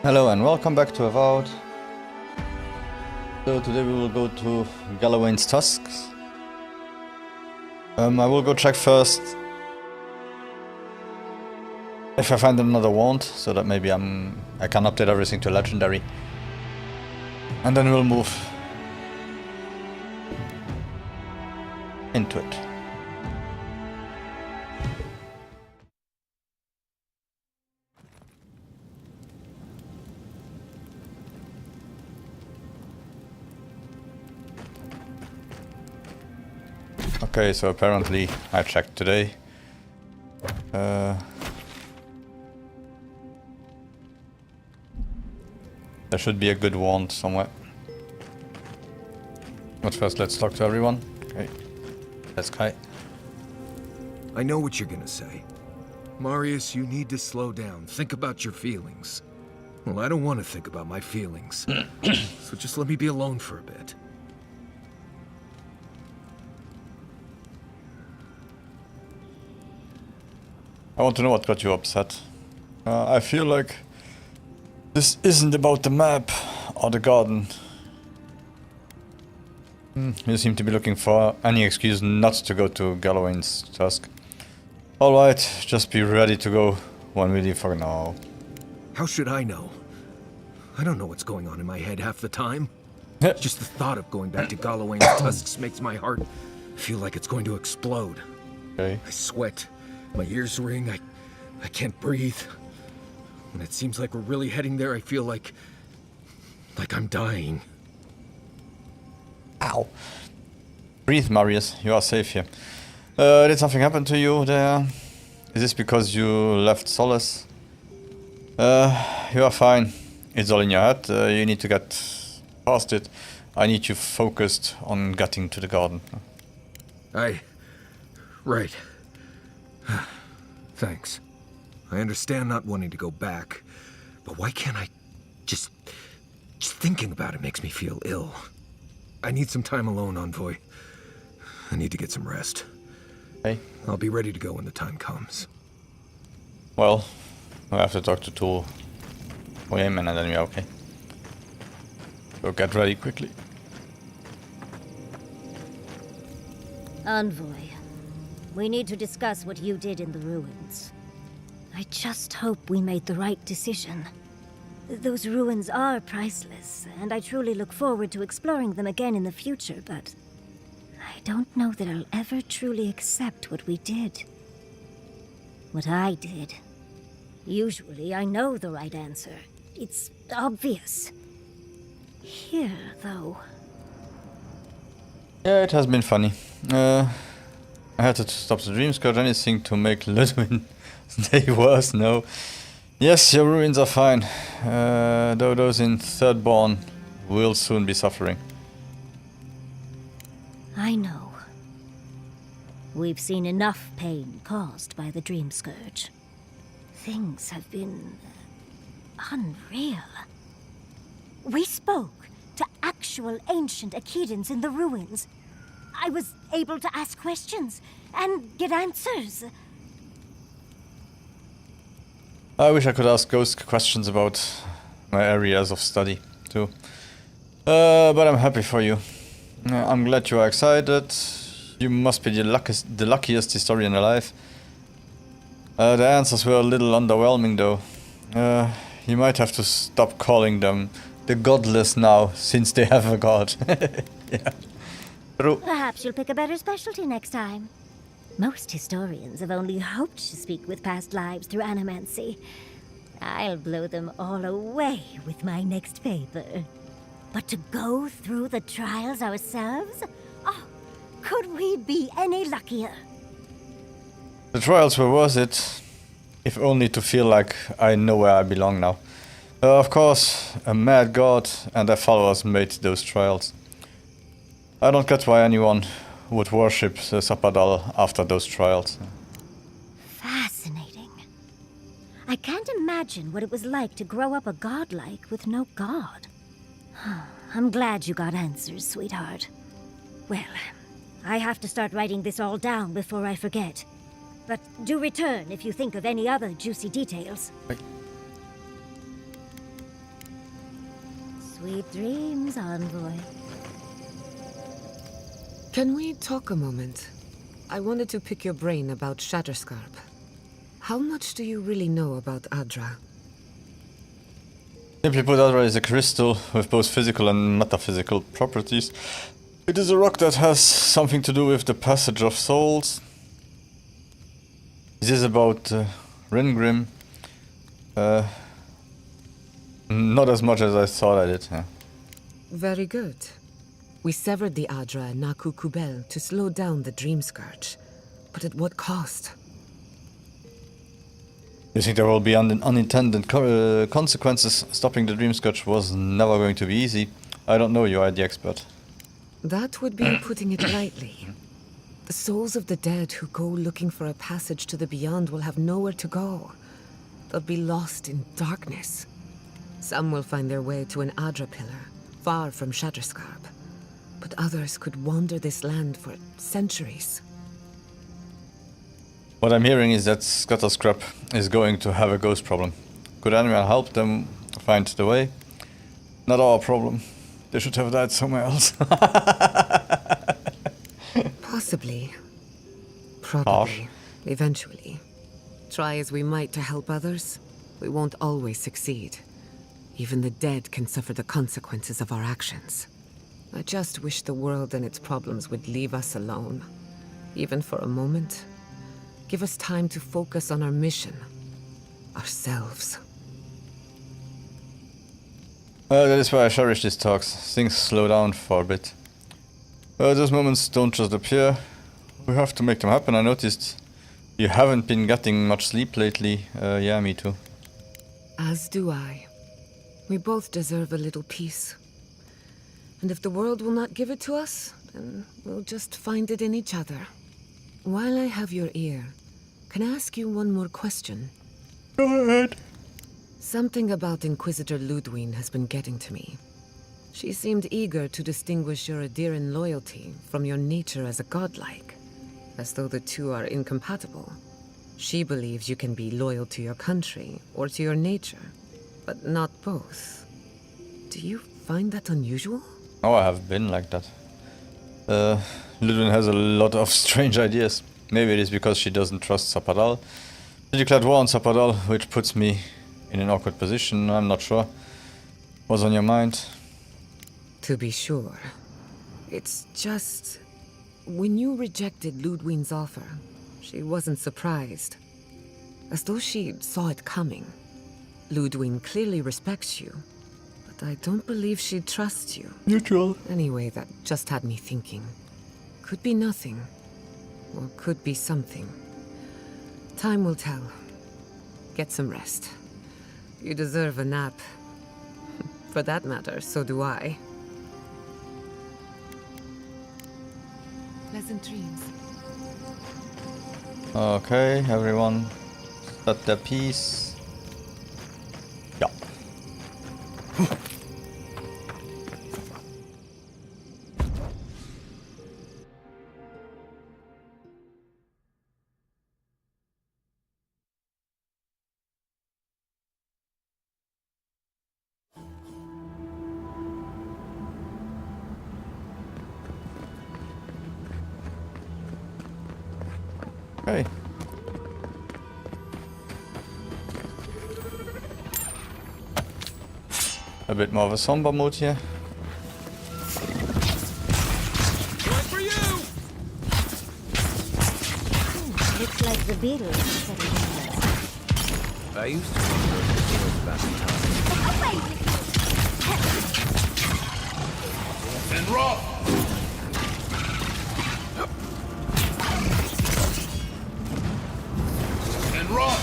Hello and welcome back to Avowed. So today we will go to Galawain's Tusks. I will go check first if I find another wand, so that maybe I can update everything to legendary. And then we'll move into it. Okay, so apparently I checked today. There should be a good wand somewhere. But first let's talk to everyone. Okay, that's Kai. I know what you're gonna say. Marius, you need to slow down. Think about your feelings. Well, I don't want to think about my feelings. So just let me be alone for a bit. I want to know what got you upset. I feel like this isn't about the map or the garden. You seem to be looking for any excuse not to go to Galawain's Tusk. Alright, just be ready to go when we leave for now. How should I know? I don't know what's going on in my head half the time. Just the thought of going back to Galawain's Tusks makes my heart feel like it's going to explode. Okay. I sweat. My ears ring. I can't breathe. When it seems like we're really heading there, I feel like I'm dying. Ow. Breathe, Marius. You are safe here. Did something happen to you there? Is this because you left Solace? You are fine. It's all in your head. You need to get past it. I need you focused on getting to the garden. Right. Thanks. I understand not wanting to go back, but why can't I just thinking about it makes me feel ill. I need some time alone, Envoy. I need to get some rest. Hey. I'll be ready to go when the time comes. Well, I have to talk to Tool. And then we're okay. So get ready quickly. Envoy, we need to discuss what you did in the ruins. I just hope we made the right decision. Those ruins are priceless, and I truly look forward to exploring them again in the future, but I don't know that I'll ever truly accept what we did. What I did. Usually I know the right answer. It's obvious. Here, though... Yeah, it has been funny. I had to stop the dream scourge, anything to make Ludwin stay worse, no. Yes, your ruins are fine. Though those in Thirdborn will soon be suffering. I know. We've seen enough pain caused by the dream scourge. Things have been... unreal. We spoke to actual ancient Akedans in the ruins. I was able to ask questions and get answers. I wish I could ask Ghost questions about my areas of study, too. But I'm happy for you. I'm glad you are excited. You must be the luckiest historian alive. The answers were a little underwhelming, though. You might have to stop calling them the godless now, since they have a god. Yeah. True. Perhaps you'll pick a better specialty next time. Most historians have only hoped to speak with past lives through animancy. I'll blow them all away with my next paper. But to go through the trials ourselves? Oh, could we be any luckier? The trials were worth it, if only to feel like I know where I belong now. Of course, a mad god and their followers made those trials. I don't get why anyone would worship the Zapadal after those trials. Fascinating. I can't imagine what it was like to grow up a godlike with no god. I'm glad you got answers, sweetheart. Well, I have to start writing this all down before I forget. But do return if you think of any other juicy details. Wait. Sweet dreams, envoy. Can we talk a moment? I wanted to pick your brain about Shatterscarp. How much do you really know about Adra? Simply put, Adra is a crystal with both physical and metaphysical properties. It is a rock that has something to do with the passage of souls. It is about Ringrim. Not as much as I thought I did. Yeah. Very good. We severed the Adra and Naku Kubel to slow down the Dream Scourge. But at what cost? You think there will be unintended consequences? Stopping the Dream Scourge was never going to be easy. I don't know, you are the expert. That would be putting it lightly. The souls of the dead who go looking for a passage to the beyond will have nowhere to go. They'll be lost in darkness. Some will find their way to an Adra pillar, far from Shatterscarp. But others could wander this land for centuries. What I'm hearing is that Scuttlescrap is going to have a ghost problem. Could anyone help them find the way? Not our problem. They should have died somewhere else. Possibly. Probably. Eventually. Try as we might to help others, we won't always succeed. Even the dead can suffer the consequences of our actions. I just wish the world and its problems would leave us alone. Even for a moment. Give us time to focus on our mission. Ourselves. That is why I cherish these talks. Things slow down for a bit. Those moments don't just appear. We have to make them happen. I noticed you haven't been getting much sleep lately. Yeah, me too. As do I. We both deserve a little peace. And if the world will not give it to us, then we'll just find it in each other. While I have your ear, can I ask you one more question? Go ahead. Something about Inquisitor Ludwig has been getting to me. She seemed eager to distinguish your Adiran loyalty from your nature as a godlike, as though the two are incompatible. She believes you can be loyal to your country or to your nature, but not both. Do you find that unusual? Oh, I have been like that. Ludwig has a lot of strange ideas. Maybe it is because she doesn't trust Zapadal. She declared war on Zapadal, which puts me in an awkward position. I'm not sure. What's on your mind? To be sure. It's just... When you rejected Ludwig's offer, she wasn't surprised. As though she saw it coming. Ludwig clearly respects you, but I don't believe she trusts you. Neutral. Anyway, that just had me thinking. Could be nothing, or could be something. Time will tell. Get some rest. You deserve a nap. For that matter, so do I. Pleasant dreams. Okay, everyone. Set their piece. Yeah. Okay. A bit more of a somber mood here. Looks like the Beatles settled in. I used to wonder if it was about time. And rock! And rock!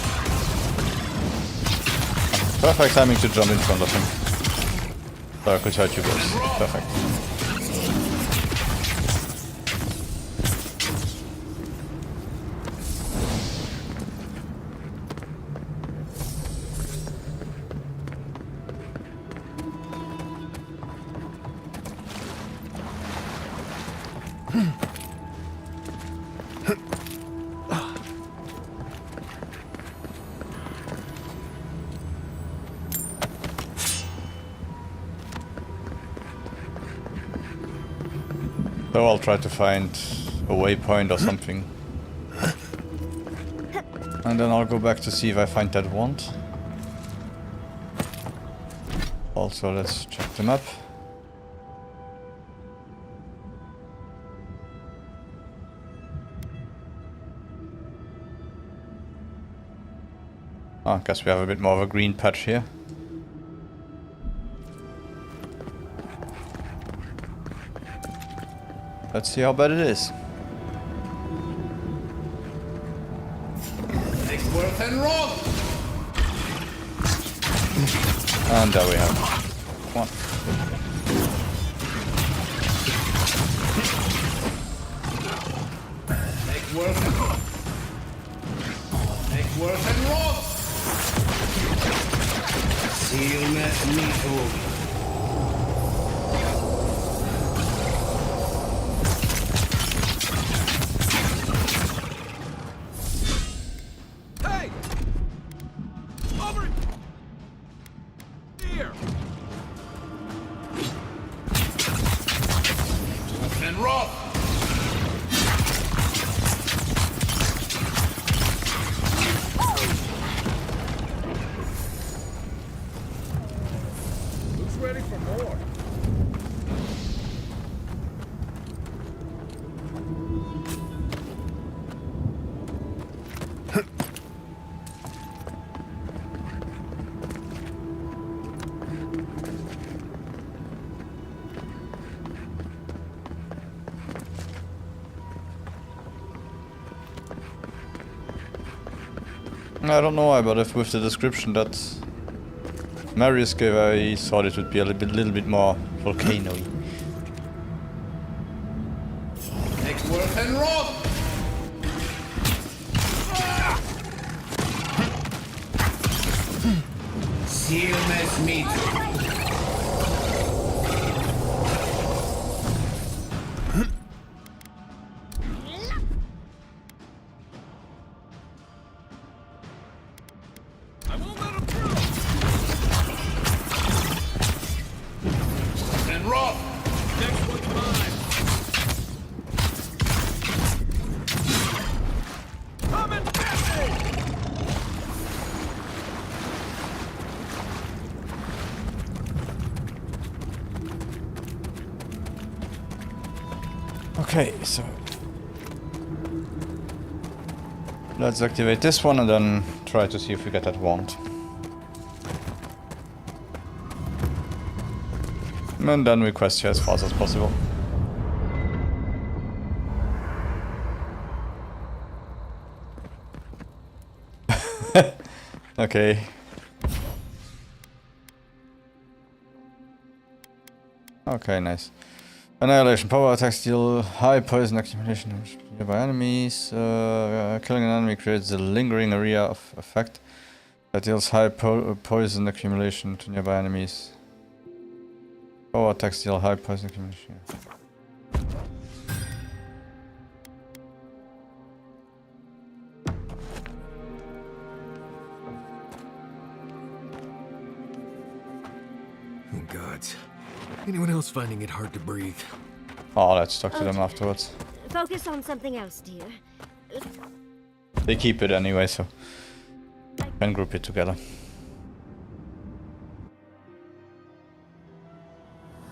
Perfect timing to jump in front of him. So I could hurt you both. Perfect. So I'll try to find a waypoint or something. And then I'll go back to see if I find that wand. Also, let's check the map. I guess we have a bit more of a green patch here. Let's see how bad it is. Worth and roll! And there we have one. Take worth and roll! Seal met me home. I don't know why, but if with the description that Marius gave, I thought it would be a little bit more volcano-y. Take worth and roll! Seal met meat. Okay, so let's activate this one and then try to see if we get that wand. And then we quest here as fast as possible. Okay. Okay, nice. Annihilation. Power attacks deal high poison accumulation damage to nearby enemies. Killing an enemy creates a lingering area of effect that deals high poison accumulation to nearby enemies. Power attacks deal high poison accumulation. Oh, gods. Anyone else finding it hard to breathe? Oh, let's talk to them afterwards. Focus on something else, dear. They keep it anyway, so can group it together.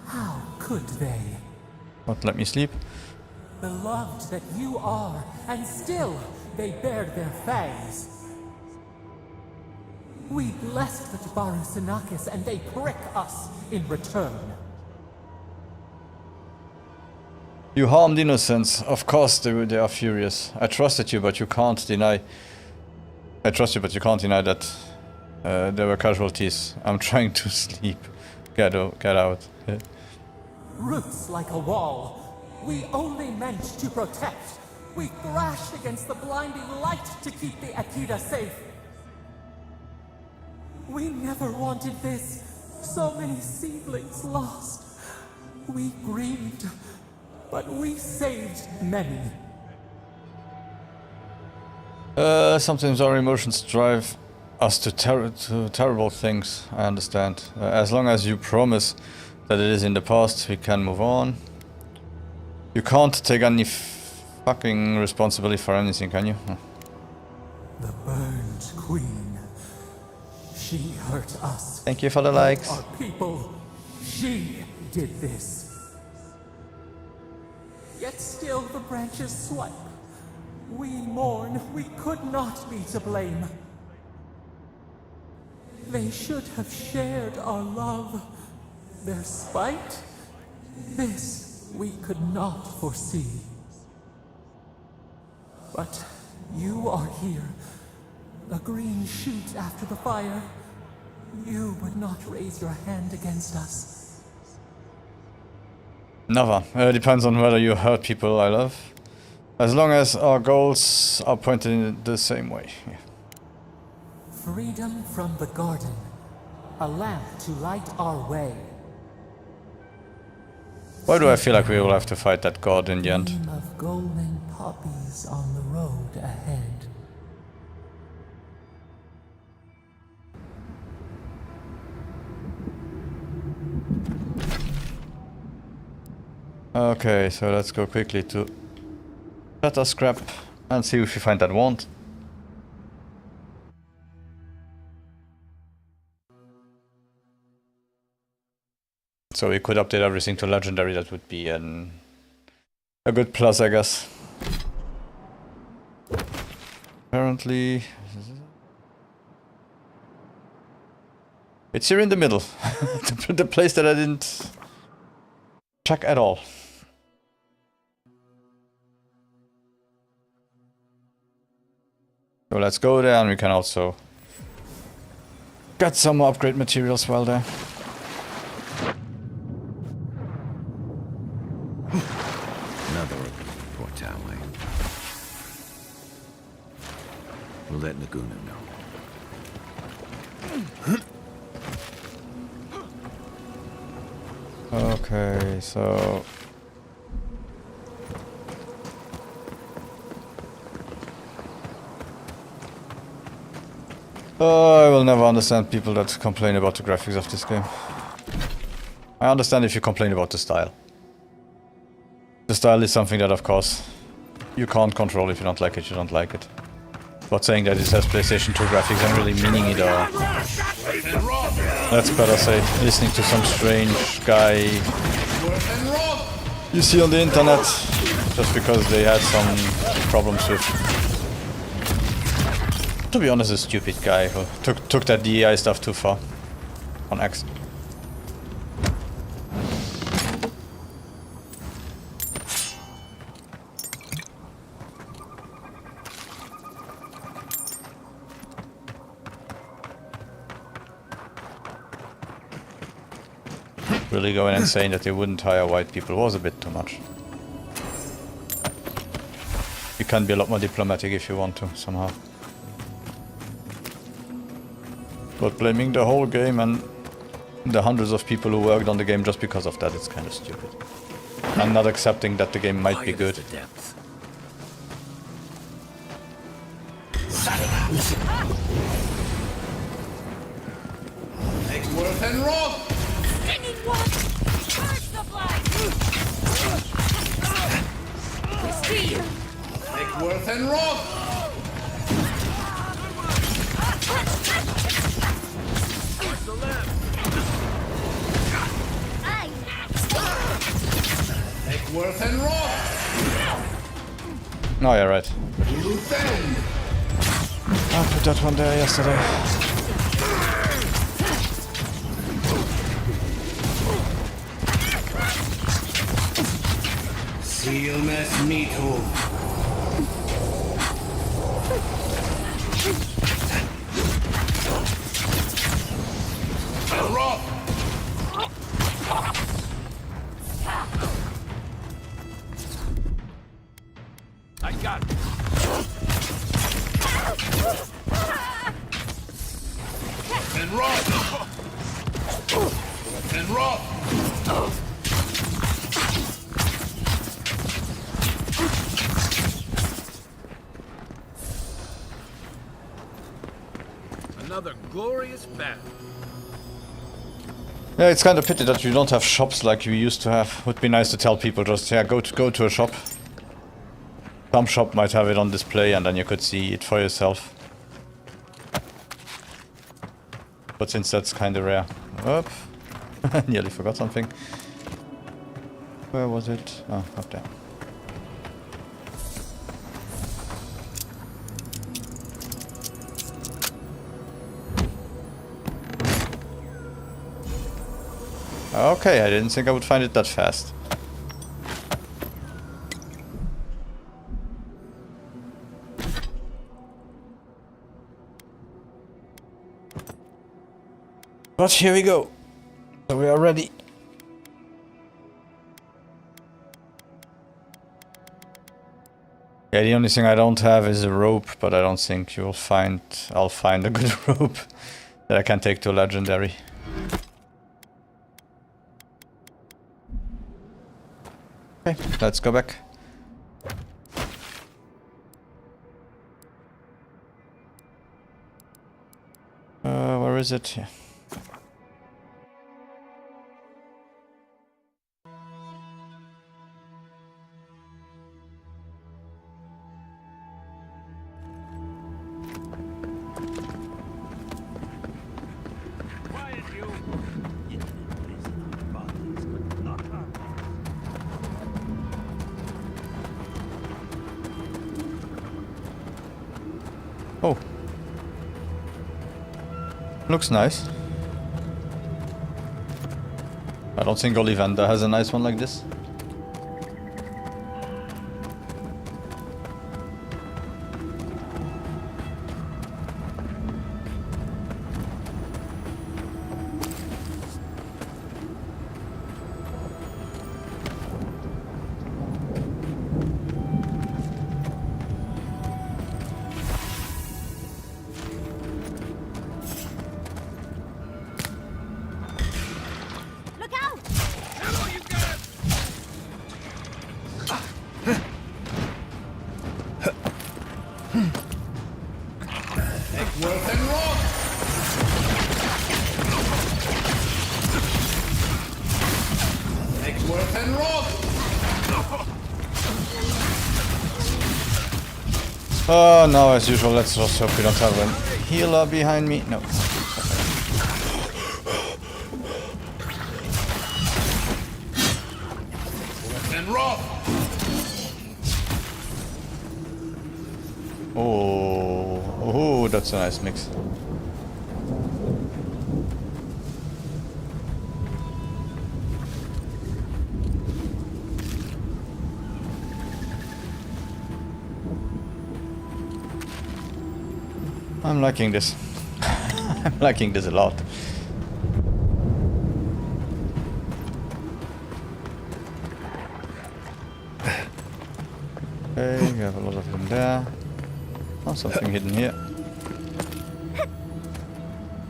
How could they? Not let me sleep. Beloved that you are, and still they bared their fangs. We blessed the Tabaru Sinakis, and they prick us in return. You harmed innocents. Of course they are furious. I trusted you, but you can't deny... I trust you, but you can't deny that there were casualties. I'm trying to sleep. Get out. Roots like a wall. We only meant to protect. We thrashed against the blinding light to keep the Akita safe. We never wanted this. So many seedlings lost. We grieved, but we saved many. Sometimes our emotions drive us to terrible things, I understand. As long as you promise that it is in the past, we can move on. You can't take any fucking responsibility for anything, can you? Huh. The burned queen. She hurt us. Thank you for the likes. Our people. She did this. Yet still the branches swipe. We mourn. We could not be to blame. They should have shared our love. Their spite? This we could not foresee. But you are here. A green shoot after the fire. You would not raise your hand against us. Never. Depends on whether you hurt people I love. As long as our goals are pointed in the same way. Yeah. Freedom from the garden. A lamp to light our way. Why do I feel like we will have to fight that god in the end? Gleam of golden poppies on the road ahead. Okay, so let's go quickly to Shatter Scrap and see if we find that wand. So we could update everything to legendary. That would be a good plus, I guess. Apparently, it's here in the middle, the place that I didn't check at all. So let's go there, and we can also get some upgrade materials while there. Another opening, poor Toway. We'll let Naguna know. Okay, so I will never understand people that complain about the graphics of this game. I understand if you complain about the style. The style is something that, of course, you can't control. If you don't like it, you don't like it. But saying that it has PlayStation 2 graphics and really meaning it, or that's better said. Listening to some strange guy you see on the internet just because they had some problems with, to be honest, a stupid guy who took that DEI stuff too far on X. Really going and saying that they wouldn't hire white people was a bit too much. You can be a lot more diplomatic if you want to, somehow. But blaming the whole game and the hundreds of people who worked on the game just because of that, it's kind of stupid. And not accepting that the game might be good. Take worth and rock! Take worth and rock! Take worth and rock! No, you're right. Youth end! I put that one there yesterday. Sealmas Meathoof. Rock! I got it. And rock! And rock! Another glorious battle. Yeah, it's kind of pity that you don't have shops like we used to have. Would be nice to tell people just, yeah, go to a shop. Some shop might have it on display and then you could see it for yourself. But since that's kind of rare. Up. Nearly forgot something. Where was it? Oh, up there. Okay, I didn't think I would find it that fast. But here we go. So we are ready. Yeah, the only thing I don't have is a rope, but I don't think I'll find a good rope that I can take to a legendary. Okay, let's go back. Where is it? Yeah. Oh. Looks nice. I don't think Ollivander has a nice one like this. Oh no, as usual, let's just hope we don't have a healer behind me. No. Oh, that's a nice mix. I'm liking this. I'm liking this a lot. Okay, we have a lot of them there. Oh, something hidden here.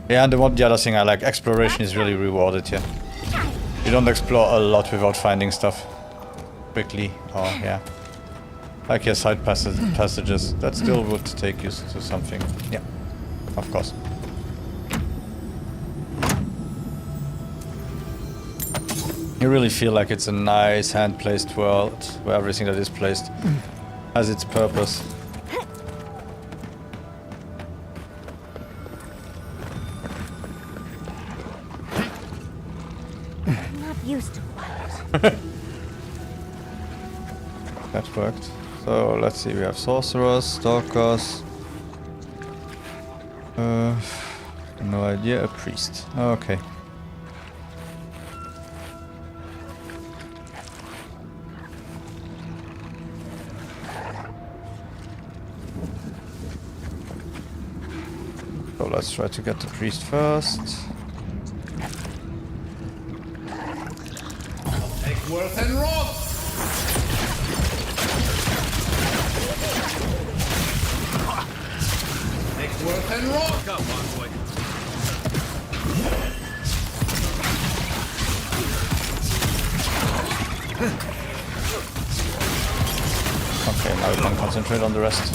Yeah, and the other thing I like, exploration is really rewarded here. You don't explore a lot without finding stuff quickly, or yeah. Like your side passages, that still would take you to something. Yeah, of course. You really feel like it's a nice hand-placed world, where everything that is placed has its purpose. I'm not used to quiet. That worked. So let's see, we have sorcerers, stalkers. No idea, a priest. Okay. So let's try to get the priest first. Egworth and Roth! Egworth and Roth! Come on, boy. Okay, now we can concentrate on the rest.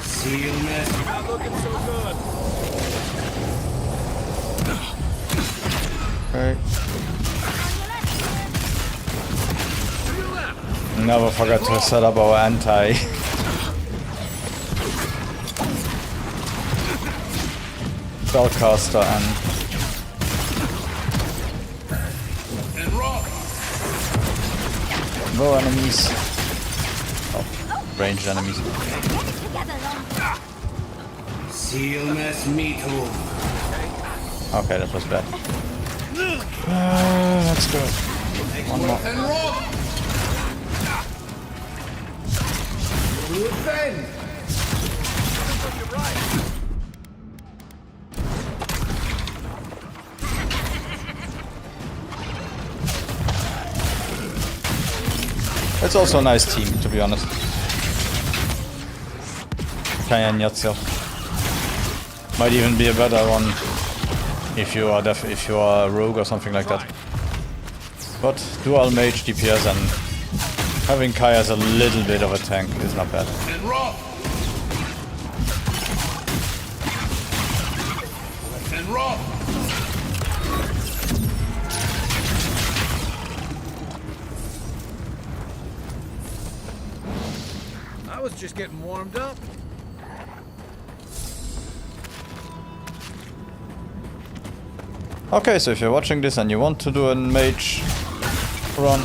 Seal mess. Not looking so good. Never forget to set up our anti. Spellcaster and rock. no enemies. Oh, ranged enemies. Sealness metal. Okay, that was bad. Let's go. One more. And rock. Revenge. It's also a nice team, to be honest. Kaya and Yatsil. Might even be a better one if you are a rogue or something like that. But dual mage DPS and having Kai as a little bit of a tank is not bad. And rock. And rock. I was just getting warmed up. Okay, so if you're watching this and you want to do a mage run,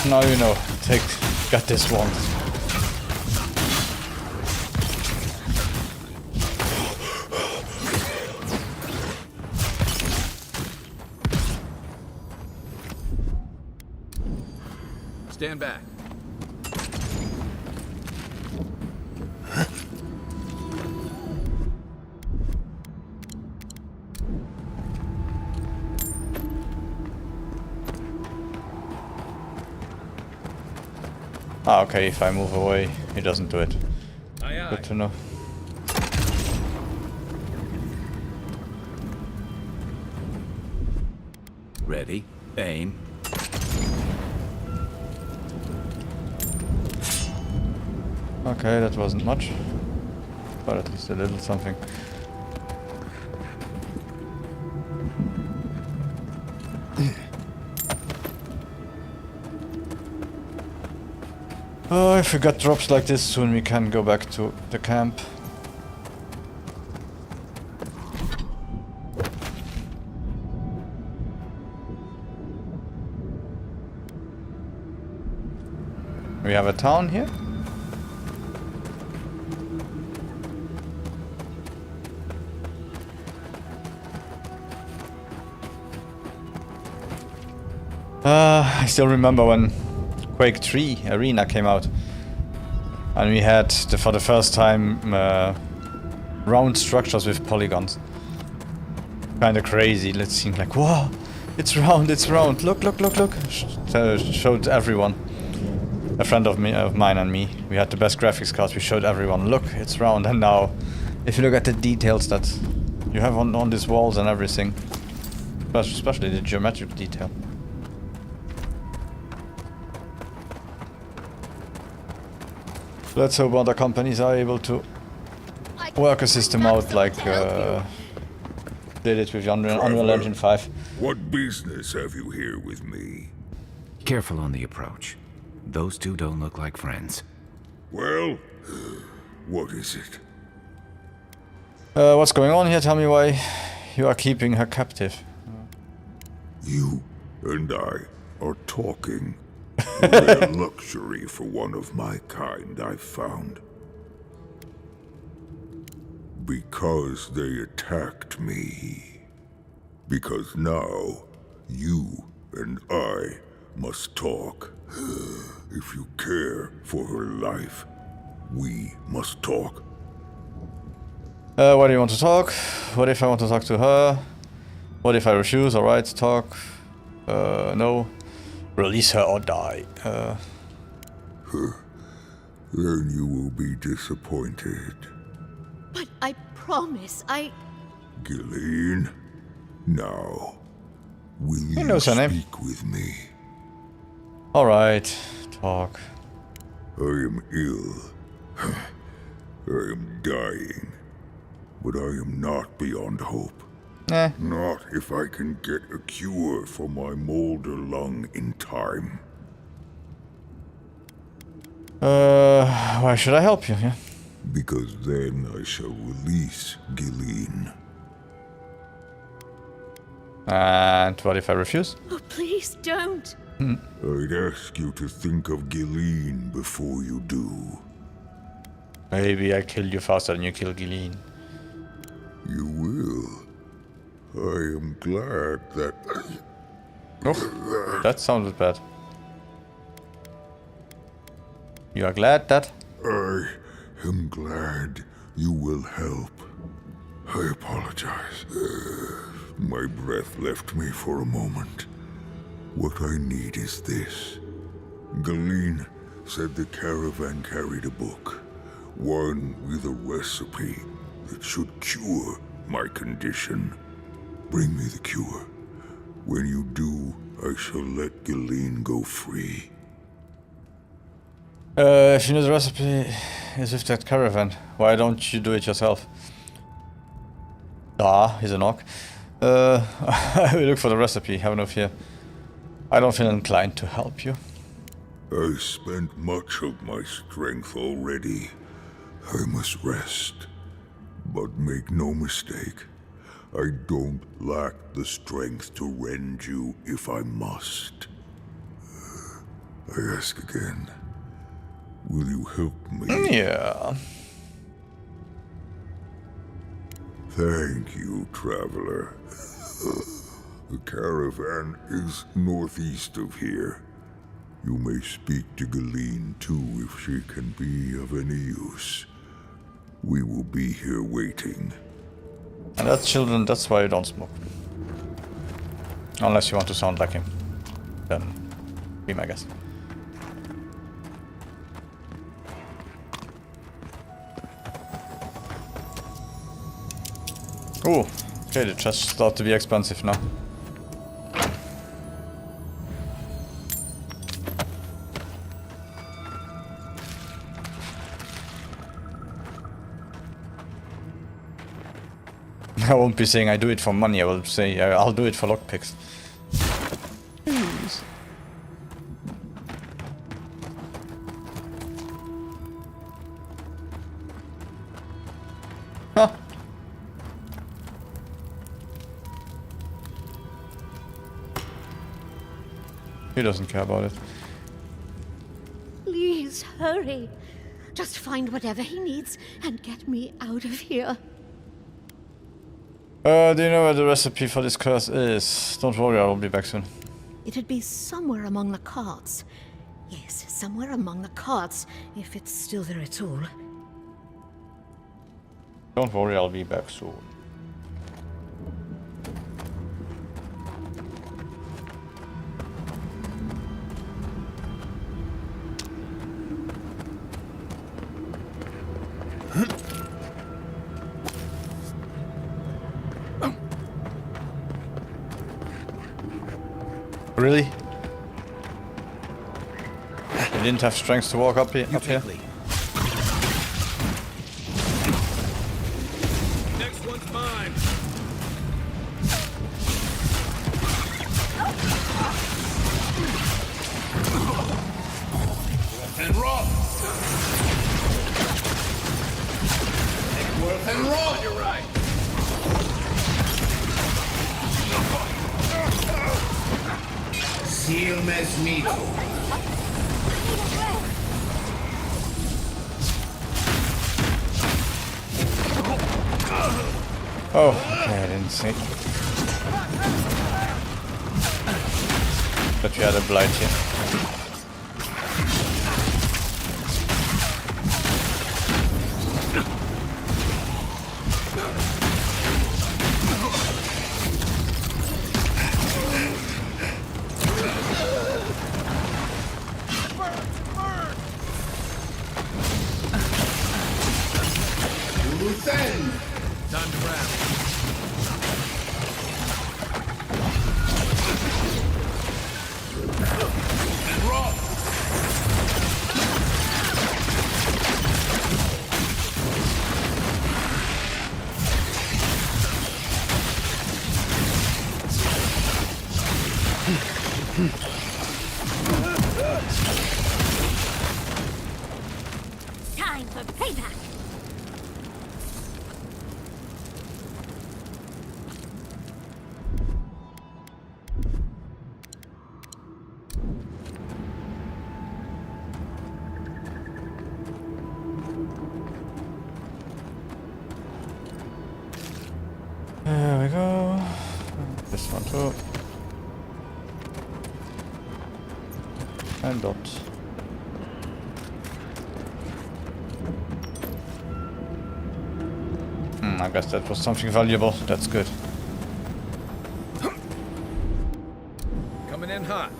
now you know. Get this one. Stand back. Ah, okay, if I move away, he doesn't do it. Aye, aye. Good to know. Ready. Aim. Okay, that wasn't much. But at least a little something. Oh, if we got drops like this soon, we can go back to the camp. We have a town here. I still remember when Quake 3 Arena came out, and we had for the first time round structures with polygons. Kinda crazy. It seemed like, whoa, it's round, look, showed everyone. A friend of mine and me, we had the best graphics cards, we showed everyone, look, it's round. And now, if you look at the details that you have on these walls and everything, especially the geometric detail. Let's hope other companies are able to work a system out like did it with Unreal Engine 5. What business have you here with me? Careful on the approach. Those two don't look like friends. Well, what is it? What's going on here? Tell me why you are keeping her captive. You and I are talking. A rare luxury for one of my kind, I've found. Because they attacked me. Because now, you and I must talk. If you care for her life, we must talk. What do you want to talk? What if I want to talk to her? What if I refuse? Alright, talk. No. Release her or die. Then you will be disappointed. But I promise, Gillian, now, will you knows her name. speak with me? Alright, talk. I am ill. I am dying. But I am not beyond hope. Eh. Not if I can get a cure for my molder lung in time. Why should I help you? Yeah. Because then I shall release Gilleen. And what if I refuse? Oh, please don't. I'd ask you to think of Gilleen before you do. Maybe I kill you faster than you kill Gilleen. You will. I am glad that... Oh, that sounded bad. You are glad that? I am glad you will help. I apologize. My breath left me for a moment. What I need is this. Gilleen said the caravan carried a book. One with a recipe that should cure my condition. Bring me the cure. When you do, I shall let Gilleen go free. If you know the recipe is with that caravan, why don't you do it yourself? Ah, he's a knock. I will look for the recipe, have no fear. I don't feel inclined to help you. I spent much of my strength already. I must rest. But make no mistake, I don't lack the strength to rend you if I must. I ask again, will you help me? Yeah. Thank you, traveler. The caravan is northeast of here. You may speak to Gilleen too if she can be of any use. We will be here waiting. And that's children, that's why you don't smoke. Unless you want to sound like him. Then be my guest. Ooh, okay, the chests start to be expensive now. I won't be saying I do it for money, I will say I'll do it for lockpicks. Please. Huh. He doesn't care about it. Please hurry. Just find whatever he needs and get me out of here. Do you know where the recipe for this curse is? Don't worry, I will be back soon. It'd be somewhere among the carts. Yes, somewhere among the carts, if it's still there at all. Don't worry, I'll be back soon. Really? You didn't have strength to walk up here? Next one's mine. And roll. Worth and roll. You're right. Seal mes mito. Oh, okay, I didn't see. But you had a blight here. Time to wrap. And roll. There we go. This one too. And dot. I guess that was something valuable. That's good. Coming in hot.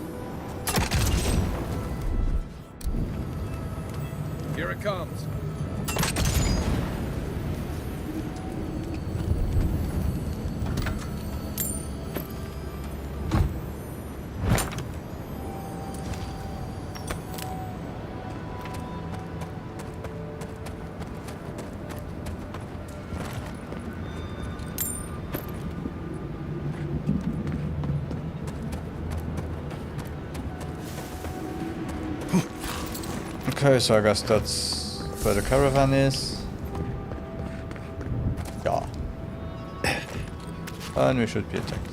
Here it comes. Okay, so I guess that's where the caravan is. Yeah. And we should be attacked.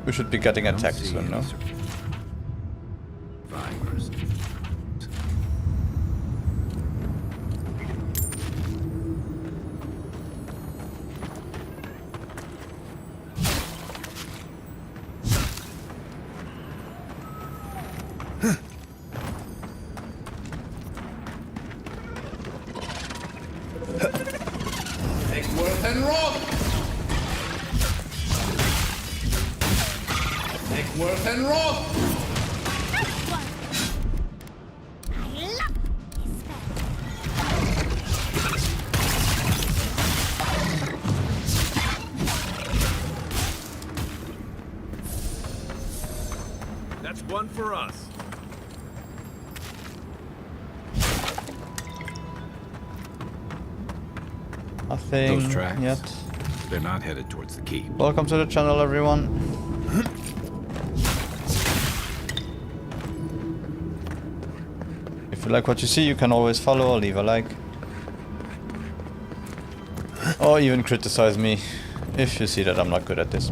We should be getting attacked soon, no? Survivors. Take worth and roll. Take worth and roll. That's one for us. Nothing Those tracks. yet. They're not headed towards the keep. Welcome to the channel, everyone. If you like what you see, you can always follow or leave a like. Or even criticize me if you see that I'm not good at this.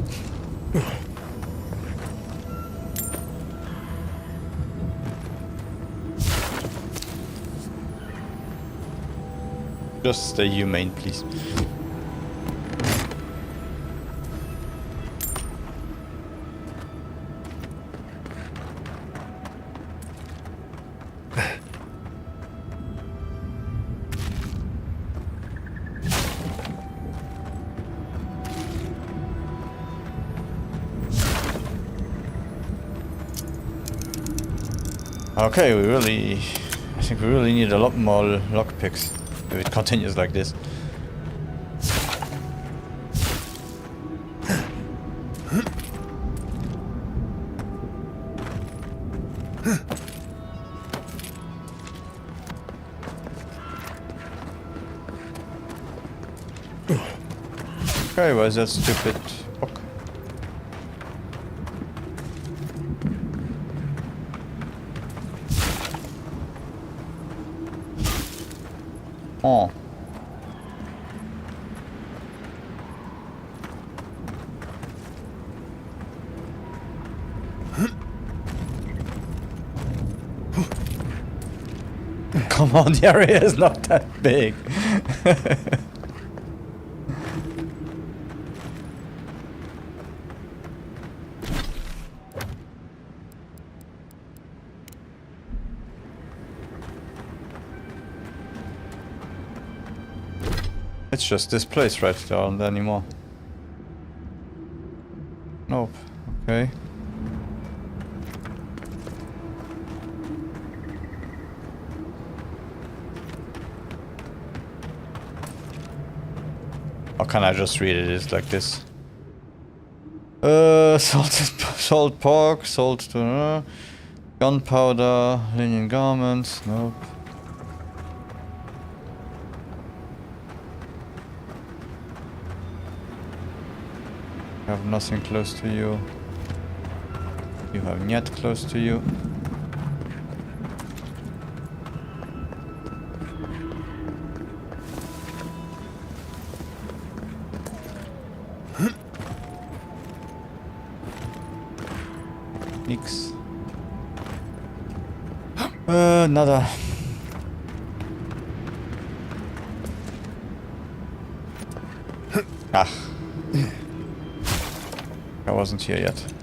Just stay humane, please. Okay, I think we really need a lot more lockpicks if it continues like this. Okay, where's that stupid book? Oh. Come on, the area is not that big. It's just this place, right? There aren't any more. Nope. Okay. Or can I just read it? It's like this. Salt pork, salt gunpowder, linen garments. Nope. I have nothing close to you. You have yet close to you. Nix. Nada. Ach. I wasn't here yet.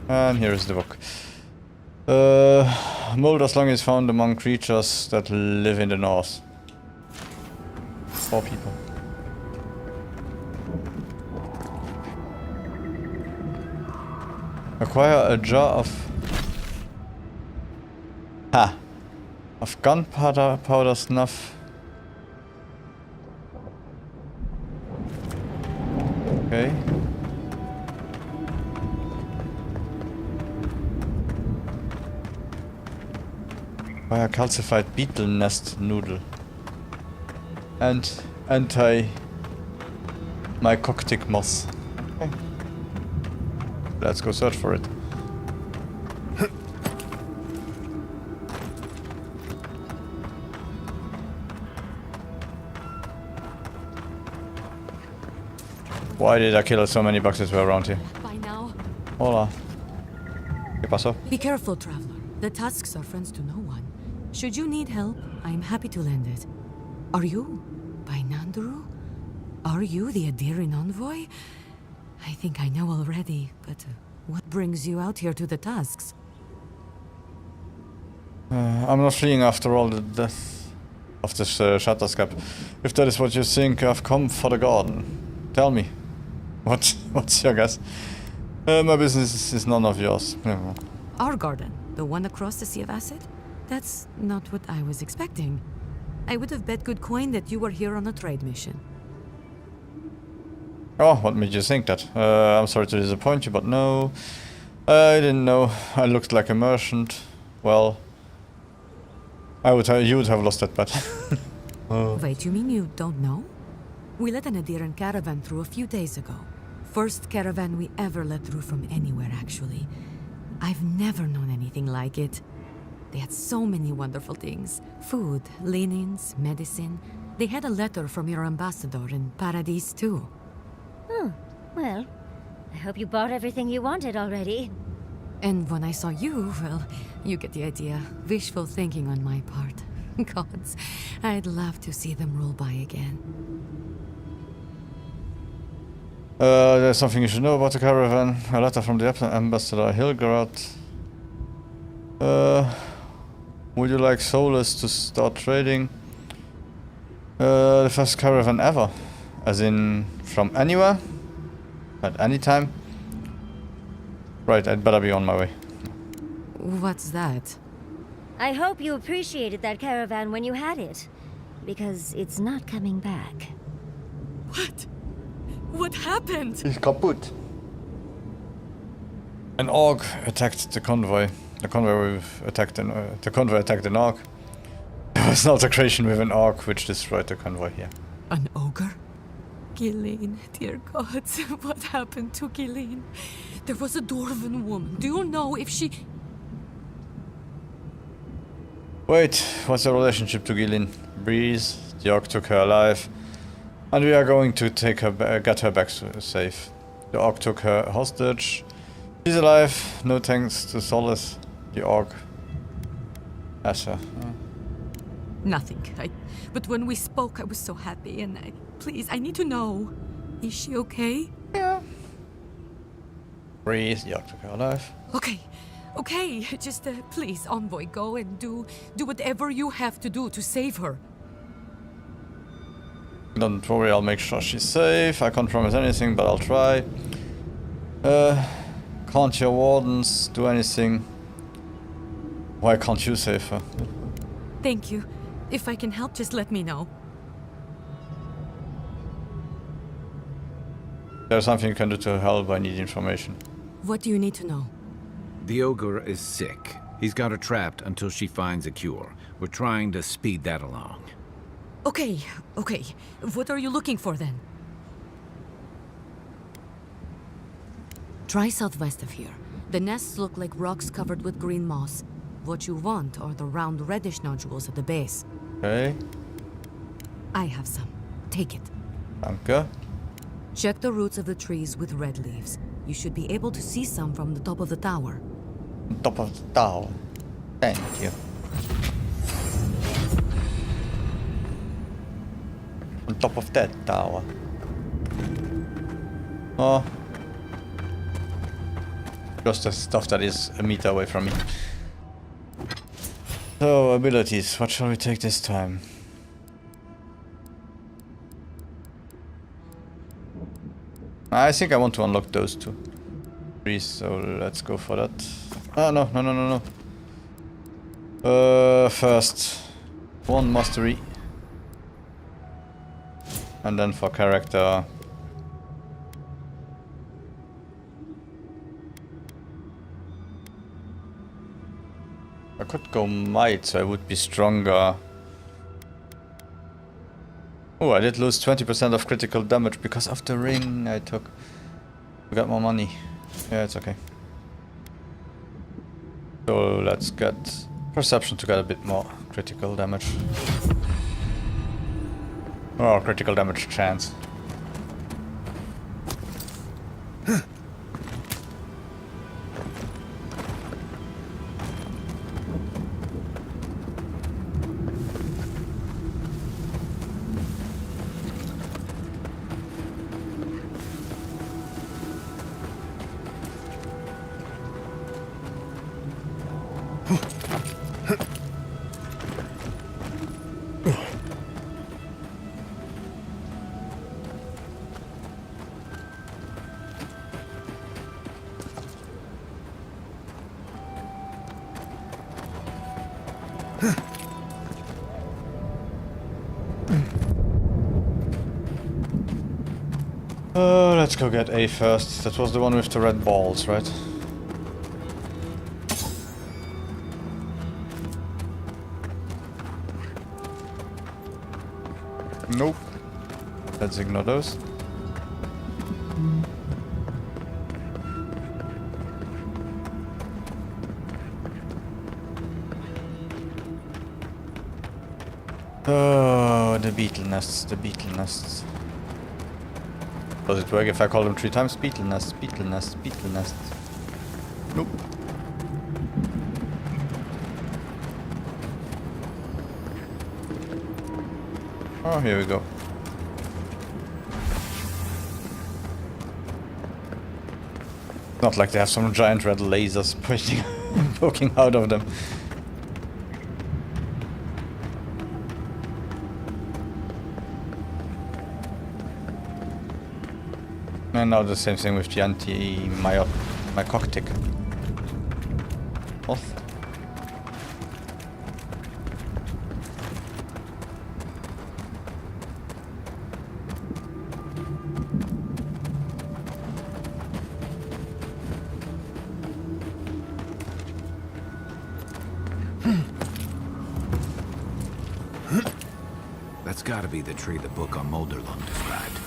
And here is the book. Molder's lung is found among creatures that live in the north. 4 people. Acquire a jar of... of gunpowder snuff. Okay. Acquire calcified beetle nest noodle. And anti-mycotic moss. Okay. Let's go search for it. Why did I kill so many boxes were around here? By now. Hola. ¿Qué pasó? Be careful, traveler. The Tusks are friends to no one. Should you need help, I am happy to lend it. Are you by Nanduru? Are you the Adiran envoy? I think I know already, but what brings you out here to the Tusks? I'm not fleeing after all the death of this Shatterscap. If that is what you think, I've come for the garden. Tell me. What's your guess? My business is none of yours. Yeah. Our garden, the one across the Sea of Acid? That's not what I was expecting. I would have bet good coin that you were here on a trade mission. Oh, what made you think that? I'm sorry to disappoint you, but no. I didn't know. I looked like a merchant. Well, you would have lost that bet. Wait, you mean you don't know? We let an Adiran caravan through a few days ago. First caravan we ever let through from anywhere, actually. I've never known anything like it. They had so many wonderful things. Food, linens, medicine. They had a letter from your ambassador in Paradise, too. Well, I hope you bought everything you wanted already. And when I saw you, well, you get the idea. Wishful thinking on my part. Gods, I'd love to see them roll by again. There's something you should know about the caravan. A letter from the ambassador Hilgarad. Would you like Solus to start trading? The first caravan ever. As in, from anywhere? At any time? Right, I'd better be on my way. What's that? I hope you appreciated that caravan when you had it, because it's not coming back. What? What happened? He's kaput. An orc attacked the convoy. The convoy attacked an orc. There was an altercation with an orc which destroyed the convoy here. An ogre? Ghislaine, dear gods, what happened to Ghislaine? There was a dwarven woman. Do you know if she... Wait, what's the relationship to Ghislaine? Breeze, the orc took her alive. And we are going to take her get her back safe. The orc took her hostage. She's alive, no thanks to Solace. The orc has her. Nothing. But when we spoke, I was so happy, and please, I need to know. Is she okay? Yeah. Breeze, the orc took her alive. Okay. Just please, envoy, go and do whatever you have to do to save her. Don't worry, I'll make sure she's safe. I can't promise anything, but I'll try. Can't your wardens do anything? Why can't you save her? Thank you. If I can help, just let me know. There's something you can do to help. I need information. What do you need to know? The ogre is sick. He's got her trapped until she finds a cure. We're trying to speed that along. Okay. What are you looking for then? Try southwest of here. The nests look like rocks covered with green moss. What you want are the round reddish nodules at the base. Okay. I have some. Take it. Danke. Check the roots of the trees with red leaves. You should be able to see some from the top of the tower. Top of the tower. Thank you. On top of that tower. Oh. Just the stuff that is a meter away from me. So, abilities. What shall we take this time? I think I want to unlock those two. So let's go for that. Ah, no. First, one mastery. And then for character. I could go might, so I would be stronger. Oh, I did lose 20% of critical damage because of the ring I took. We got more money. Yeah, it's okay. So let's get perception to get a bit more critical damage. Oh, critical damage chance. Let's go get A first. That was the one with the red balls, right? Nope. Let's ignore those. Oh, the beetle nests, the beetle nests. Does it work if I call them 3 times? Beetle nests, beetle nests, beetle nests. Nope. Oh, here we go. Not like they have some giant red lasers poking out of them. And now the same thing with the anti-mycotic. Off. That's gotta be the tree the book on Molderlund described.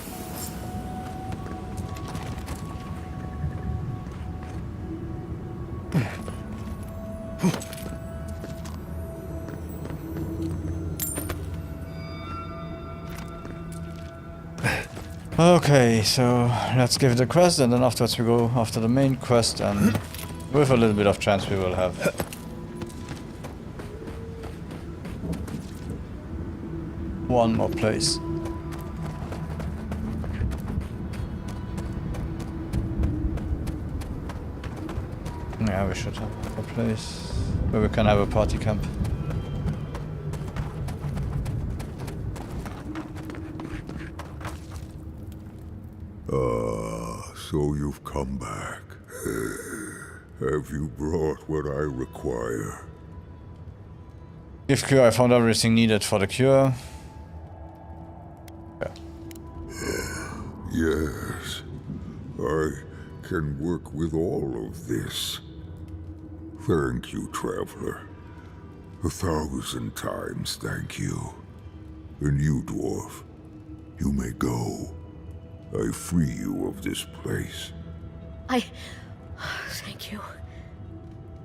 Okay, so let's give it a quest, and then afterwards we go after the main quest, and with a little bit of chance we will have one more place. Yeah, we should have a place where we can have a party camp. So you've come back. Have you brought what I require? Gift cure, I found everything needed for the cure. Yeah. Yes. I can work with all of this. Thank you, Traveler. 1,000 times thank you. And you, Dwarf, you may go. I free you of this place. Thank you.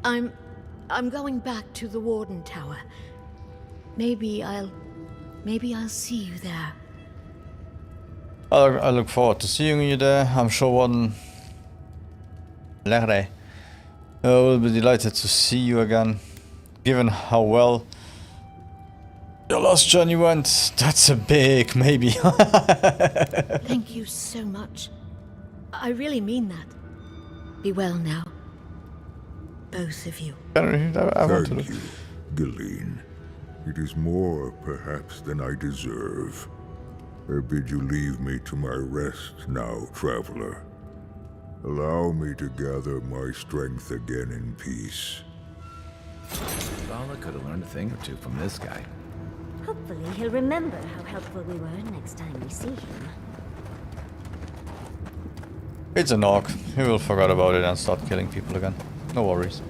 I'm going back to the Warden Tower. Maybe I'll see you there. I look forward to seeing you there. I'm sure Warden Lerre will be delighted to see you again. Given how well your last journey went, that's a big maybe. Thank you so much. I really mean that. Be well now. both of you. I want to Thank do. you, Galawain. It is more, perhaps, than I deserve. I bid you leave me to my rest now, traveler. Allow me to gather my strength again in peace. Vala could have learned a thing or two from this guy. Hopefully he'll remember how helpful we were next time we see him. It's an orc. He will forget about it and start killing people again. No worries.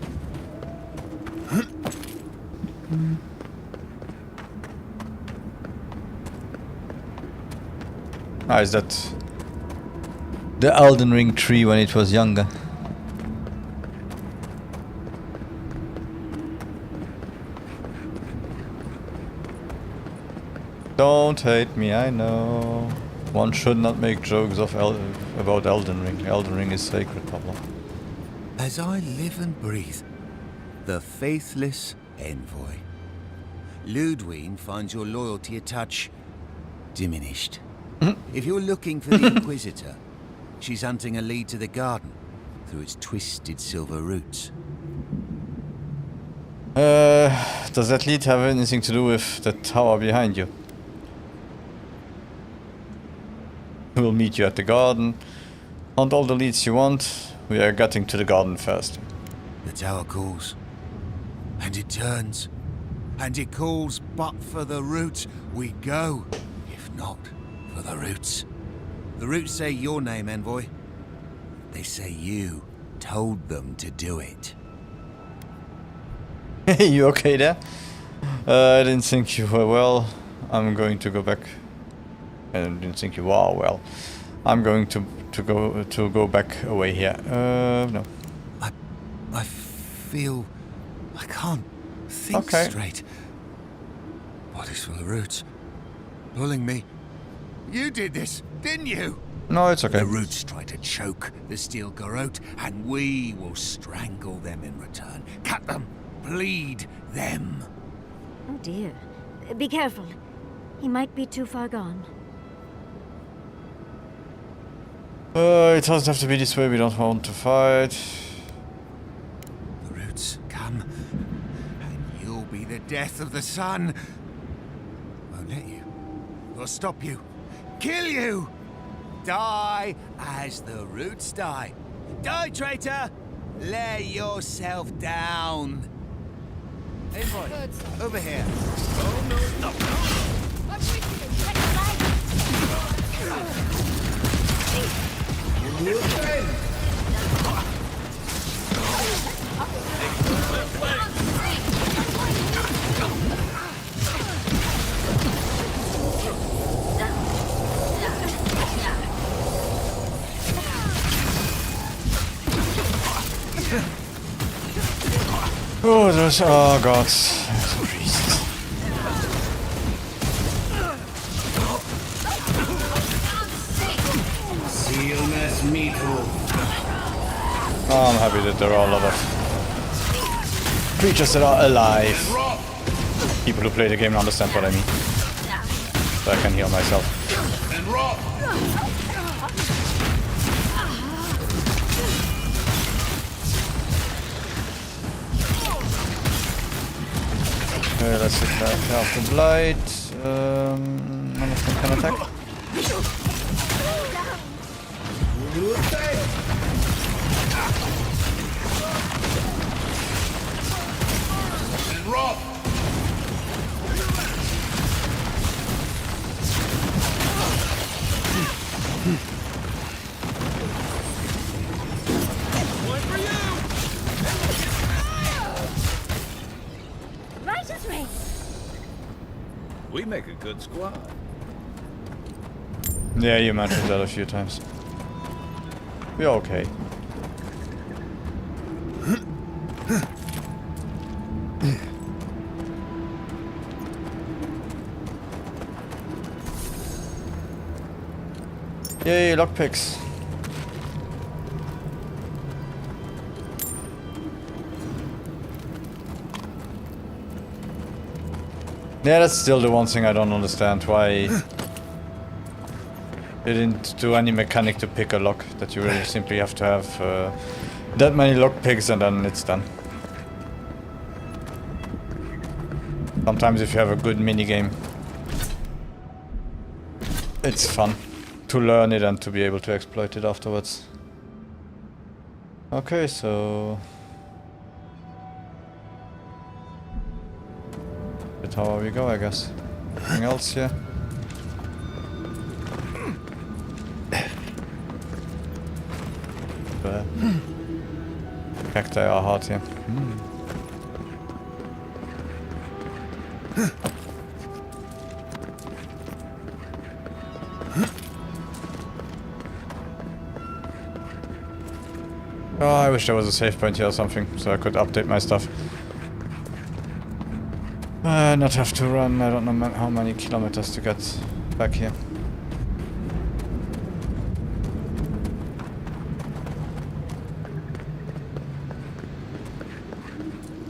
Ah, is that the Elden Ring tree when it was younger? Don't hate me, I know. One should not make jokes of about Elden Ring. Elden Ring is sacred, Pablo. As I live and breathe, the faithless envoy. Ludwig finds your loyalty a touch diminished. If you're looking for the Inquisitor, she's hunting a lead to the garden through its twisted silver roots. Does that lead have anything to do with the tower behind you? We'll meet you at the garden. Hunt all the leads you want. We are getting to the garden first. The tower calls, and it turns, and it calls, but for the roots we go, if not for the roots. The roots say your name, envoy. They say you told them to do it. You okay there? I didn't think you were well. I'm going to go back. I didn't think you were well. I'm going to go back away here. No. I feel I can't think straight. Body's full of roots, pulling me. You did this, didn't you? No, it's okay. The roots try to choke the steel garrote, and we will strangle them in return. Cut them, bleed them. Oh dear. Be careful. He might be too far gone. It doesn't have to be this way. We don't want to fight. The roots come, and you'll be the death of the sun. Won't let you. We'll stop you. Kill you! Die as the roots die. Die, traitor! Lay yourself down. Hey, boy, over here. Oh, no, no. I'm Oh, those. Oh, God. There's a priest. Sealness meatful. Oh, I'm happy that there are a lot of creatures that are alive. People who play the game understand what I mean. So I can heal myself. And rock. Okay, let's hit that half the blight. None of them can attack. And rock. Righteous ring. We make a good squad. Yeah, you mentioned that a few times. We're okay. Yay, lockpicks. Yeah, that's still the one thing I don't understand. Why they didn't do any mechanic to pick a lock, that you really simply have to have that many lockpicks and then it's done. Sometimes if you have a good minigame, it's fun to learn it and to be able to exploit it afterwards. Okay, so... the tower we go, I guess. Anything else here? Cacti are hard here. Oh, I wish there was a save point here or something, so I could update my stuff. Not have to run, I don't know how many kilometers to get back here.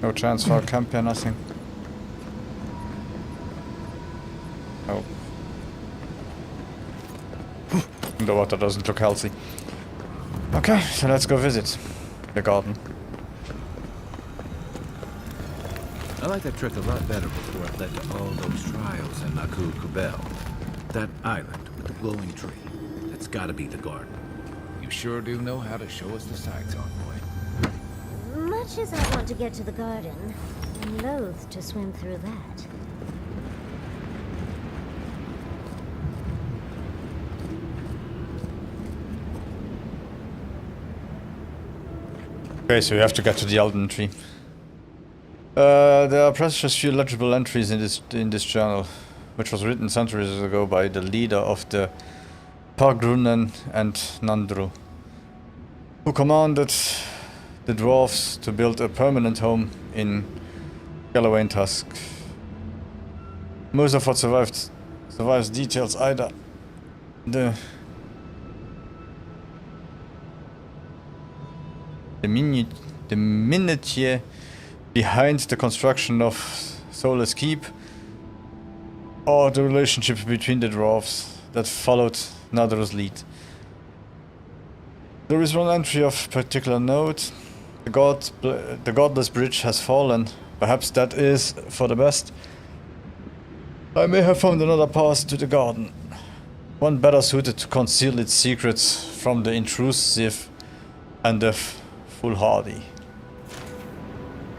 No chance for a camp here, nothing. Oh. The water doesn't look healthy. Okay, so let's go visit the garden. I like that trick a lot better before it led to all those trials in Naku Kubel. That island with the glowing tree. That's gotta be the garden. You sure do know how to show us the sights, Envoy. Much as I want to get to the garden, I'm loath to swim through that. Okay, so we have to get to the Elden Tree. There are precious few legible entries in this journal, which was written centuries ago by the leader of the Pargrunen and Nandru, who commanded the dwarves to build a permanent home in Galawain Tusk. Most of what survives details either the minutiae behind the construction of Soulless Keep, or the relationship between the dwarves that followed Nadru's lead. There is one entry of particular note. The godless bridge has fallen. Perhaps that is for the best. I may have found another path to the garden, one better suited to conceal its secrets from the intrusive and the foolhardy.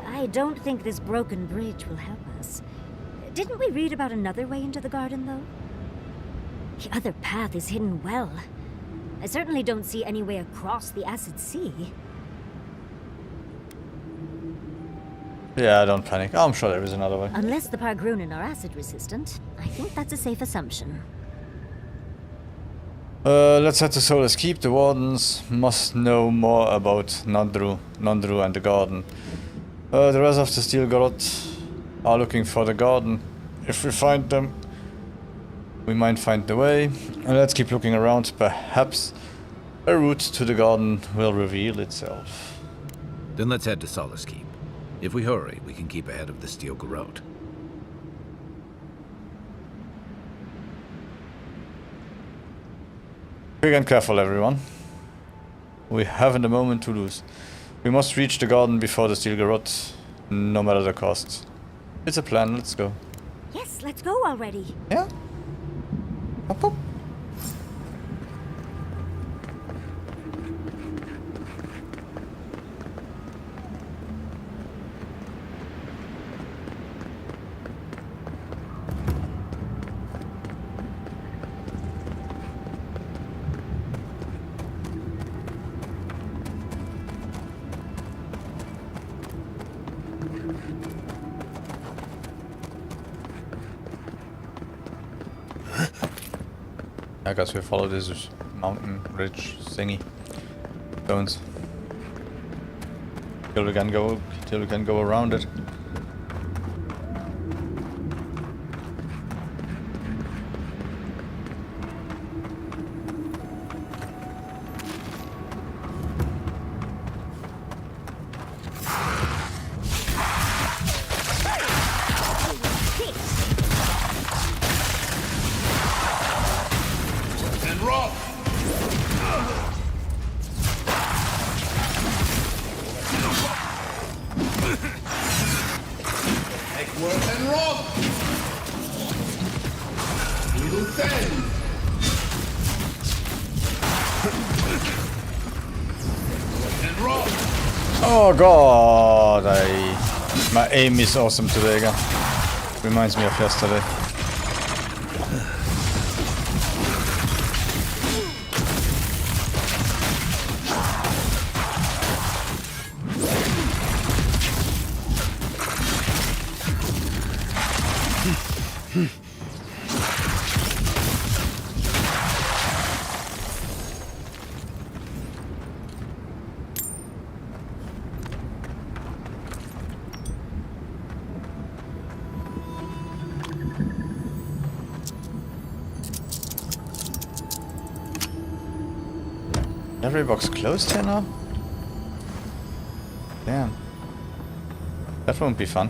I don't think this broken bridge will help us. Didn't we read about another way into the garden, though? The other path is hidden well. I certainly don't see any way across the acid sea. Yeah, don't panic. I'm sure there is another way. Unless the Pargrunen are acid resistant, I think that's a safe assumption. Let's head to Soulless Keep. The wardens must know more about Nandru and the garden. The rest of the Steel Garrote are looking for the garden. If we find them, we might find the way. And let's keep looking around. Perhaps a route to the garden will reveal itself. Then let's head to Soulless Keep. If we hurry, we can keep ahead of the Steel Garrote. Quick and careful, everyone. We haven't a moment to lose. We must reach the garden before the Steel Garrote, no matter the cost. It's a plan, let's go. Yes, let's go already. Yeah? Hop, hop. I guess we follow this mountain ridge thingy. Stones. Till we can go around it. Oh god, my aim is awesome today again. Reminds me of yesterday. Every box closed here now? Damn. That won't be fun.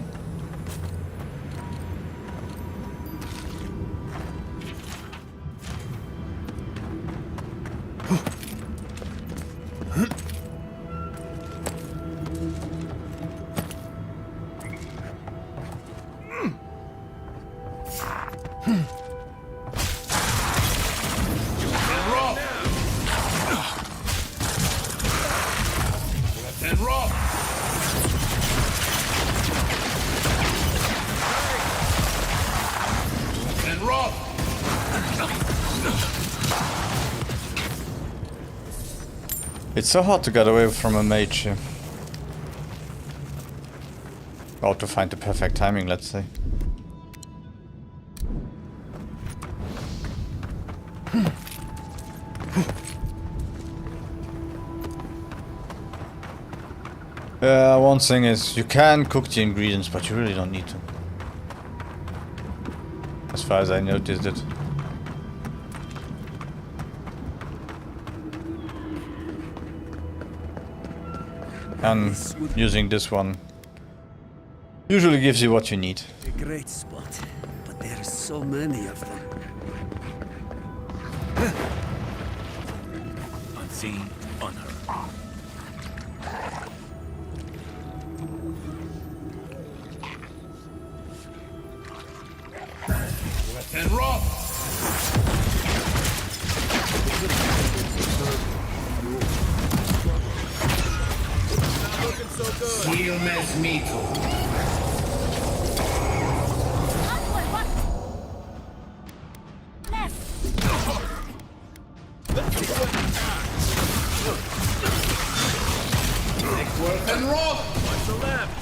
And rock! And rock! It's so hard to get away from a mage here. Or to find the perfect timing, let's say. One thing is, you can cook the ingredients, but you really don't need to. As far as I noticed it. And using this one usually gives you what you need. A great spot, but there are so many of them. Unseen, unheard. And rock! Steel mes mito. And rock! Watch the left.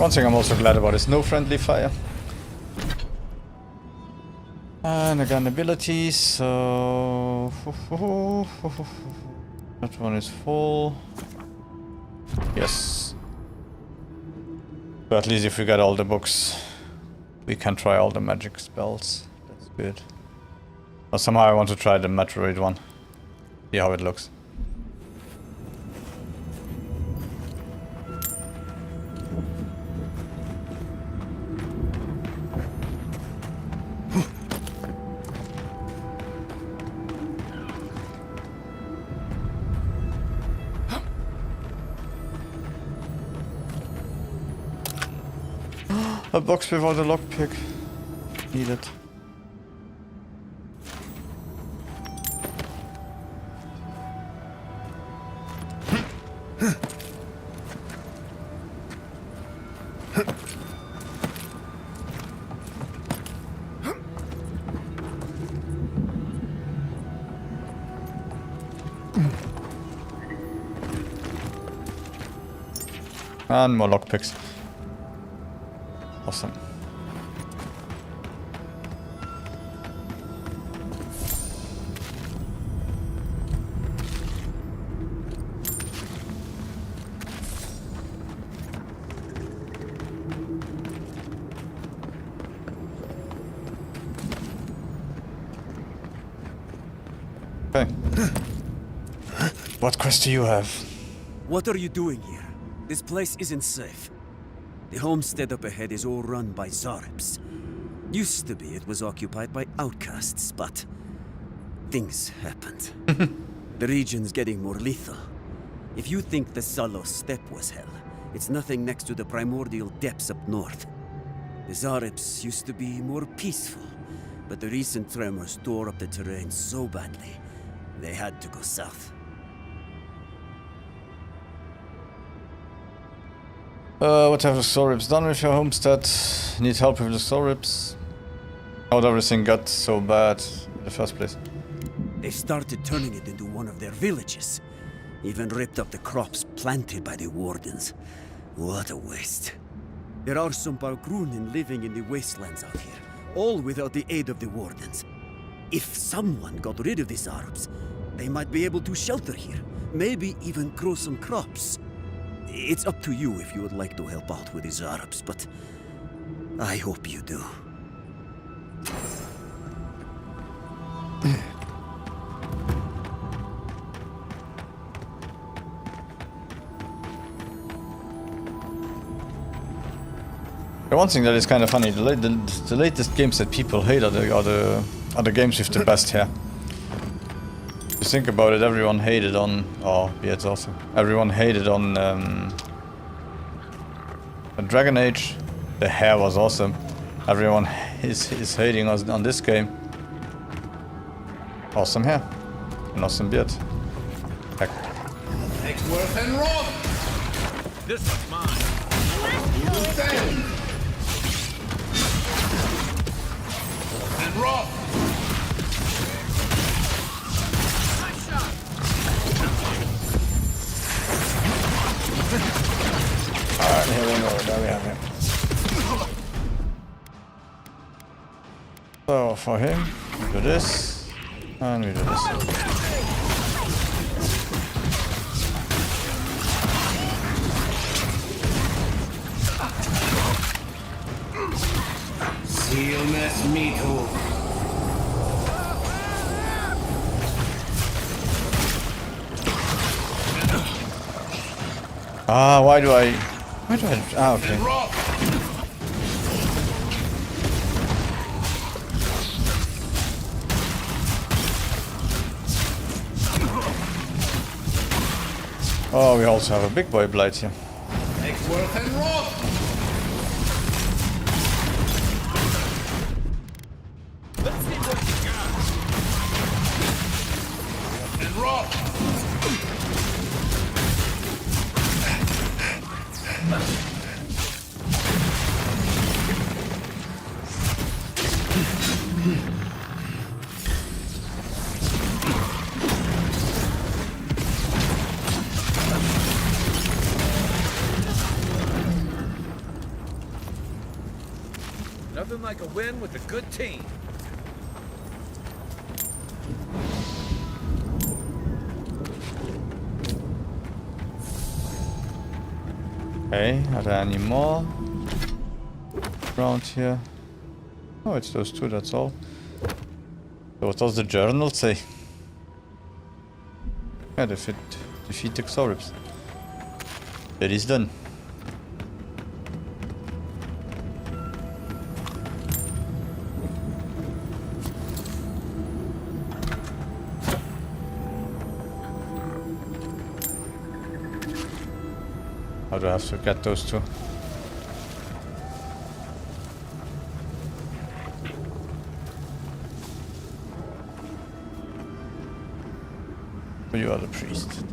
One thing I'm also glad about is no friendly fire. And again abilities, so that one is full. Yes. But at least if we get all the books, we can try all the magic spells. That's good. But somehow I want to try the Metroid one. See how it looks. A box without a lockpick. Needed. And more lockpicks. Awesome. Okay. What quest do you have? What are you doing here? This place isn't safe. The homestead up ahead is all run by Zarips. Used to be it was occupied by outcasts, but things happened. The region's getting more lethal. If you think the Salos steppe was hell, it's nothing next to the primordial depths up north. The Zarips used to be more peaceful, but the recent tremors tore up the terrain so badly, they had to go south. What have the Zarips done with your homestead? Need help with the Zarips? How'd everything got so bad in the first place? They started turning it into one of their villages. Even ripped up the crops planted by the Wardens. What a waste. There are some Balgrunin living in the wastelands out here, all without the aid of the Wardens. If someone got rid of the Zarips, they might be able to shelter here, maybe even grow some crops. It's up to you if you would like to help out with the Zarips, but I hope you do. The one thing that is kind of funny, the latest games that people hate are the games with the best hair. If you think about it, everyone hated on... Oh, beards also. Everyone hated on Dragon Age. The hair was awesome. Everyone is hating us on this game. Awesome hair. An awesome beard. Heck. Worth and Roth! This one's mine. And Roth! Alright, here we go. There we have him. So, for him, we do this. And we do this. Sealness Mito. Ah, why do I... Ah, okay. Oh, we also have a big boy blight here. Worth and Roth! Let's see what you got. And Roth! Nothing like a win with a good team. Okay, are there any more around here? Oh, it's those two, that's all. So what does the journal say? Yeah, defeat the Xorips. It is done. How do I have to get those two? You are the priest.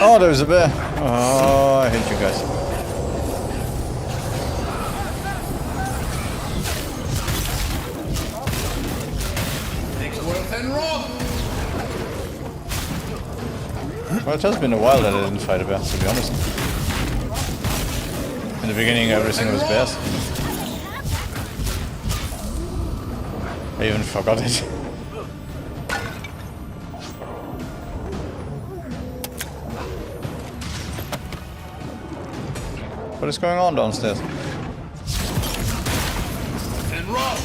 Oh, there's a bear. Oh, I hate you guys. Well, it has been a while that I didn't fight a bear, to be honest. In the beginning, everything was bears. I even forgot it. What is going on downstairs? And rot!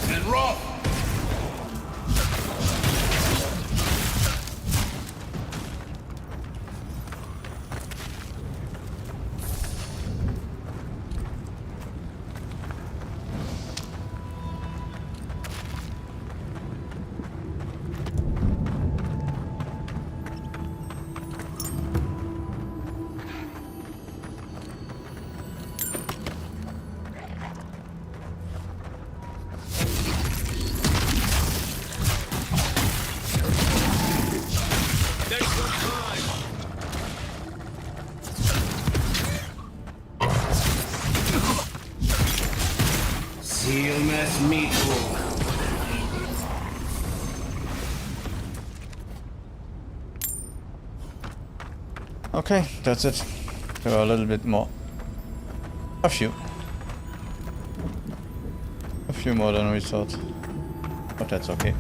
And rot! Seal mess meatball. Okay, that's it. There are a little bit more. A few. A few more than we thought. But that's okay.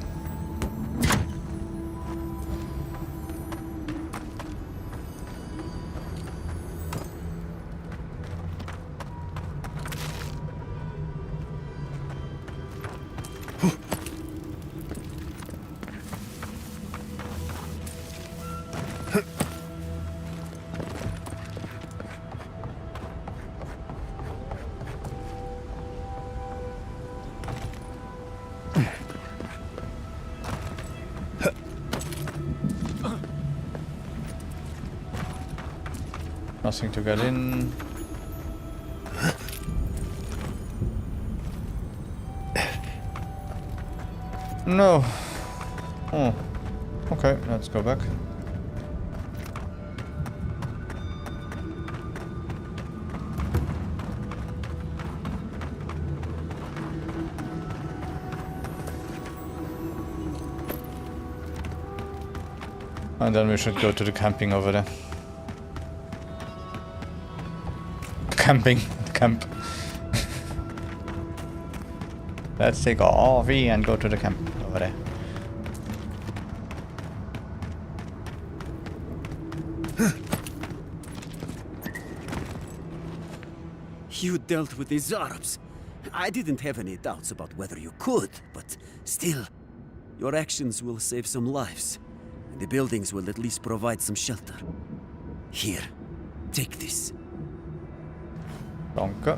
Nothing to get in. No. Oh. Okay, let's go back. And then we should go to the camping over there. Camping. Camp. Let's take our RV and go to the camp over there. You dealt with the Zarabs. I didn't have any doubts about whether you could, but still, your actions will save some lives. And the buildings will at least provide some shelter. Here, take this. Danke.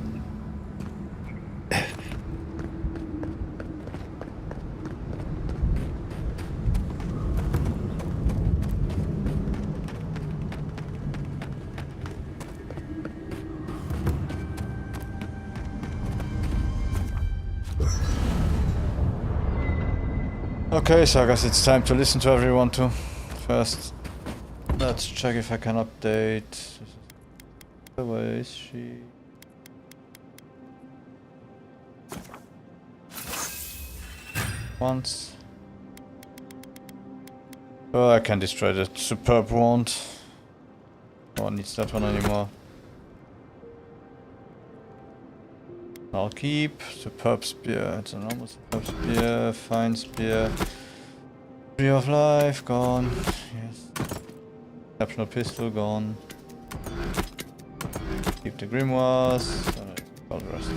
Okay, so I guess it's time to listen to everyone too. First, let's check if I can update. Where is she? Once. Oh, I can destroy the superb wand. No one needs that one anymore. I'll keep superb spear. It's a normal superb spear. Fine spear. Tree of life gone. Yes. Exceptional pistol gone. Keep the grimoires. All the rest.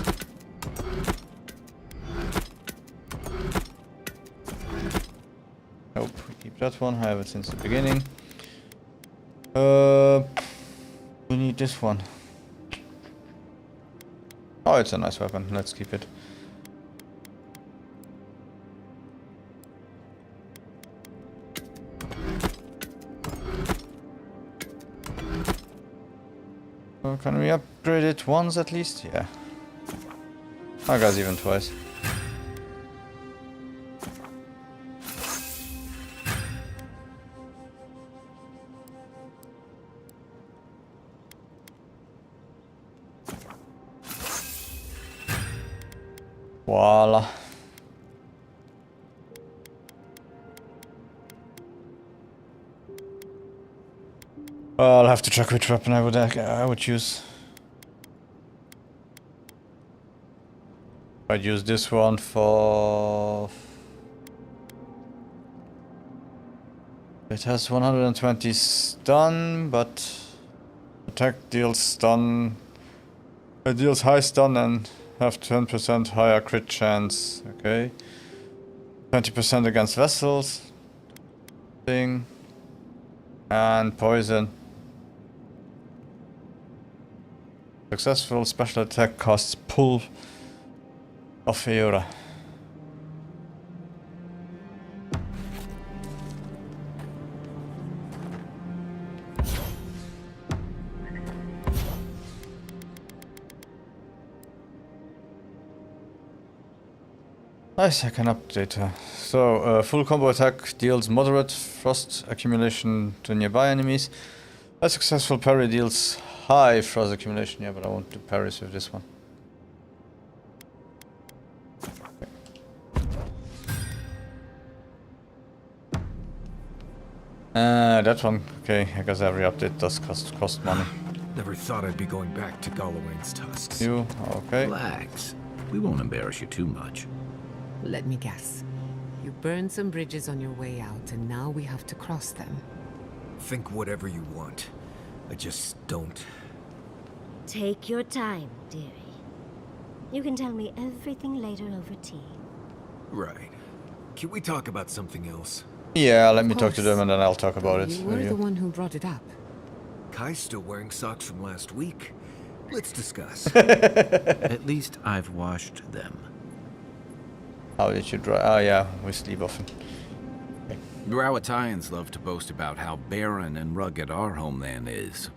Nope, we keep that one. I have it since the beginning. We need this one. Oh, it's a nice weapon. Let's keep it. Can we upgrade it once at least? Yeah. I guess even twice. Voila. I'll have to check which weapon I would use. I'd use this one for... It has 120 stun, but attack deals stun. It deals high stun and have 10% higher crit chance. Okay. 20% against vessels. Thing. And poison. Successful special attack costs pull of Eora. Nice, I can update her. So, full combo attack deals moderate frost accumulation to nearby enemies. A successful parry deals high frost accumulation. Yeah, but I won't do parries with this one. That one, okay, I guess every update does cost money. Never thought I'd be going back to Galawain's Tusks. You, okay. Relax. We won't embarrass you too much. Let me guess. You burned some bridges on your way out, and now we have to cross them. Think whatever you want. I just don't. Take your time, dearie. You can tell me everything later over tea. Right. Can we talk about something else? Yeah, let me talk to them and then I'll talk about it. You were the one who brought it up. Kai's still wearing socks from last week. Let's discuss. At least I've washed them. How did you dry? Oh yeah, we sleep often. Okay. Galawains love to boast about how barren and rugged our homeland is.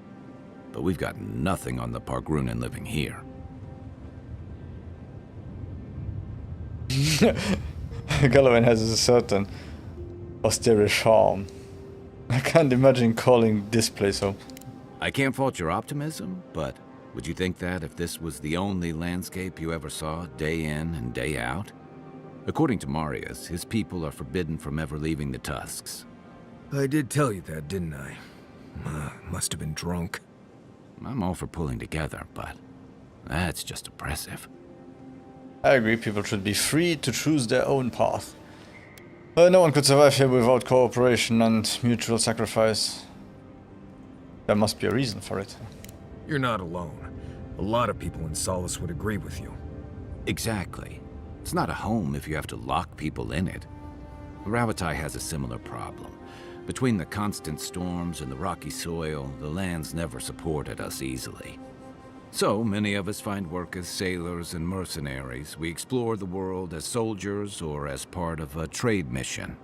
But we've got nothing on the Pargrunen living here. Galawain has a certain austere charm. I can't imagine calling this place home. I can't fault your optimism, but would you think that if this was the only landscape you ever saw, day in and day out? According to Marius, his people are forbidden from ever leaving the Tusks. I did tell you that, didn't I? Must have been drunk. I'm all for pulling together, but that's just oppressive. I agree, people should be free to choose their own path. No one could survive here without cooperation and mutual sacrifice. There must be a reason for it. You're not alone. A lot of people in Solace would agree with you. Exactly. It's not a home if you have to lock people in it. Ravatai has a similar problem. Between the constant storms and the rocky soil, the lands never supported us easily. So many of us find work as sailors and mercenaries. We explore the world as soldiers or as part of a trade mission.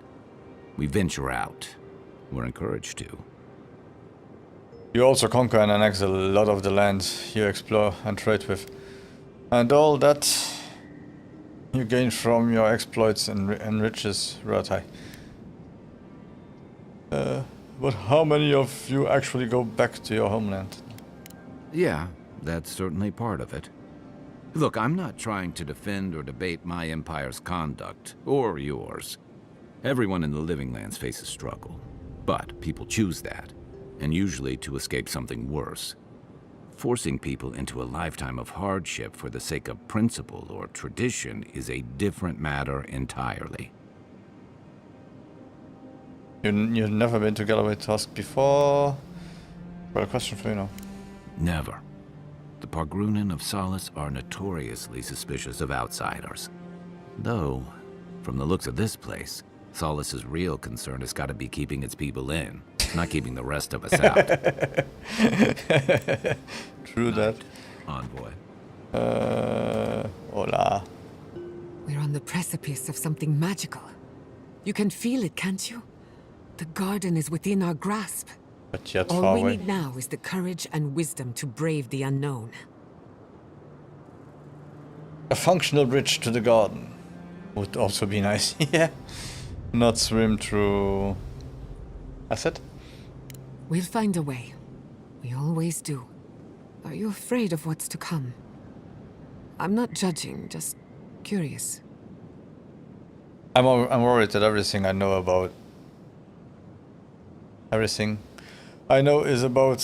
We venture out. We're encouraged to. You also conquer and annex a lot of the land you explore and trade with. And all that you gain from your exploits enriches Ravatai. But how many of you actually go back to your homeland? Yeah, that's certainly part of it. Look, I'm not trying to defend or debate my empire's conduct, or yours. Everyone in the Living Lands faces struggle. But people choose that, and usually to escape something worse. Forcing people into a lifetime of hardship for the sake of principle or tradition is a different matter entirely. You've never been to Galawain Tusk before? Well, a question for you now. Never. The Pargrunen of Solace are notoriously suspicious of outsiders. Though, from the looks of this place, Solace's real concern has got to be keeping its people in, not keeping the rest of us out. True that. Envoy. Hola. We're on the precipice of something magical. You can feel it, can't you? The garden is within our grasp. But yet All far we away. need now is the courage and wisdom to brave the unknown. A functional bridge to the garden would also be nice. Yeah. Not swim through... acid? We'll find a way. We always do. Are you afraid of what's to come? I'm not judging, just curious. I'm worried that everything I know about... everything I know is about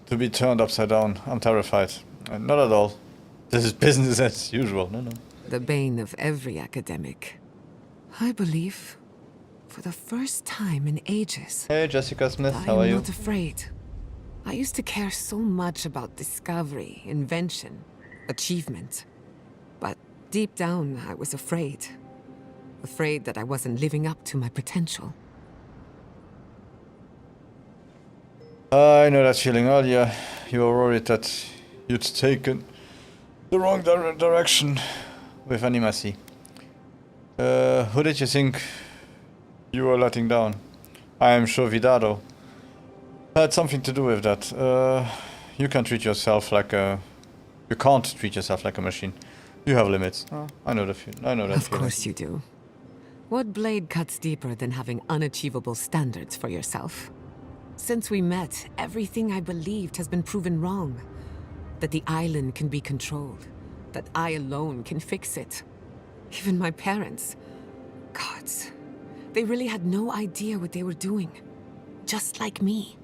to be turned upside down. I'm terrified. Not at all. This is business as usual. No. The bane of every academic. I believe, for the first time in ages... Hey, Jessica Smith, how are I'm you? not afraid. I used to care so much about discovery, invention, achievement. But deep down, I was afraid. Afraid that I wasn't living up to my potential. I know that feeling earlier. You were worried that you'd taken the wrong direction with animacy. Who did you think you were letting down? I am sure Vidado had something to do with that. You can't treat yourself like a... You can't treat yourself like a machine. You have limits. Oh, I know that feeling. Of course you do. What blade cuts deeper than having unachievable standards for yourself? Since we met, everything I believed has been proven wrong. That the island can be controlled. That I alone can fix it. Even my parents. Gods. They really had no idea what they were doing. Just like me.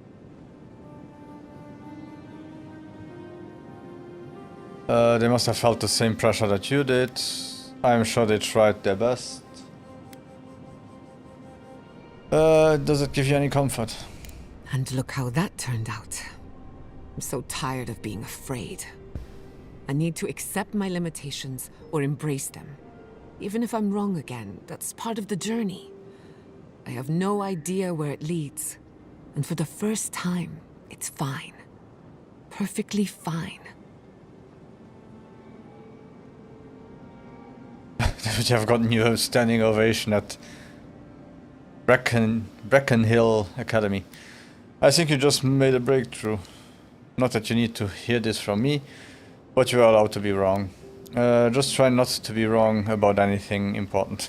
They must have felt the same pressure that you did. I'm sure they tried their best. Does it give you any comfort? And look how that turned out. I'm so tired of being afraid. I need to accept my limitations or embrace them. Even if I'm wrong again, that's part of the journey. I have no idea where it leads. And for the first time, it's fine. Perfectly fine. Would you have gotten you a standing ovation at Bracken Hill Academy? I think you just made a breakthrough. Not that you need to hear this from me, but you are allowed to be wrong. Just try not to be wrong about anything important.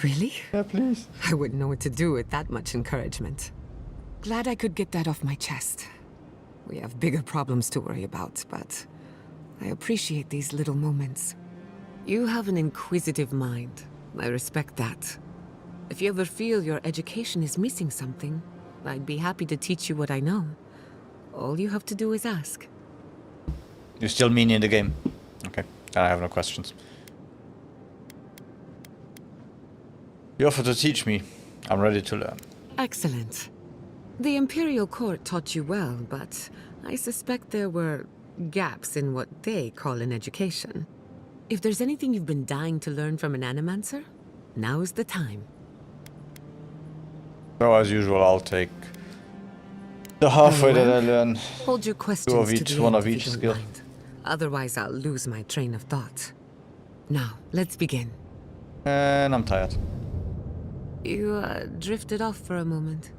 Really? Yeah, please. I wouldn't know what to do with that much encouragement. Glad I could get that off my chest. We have bigger problems to worry about, but I appreciate these little moments. You have an inquisitive mind. I respect that. If you ever feel your education is missing something, I'd be happy to teach you what I know. All you have to do is ask. You still mean in the game? Okay, then I have no questions. You offer to teach me. I'm ready to learn. Excellent. The Imperial Court taught you well, but I suspect there were gaps in what they call an education. If there's anything you've been dying to learn from an Animancer, now's the time. So as usual, I'll take the halfway that I learn. Hold your questions Two of to each, the one end of if you each don't skill. mind. Otherwise, I'll lose my train of thought. Now, let's begin. And I'm tired. You drifted off for a moment.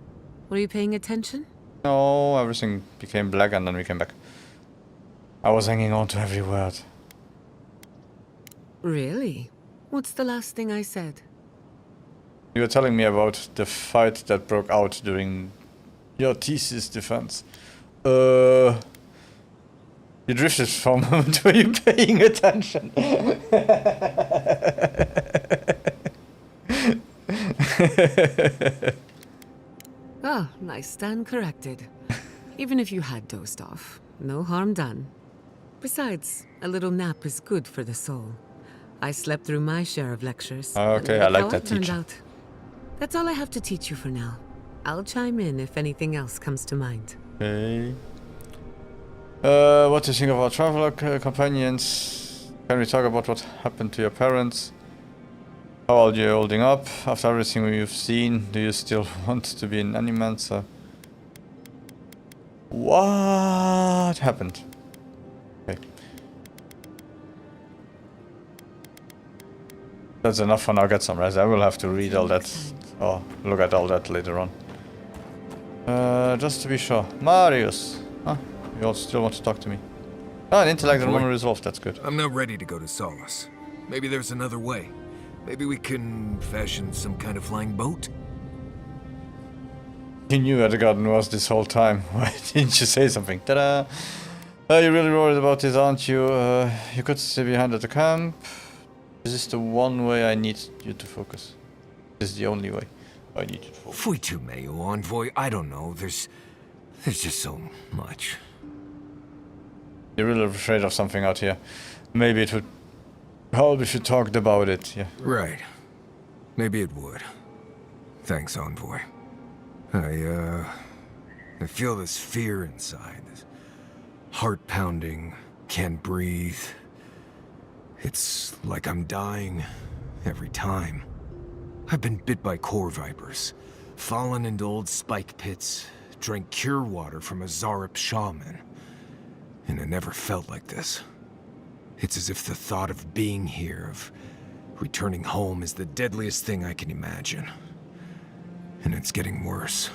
Were you paying attention? No, everything became black and then we came back. I was hanging on to every word. Really? What's the last thing I said? You were telling me about the fight that broke out during your thesis defense. You drifted for a moment. Were you paying attention? Ah, I stand corrected. Even if you had dozed off, no harm done. Besides, a little nap is good for the soul. I slept through my share of lectures. Okay, and I look like how that it turned teacher. out. That's all I have to teach you for now. I'll chime in if anything else comes to mind. Okay. What do you think of our traveler companions? Can we talk about what happened to your parents? How are you holding up after everything we've seen? Do you still want to be an Animancer? What happened? Okay. That's enough for now. Get some rest. I will have to read all that or look at all that later on. Just to be sure. Marius! Huh? You all still want to talk to me? Ah, an intellect and Boy, one resolve, that's good. I'm not ready to go to Solace. Maybe there's another way. Maybe we can fashion some kind of flying boat? You knew where the garden was this whole time. Why didn't you say something? Ta-da! You're really worried about this, aren't you? You could stay behind at the camp. This is the one way I need you to focus. This is the only way I need you to focus. Fui tu meio, Envoy. I don't know. There's just so much. You're really afraid of something out here. Maybe it would help if you talked about it, yeah. Right. Maybe it would. Thanks, Envoy. I feel this fear inside. This heart pounding, can't breathe. It's like I'm dying every time. I've been bit by core vipers, fallen into old spike pits, drank cure water from a Zarep shaman. And it never felt like this. It's as if the thought of being here, of returning home, is the deadliest thing I can imagine. And it's getting worse.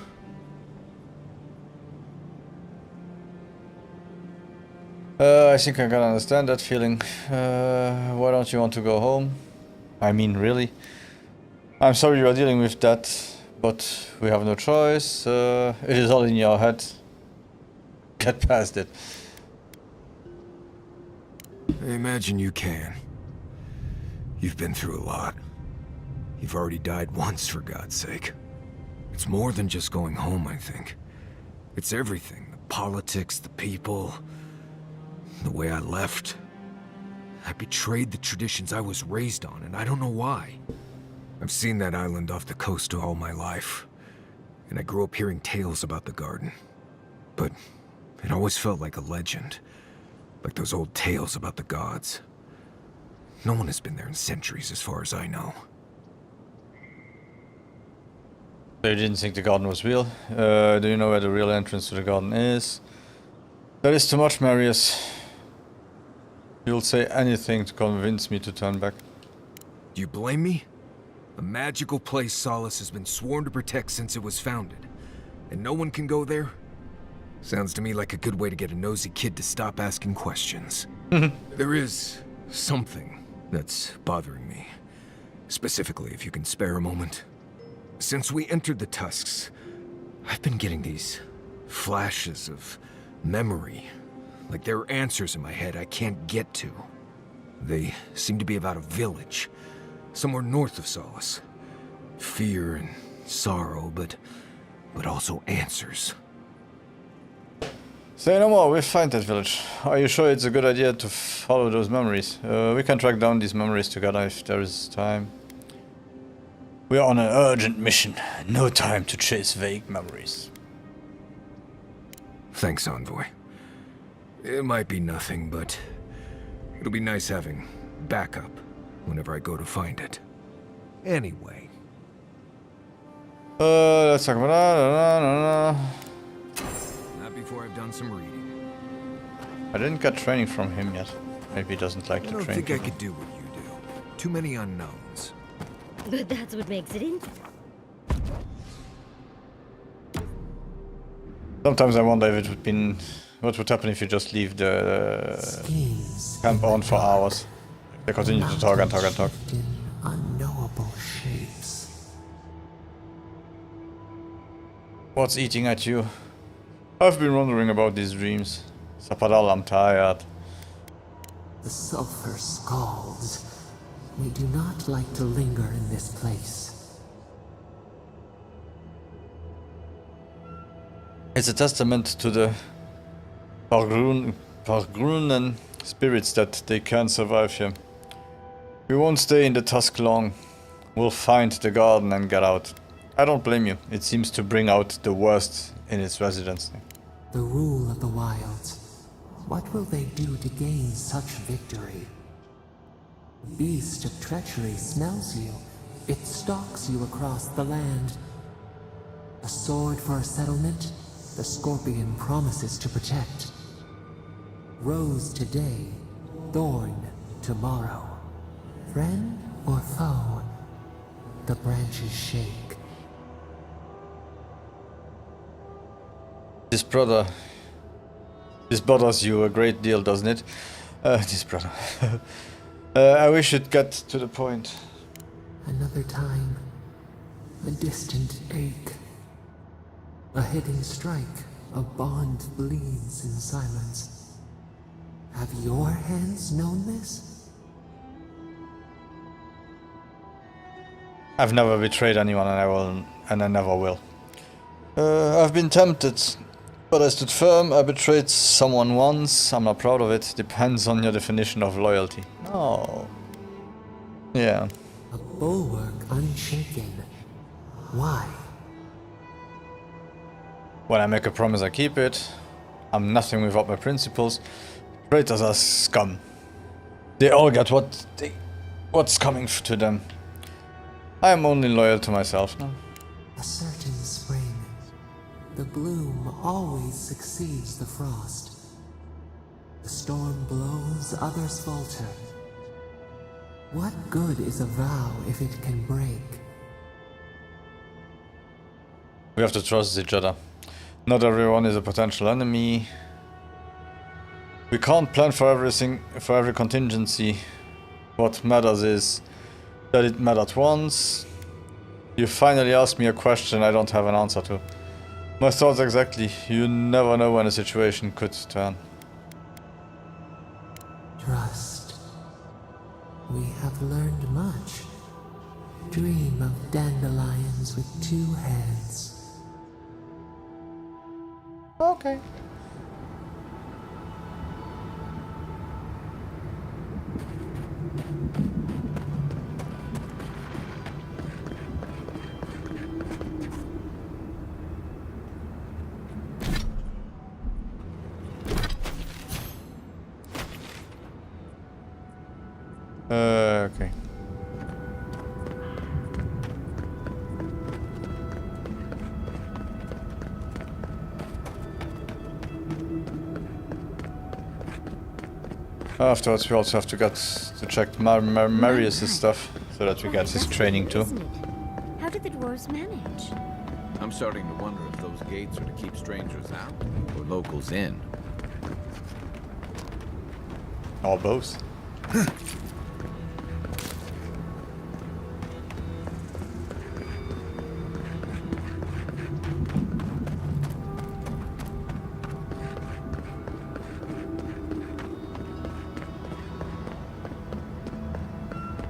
I think I can understand that feeling. Why don't you want to go home? I mean, really? I'm sorry you are dealing with that, but we have no choice. It is all in your head. Get past it. I imagine you can. You've been through a lot. You've already died once, for God's sake. It's more than just going home, I think. It's everything. The politics, the people, the way I left. I betrayed the traditions I was raised on, and I don't know why. I've seen that island off the coast all my life, and I grew up hearing tales about the garden. But it always felt like a legend. Like those old tales about the gods. No one has been there in centuries, as far as I know. So you didn't think the garden was real? Do you know where the real entrance to the garden is? That is too much, Marius. You'll say anything to convince me to turn back. Do you blame me? A magical place Solace has been sworn to protect since it was founded. And no one can go there? Sounds to me like a good way to get a nosy kid to stop asking questions. There is something that's bothering me. Specifically, if you can spare a moment. Since we entered the Tusks, I've been getting these flashes of memory. Like there are answers in my head I can't get to. They seem to be about a village, somewhere north of Solace. Fear and sorrow, but also answers. Say no more, we'll find that village. Are you sure it's a good idea to follow those memories? We can track down these memories together if there is time. We are on an urgent mission. No time to chase vague memories. Thanks, Envoy. It might be nothing, but it'll be nice having backup whenever I go to find it. Anyway. Let's talk about Not before I've done some reading. I didn't get training from him yet. Maybe he doesn't like to train. I don't think I people. could do what you do. Too many unknowns. But that's what makes it interesting. Sometimes I wonder if it would been what would happen if you just leave the camp on for hours. They continue to talk and talk and talk. Unknowable shapes. What's eating at you? I've been wondering about these dreams. Sapadal, I'm tired. The sulfur scalds. We do not like to linger in this place. It's a testament to the Pargrunen spirits that they can survive here. We won't stay in the Tusk long. We'll find the garden and get out. I don't blame you. It seems to bring out the worst in its residents. The rule of the wilds. What will they do to gain such victory? The beast of treachery smells you. It stalks you across the land. A sword for a settlement, the scorpion promises to protect. Rose today, thorn tomorrow. Friend or foe, the branches shake. This brother, This bothers you a great deal, doesn't it? This brother. I wish you'd get to the point. Another time, a distant ache. A hidden strike, a bond bleeds in silence. Have your hands known this? I've never betrayed anyone, and I never will. I've been tempted, but I stood firm. I betrayed someone once. I'm not proud of it. Depends on your definition of loyalty. Oh. Yeah. A bulwark unshaken. Why? When I make a promise, I keep it. I'm nothing without my principles. Traitors are scum. They all get what's coming to them. I am only loyal to myself now. A certain spring. The bloom always succeeds the frost. The storm blows, others falter. What good is a vow if it can break? We have to trust each other. Not everyone is a potential enemy. We can't plan for everything, for every contingency. What matters is that it mattered once. You finally asked me a question I don't have an answer to. My thoughts exactly. You never know when a situation could turn. Trust. We have learned much. Dream of dandelions with two heads. Okay. Okay. Afterwards, we also have to get to check Marius' stuff so that we get his training too. How did the dwarves manage? I'm starting to wonder if those gates are to keep strangers out or locals in. Or both.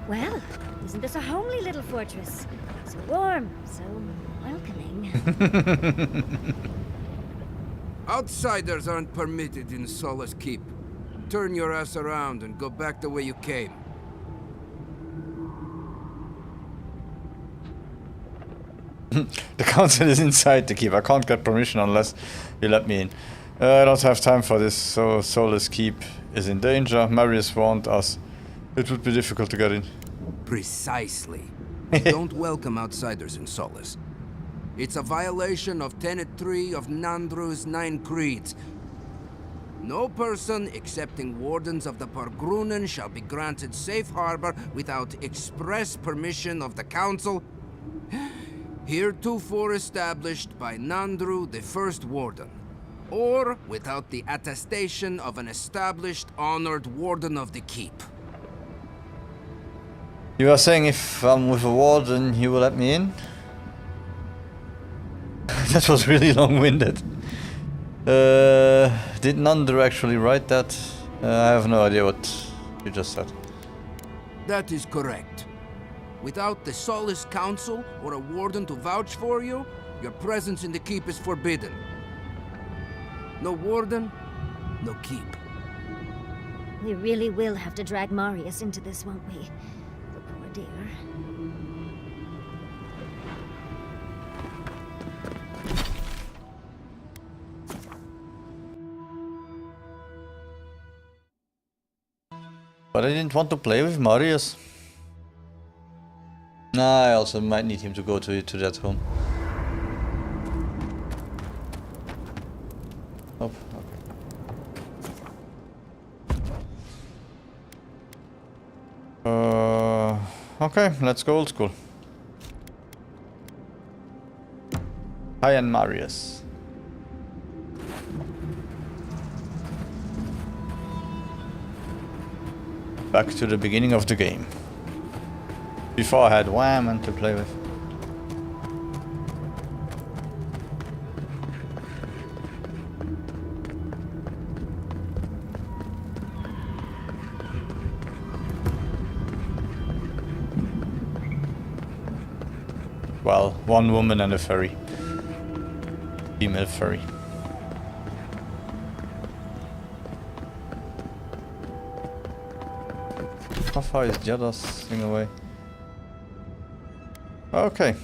Well, isn't this a homely little fortress? So warm, so welcoming. Outsiders aren't permitted in Solace Keep. Turn your ass around and go back the way you came. The council is inside the keep. I can't get permission unless you let me in. I don't have time for this, so Solace Keep is in danger. Marius warned us. It would be difficult to get in. Precisely. Don't welcome outsiders in Solace. It's a violation of Tenet 3 of Nandru's 9 creeds. No person excepting wardens of the Pargrunen shall be granted safe harbor without express permission of the council, heretofore established by Nandru, the first warden, or without the attestation of an established, honored warden of the keep. You are saying if I'm with a warden, you will let me in? That was really long-winded. Did Nandru actually write that? I have no idea what you just said. That is correct. Without the Solace Council or a warden to vouch for you, your presence in the keep is forbidden. No warden, no keep. We really will have to drag Marius into this, won't we? The poor dear. But I didn't want to play with Marius. Nah, I also might need him to go to that home. Oh, okay. Okay, let's go old school. Hi, and Marius. Back to the beginning of the game. Before I had Wham to play with. Well, one woman and a fairy. Female fairy. How far is the other thing away? Okay.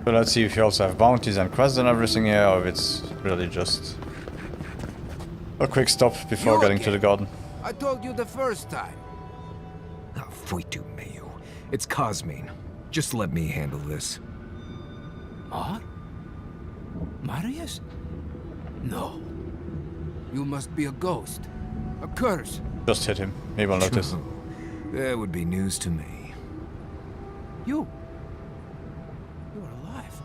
So let's see if you also have bounties and quests and everything here, or if it's really just a quick stop before You getting to the again. garden. I told you the first time. Oh, Fuitu Mayu. It's Cosmine. Just let me handle this. Mar? Marius? No. You must be a ghost. A curse. Just hit him. He will notice. That would be news to me. You. You are alive.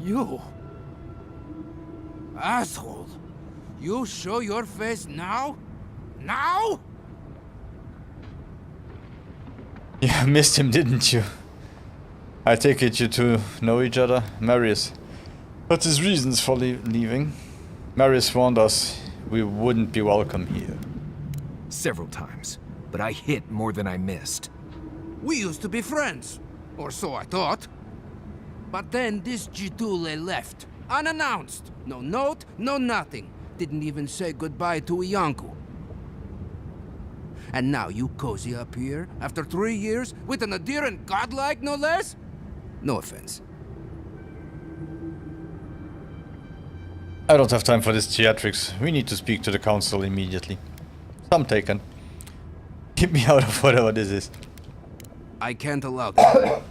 You. Asshole. You show your face now? Now? You missed him, didn't you? I take it you two know each other, Marius. What's his reasons for leaving? Marius warned us we wouldn't be welcome here. Several times, but I hit more than I missed. We used to be friends. Or so I thought. But then this Jitule left. Unannounced. No note, no nothing. Didn't even say goodbye to Iancu. And now you cozy up here, after 3 years, with an adherent godlike, no less? No offense. I don't have time for this theatrics. We need to speak to the council immediately. Some taken. Keep me out of whatever this is. I can't allow that.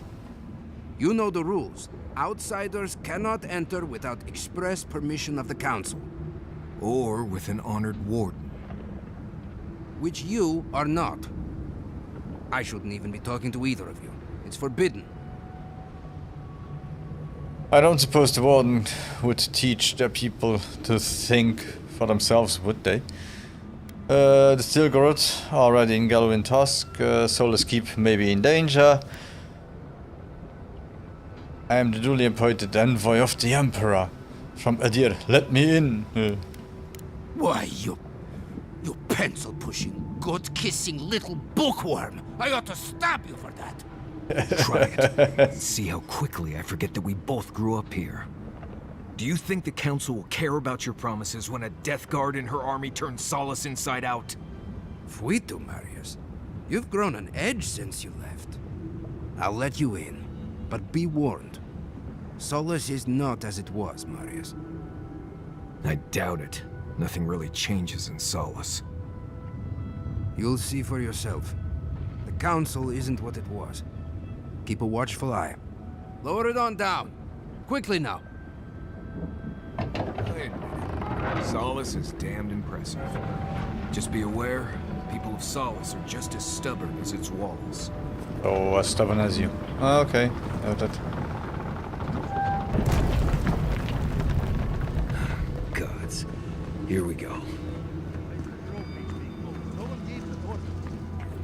You know the rules. Outsiders cannot enter without express permission of the council. Or with an honored warden. Which you are not. I shouldn't even be talking to either of you. It's forbidden. I don't suppose the warden would teach their people to think for themselves, would they? The Stilgorod already in Galawain Tusk, Soulless Keep may be in danger. I am the duly appointed envoy of the Emperor. From Adir, let me in. Why, you pencil-pushing, goat-kissing little bookworm! I ought to stop you for that! Try it. See how quickly I forget that we both grew up here. Do you think the council will care about your promises when a death guard in her army turns Solace inside out? Fuitu, Marius. You've grown an edge since you left. I'll let you in, but be warned. Solace is not as it was, Marius. I doubt it. Nothing really changes in Solace. You'll see for yourself. The council isn't what it was. Keep a watchful eye. Lower it on down. Quickly now. Wait a minute. Solace is damned impressive. Just be aware, people of Solace are just as stubborn as its walls. Oh, as stubborn as you. Okay, noted. Gods. Here we go.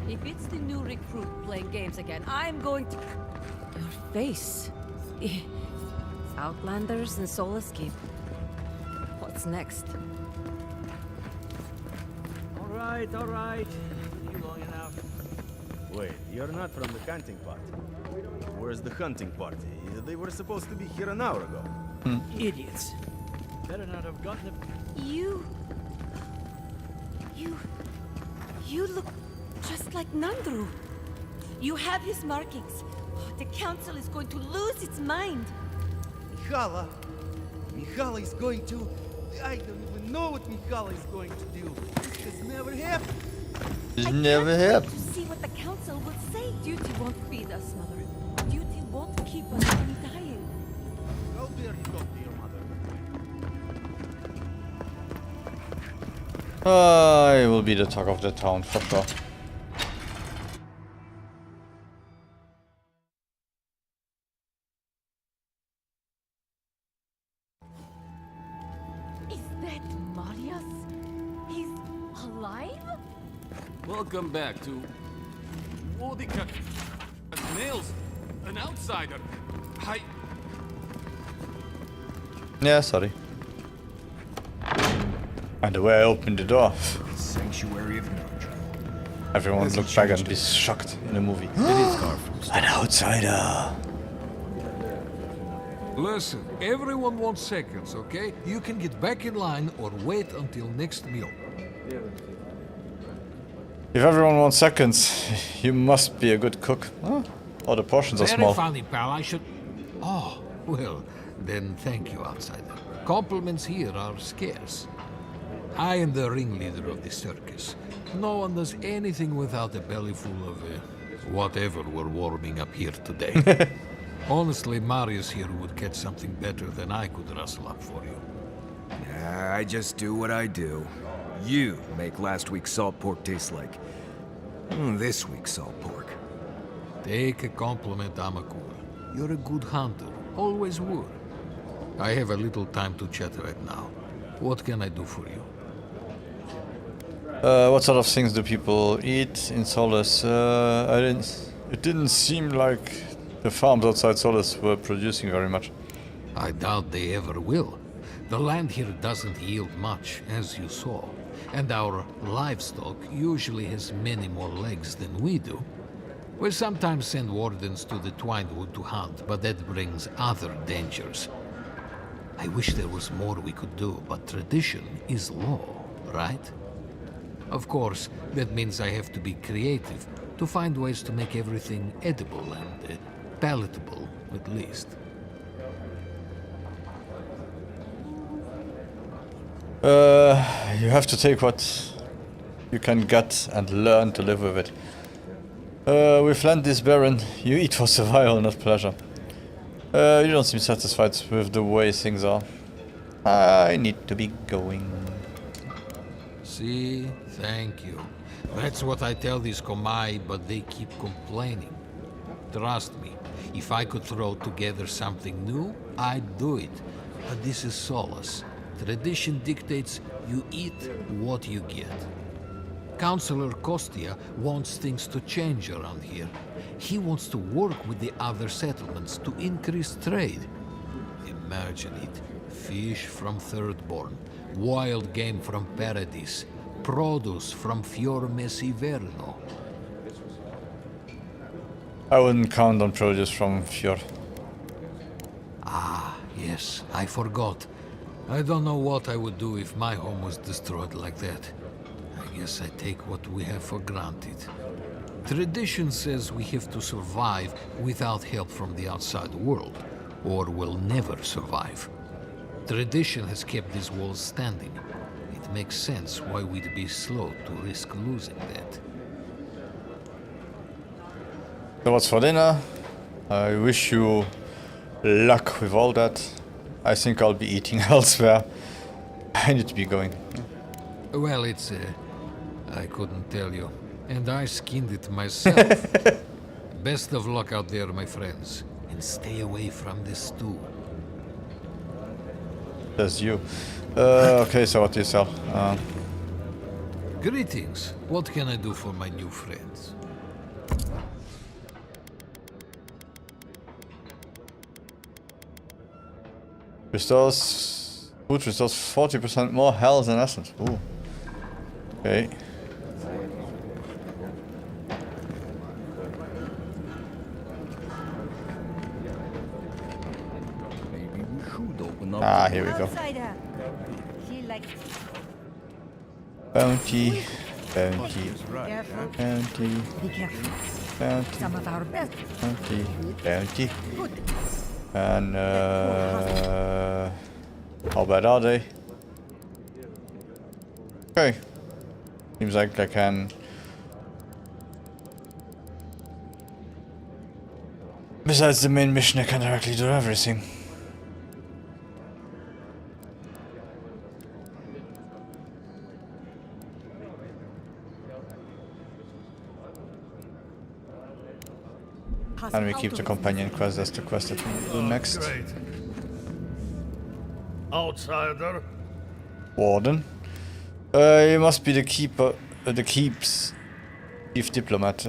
If it's the new recruit playing games again, I'm going to... Your face. Outlanders and Soulless Keep. What's next? All right. You long enough. Wait, you're not from the hunting party. Where's the hunting party? They were supposed to be here an hour ago. Idiots. Better not have gotten it. You look just like Nandru. You have his markings. The council is going to lose its mind. Mihala is going to... I don't even know what Mihala is going to do. This has never happened. This never happened. To see what the council will say. Duty won't feed us, Mother. Duty won't keep us from dying. How dare you talk to your mother? I will be the talk of the town for sure. Red Marius? He's alive? Welcome back to... Wodika... Nails. An outsider. Yeah, sorry. And the way I opened the door. Sanctuary of Nordra. Everyone would look back and be shocked in the movie. An outsider. Listen, everyone wants seconds, okay? You can get back in line or wait until next meal. If everyone wants seconds, you must be a good cook. Huh? Oh, the portions are small. Very funny, pal. I should... Oh, well, then thank you, outsider. Compliments here are scarce. I am the ringleader of the circus. No one does anything without a belly full of whatever we're warming up here today. Honestly, Marius here would catch something better than I could rustle up for you. I just do what I do. You make last week's salt pork taste like this week's salt pork. Take a compliment, Amakul. You're a good hunter. Always were. I have a little time to chat right now. What can I do for you? What sort of things do people eat in Solace? It didn't seem like the farms outside Solace were producing very much. I doubt they ever will. The land here doesn't yield much, as you saw. And our livestock usually has many more legs than we do. We sometimes send wardens to the Twinewood to hunt, but that brings other dangers. I wish there was more we could do, but tradition is law, right? Of course, that means I have to be creative to find ways to make everything edible and palatable, at least. You have to take what you can get and learn to live with it. We've landed this Baron. You eat for survival, not pleasure. You don't seem satisfied with the way things are. I need to be going. See? Thank you. That's what I tell these Komai, but they keep complaining. Trust me, if I could throw together something new, I'd do it. But this is Solace. Tradition dictates you eat what you get. Councillor Kostia wants things to change around here. He wants to work with the other settlements to increase trade. Imagine it. Fish from Thirdborn, wild game from Paradis, produce from Fior Mesiverno. I wouldn't count on produce from Fjord. Ah, yes, I forgot. I don't know what I would do if my home was destroyed like that. I guess I take what we have for granted. Tradition says we have to survive without help from the outside world, or we'll never survive. Tradition has kept these walls standing. It makes sense why we'd be slow to risk losing that. So what's for dinner? I wish you luck with all that. I think I'll be eating elsewhere. I need to be going. Well, it's I couldn't tell you. And I skinned it myself. Best of luck out there, my friends. And stay away from the stew. That's you. Okay, so what do you sell? Greetings. What can I do for my new friends? Restores... Food restores 40% more health and essence. Ooh. Okay. Maybe we should open up. Ah, here we go. Bounty. Bounty. Bounty. Be careful. Bounty. Some of our best. Bounty. Bounty. Good. And how bad are they? Okay. Seems like I can. Besides the main mission, I can directly do everything. And we keep the companion quest, that's the quest that we do next. Great. Outsider, Warden. You must be the keeper, the keep's chief diplomat.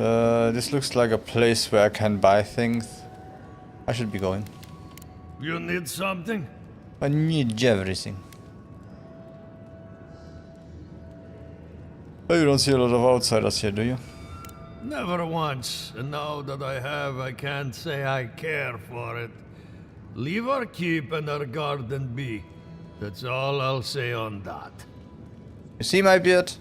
This looks like a place where I can buy things. I should be going. You need something? I need everything. Oh, you don't see a lot of outsiders here, do you? Never once, and now that I have, I can't say I care for it. Leave our keep and our garden be. That's all I'll say on that. You see my beard?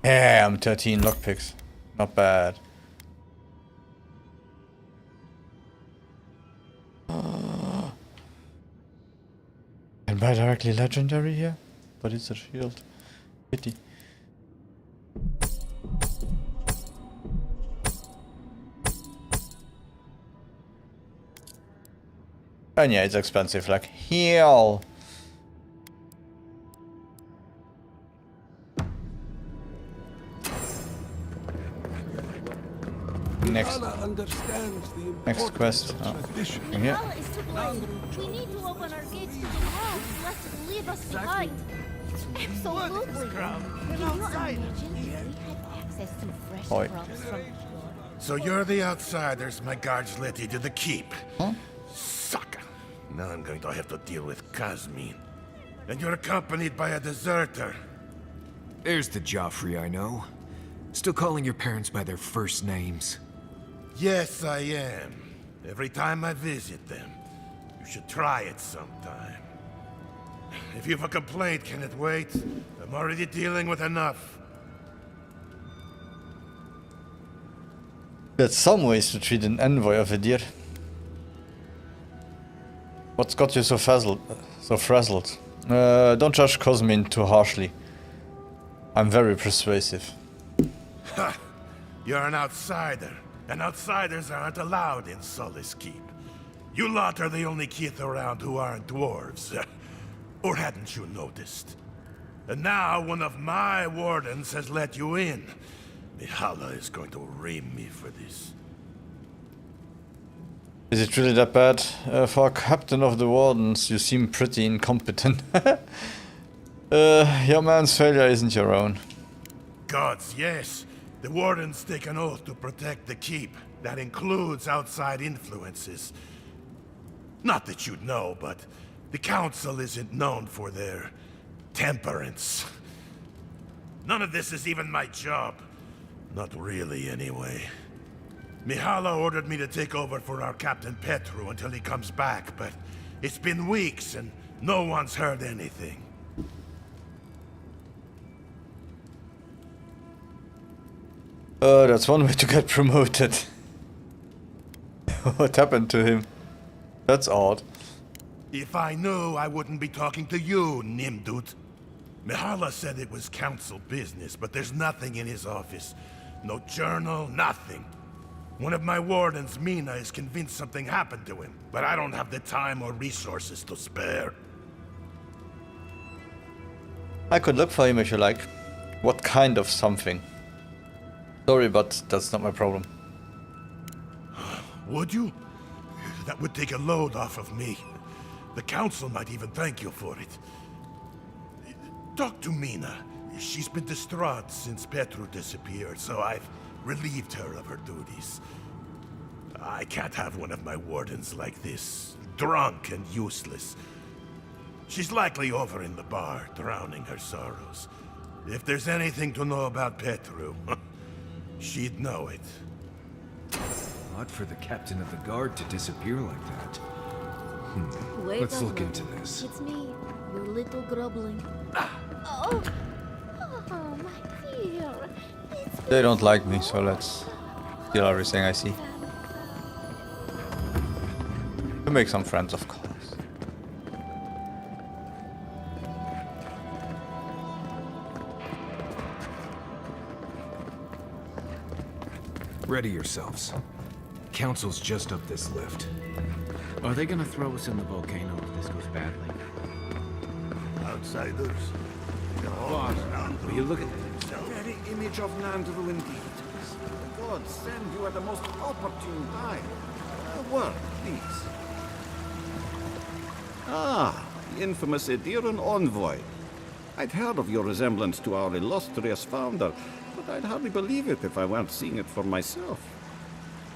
Yeah, I'm 13 lockpicks. Not bad. Can buy directly legendary here? But it's a shield. Pity. And yeah, it's expensive, like hell. Next quest. Oh. In here. We need to open our gates to the world, lest it leave us behind. Absolutely. Can you imagine if we had access to fresh crops from So you're the outsiders my guards let into the keep. Huh? Sucker. Now I'm going to have to deal with Kazmin. And you're accompanied by a deserter. There's the Joffrey I know. Still calling your parents by their first names. Yes, I am. Every time I visit them. You should try it sometime. If you have a complaint, can it wait? I'm already dealing with enough. There's some ways to treat an envoy of a deer. What's got you so frazzled? Don't judge Cosmin too harshly. I'm very persuasive. Ha! You're an outsider, and outsiders aren't allowed in Sully's Keep. You lot are the only kith around who aren't dwarves. Or hadn't you noticed? And now one of my wardens has let you in. Mihala is going to ream me for this. Is it really that bad? For a captain of the wardens, you seem pretty incompetent. Your man's failure isn't your own. Gods, yes. The wardens take an oath to protect the keep. That includes outside influences. Not that you'd know, but the council isn't known for their temperance. None of this is even my job. Not really, anyway. Mihala ordered me to take over for our Captain Petru until he comes back, but it's been weeks and no one's heard anything. That's one way to get promoted. What happened to him? That's odd. If I knew, I wouldn't be talking to you, Nimdut. Mihala said it was council business, but there's nothing in his office. No journal, nothing. One of my wardens, Mina, is convinced something happened to him, but I don't have the time or resources to spare. I could look for him if you like. What kind of something? Sorry, but that's not my problem. Would you? That would take a load off of me. The council might even thank you for it. Talk to Mina. She's been distraught since Petru disappeared, so I've relieved her of her duties. I can't have one of my wardens like this, drunk and useless. She's likely over in the bar, drowning her sorrows. If there's anything to know about Petru, she'd know it. Odd for the captain of the guard to disappear like that. Wait Let's a look into minute. this. It's me, your little grubbling. Oh, my dear. They don't like me, so let's steal everything I see. To make some friends, of course. Ready yourselves. Council's just up this lift. Are they gonna throw us in the volcano if this goes badly? Outsiders. Boss, will you look at that? Very image of Nandru indeed. gods send you at the most opportune time. A word, please. Ah, the infamous Ediran envoy. I'd heard of your resemblance to our illustrious founder, but I'd hardly believe it if I weren't seeing it for myself.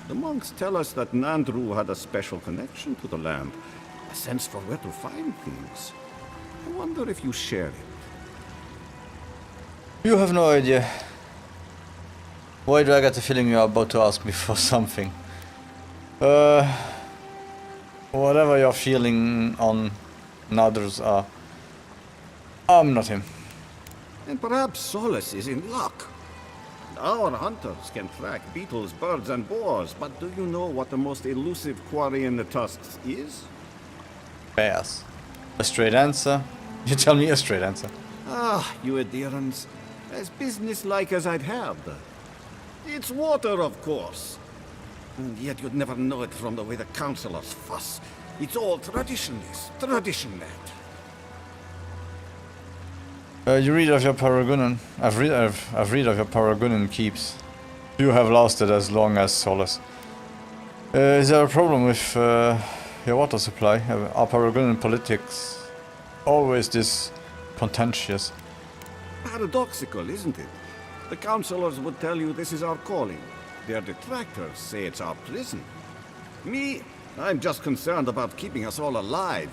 The monks tell us that Nandru had a special connection to the land, a sense for where to find things. I wonder if you share it. You have no idea. Why do I get the feeling you're about to ask me for something? Whatever you're feeling on others are. I'm not him. And perhaps Solace is in luck. Our hunters can track beetles, birds, and boars, but do you know what the most elusive quarry in the Tusks is? Bears. A straight answer? You tell me a straight answer. Ah, you Edirans. As businesslike as I'd had. It's water, of course. And yet you'd never know it from the way the councillors fuss. It's all tradition-led. You read of your Paragonan. I've read of your Paragonan keeps. You have lasted as long as Solace. Is there a problem with your water supply? Are Paragonan politics always this contentious? Paradoxical, isn't it? The councillors would tell you this is our calling. Their detractors say it's our prison. Me, I'm just concerned about keeping us all alive.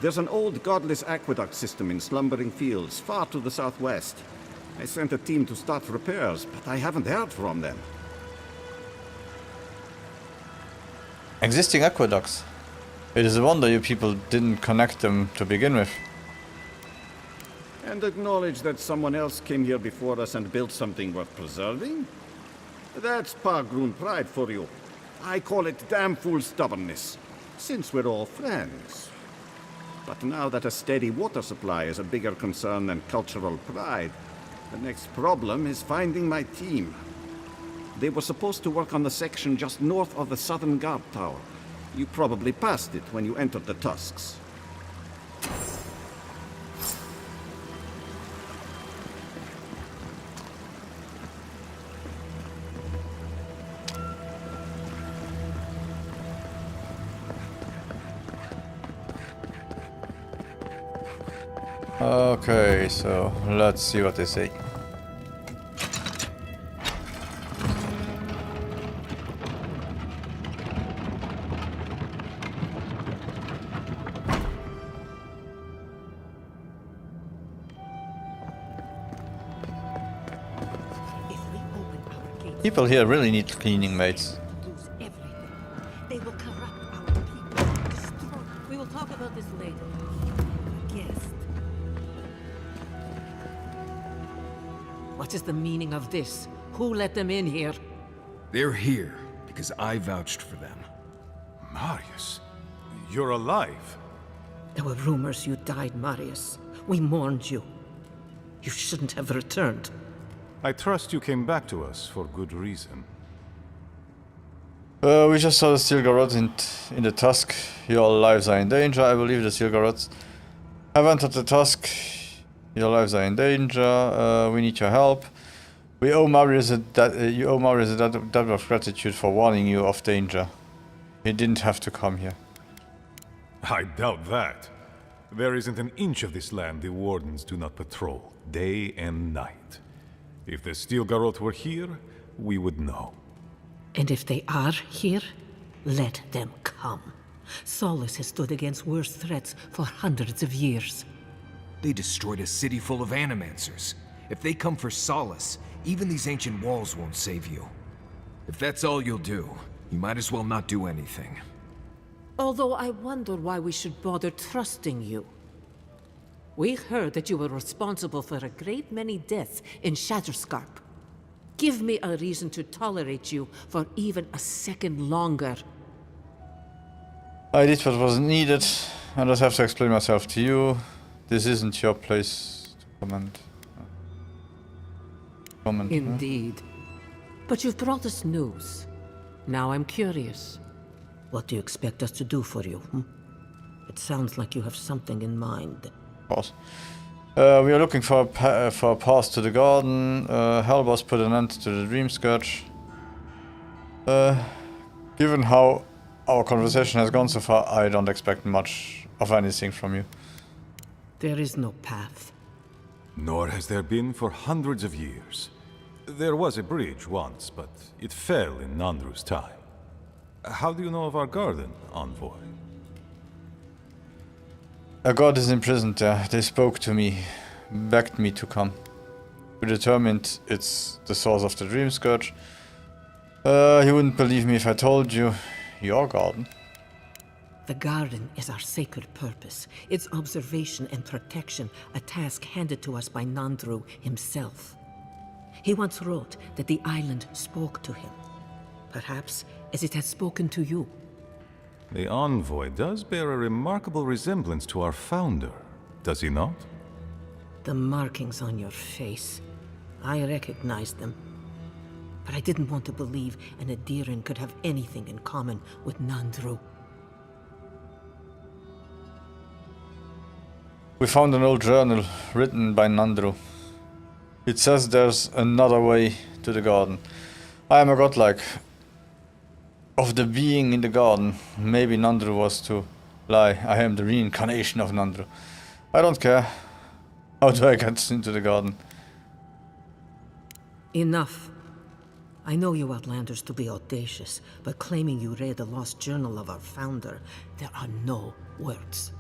There's an old godless aqueduct system in slumbering fields, far to the southwest. I sent a team to start repairs, but I haven't heard from them. Existing aqueducts? It is a wonder you people didn't connect them to begin with. And acknowledge that someone else came here before us and built something worth preserving? That's Pargroon pride for you. I call it damn fool stubbornness, since we're all friends. But now that a steady water supply is a bigger concern than cultural pride, the next problem is finding my team. They were supposed to work on the section just north of the southern guard tower. You probably passed it when you entered the Tusks. Okay, so let's see what they say. People here really need cleaning mates. They will corrupt our people. Destroy. We will talk about this later. Yes. What is the meaning of this? Who let them in here? They're here because I vouched for them. Marius, you're alive. There were rumors you died, Marius. We mourned you. You shouldn't have returned. I trust you came back to us for good reason. We just saw the Stilgarods in the Tusk. Your lives are in danger. I believe the Stilgarods have entered the Tusk. Your lives are in danger. We need your help. We owe Marius you owe Marius a debt of gratitude for warning you of danger. He didn't have to come here. I doubt that. There isn't an inch of this land the Wardens do not patrol, day and night. If the Stilgarot were here, we would know. And if they are here, let them come. Solace has stood against worse threats for hundreds of years. They destroyed a city full of animancers. If they come for Solace, even these ancient walls won't save you. If that's all you'll do, you might as well not do anything. Although I wonder why we should bother trusting you. We heard that you were responsible for a great many deaths in Shatterscarp. Give me a reason to tolerate you for even a second longer. I did what was needed. I don't have to explain myself to you. This isn't your place to comment. Indeed. But you've brought us news. Now I'm curious. What do you expect us to do for you? It sounds like you have something in mind. Of course. We are looking for a path to the garden. Helboss put an end to the Dream Scourge. Given how our conversation has gone so far, I don't expect much of anything from you. There is no path. Nor has there been for hundreds of years. There was a bridge once, but it fell in Nandru's time. How do you know of our garden, Envoy? A god is imprisoned there. They spoke to me, begged me to come. We determined it's the source of the Dream Scourge. You wouldn't believe me if I told you. Your garden. The garden is our sacred purpose. Its observation and protection, a task handed to us by Nandru himself. He once wrote that the island spoke to him. Perhaps as it has spoken to you. The Envoy does bear a remarkable resemblance to our founder, does he not? The markings on your face. I recognized them. But I didn't want to believe an Adiran could have anything in common with Nandru. We found an old journal written by Nandru. It says there's another way to the garden. I am a godlike of the being in the garden. Maybe Nandru was to lie. I am the reincarnation of Nandru. I don't care. How do I get into the garden? Enough. I know you Outlanders to be audacious, but claiming you read the lost journal of our founder, there are no words.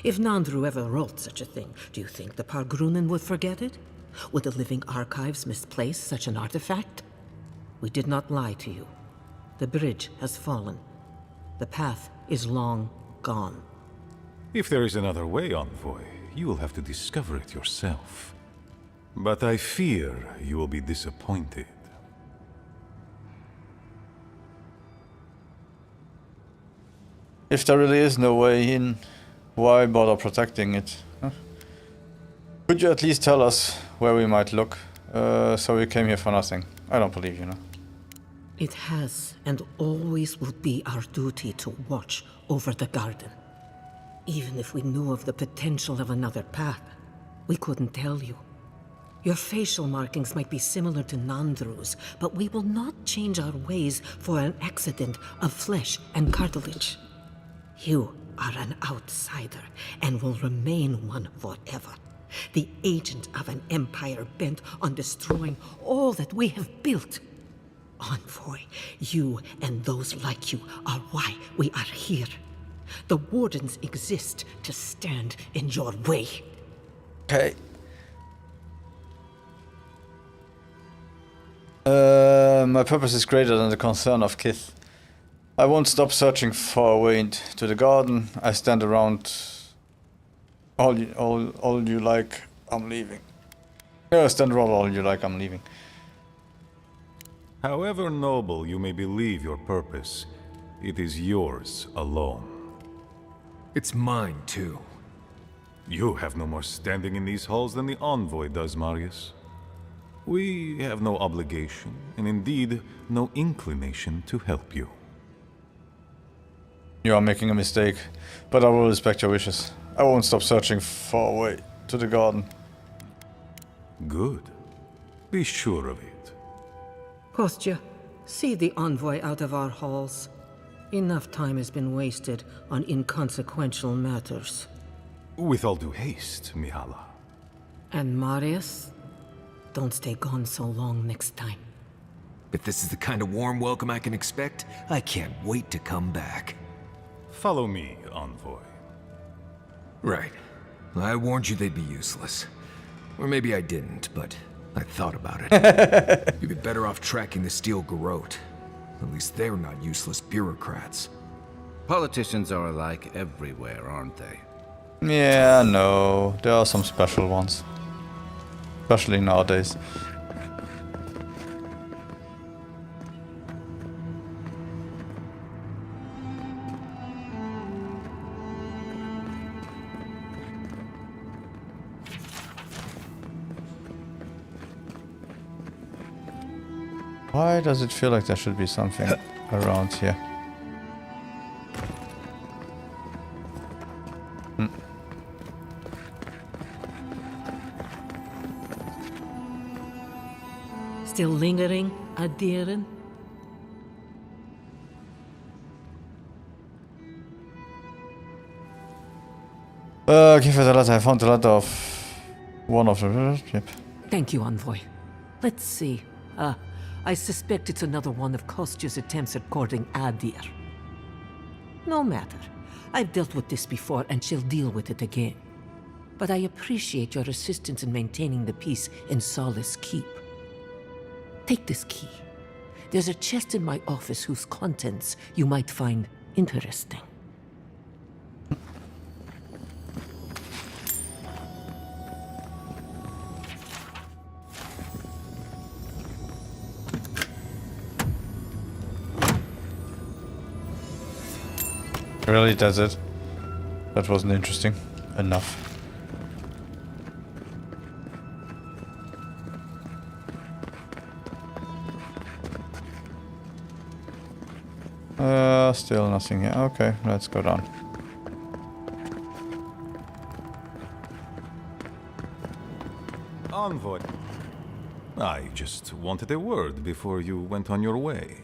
If Nandru ever wrote such a thing, do you think the Pargrunen would forget it? Would the living archives misplace such an artifact? We did not lie to you. The bridge has fallen. The path is long gone. If there is another way, Envoy, you will have to discover it yourself. But I fear you will be disappointed. If there really is no way in, why bother protecting it? Huh? Could you at least tell us where we might look? So we came here for nothing. I don't believe you, no? It has and always will be our duty to watch over the garden. Even if we knew of the potential of another path, we couldn't tell you. Your facial markings might be similar to Nandru's, but we will not change our ways for an accident of flesh and cartilage. You are an outsider and will remain one forever. The agent of an empire bent on destroying all that we have built. Envoy, you and those like you are why we are here. The Wardens exist to stand in your way. Okay. My purpose is greater than the concern of Kith. I won't stop searching for a way into the garden. I stand around. All you like, I'm leaving. Yeah, stand around all you like, I'm leaving. However noble you may believe your purpose, it is yours alone. It's mine, too. You have no more standing in these halls than the Envoy does, Marius. We have no obligation, and indeed, no inclination to help you. You are making a mistake, but I will respect your wishes. I won't stop searching for a way to the garden. Good. Be sure of it. Kostya, see the Envoy out of our halls. Enough time has been wasted on inconsequential matters. With all due haste, Mihala. And Marius? Don't stay gone so long next time. If this is the kind of warm welcome I can expect, I can't wait to come back. Follow me, Envoy. Right. I warned you they'd be useless. Or maybe I didn't, but I thought about it. You'd be better off tracking the Steel Garrote. At least they're not useless bureaucrats. Politicians are alike everywhere, aren't they? Yeah, no. There are some special ones. Especially nowadays. Why does it feel like there should be something around here? Still lingering, Adiran? Give it a letter. I found the letter of one of the... Yep. Thank you, Envoy. Let's see. I suspect it's another one of Kostya's attempts at courting Adir. No matter. I've dealt with this before, and she'll deal with it again. But I appreciate your assistance in maintaining the peace in Solace Keep. Take this key. There's a chest in my office whose contents you might find interesting. Really, that's it? That wasn't interesting enough. Still nothing here. Okay, let's go down. Envoy. I just wanted a word before you went on your way.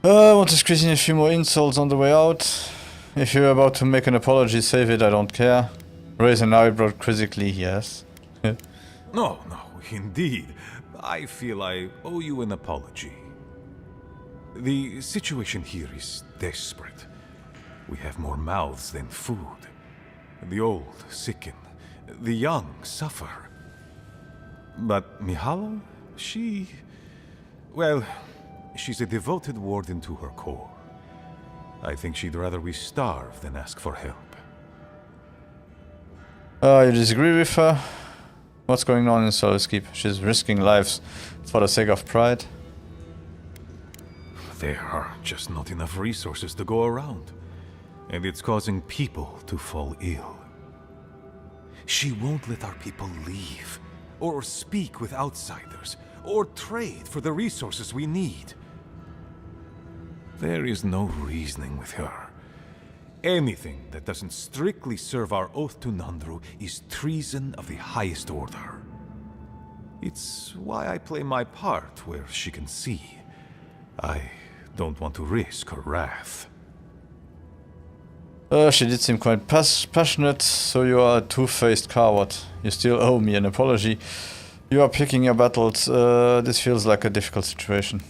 I want to squeeze in a few more insults on the way out. If you're about to make an apology, save it, I don't care. Raise an eyebrow critically, yes. No, indeed. I feel I owe you an apology. The situation here is desperate. We have more mouths than food. The old sicken. The young suffer. But Mihala, well, she's a devoted warden to her core. I think she'd rather we starve than ask for help. You disagree with her? What's going on in Solace Keep? She's risking lives for the sake of pride. There are just not enough resources to go around. And it's causing people to fall ill. She won't let our people leave, or speak with outsiders, or trade for the resources we need. There is no reasoning with her. Anything that doesn't strictly serve our oath to Nandru is treason of the highest order. It's why I play my part where she can see. I don't want to risk her wrath. She did seem quite passionate, so you are a two-faced coward. You still owe me an apology. You are picking your battles. This feels like a difficult situation.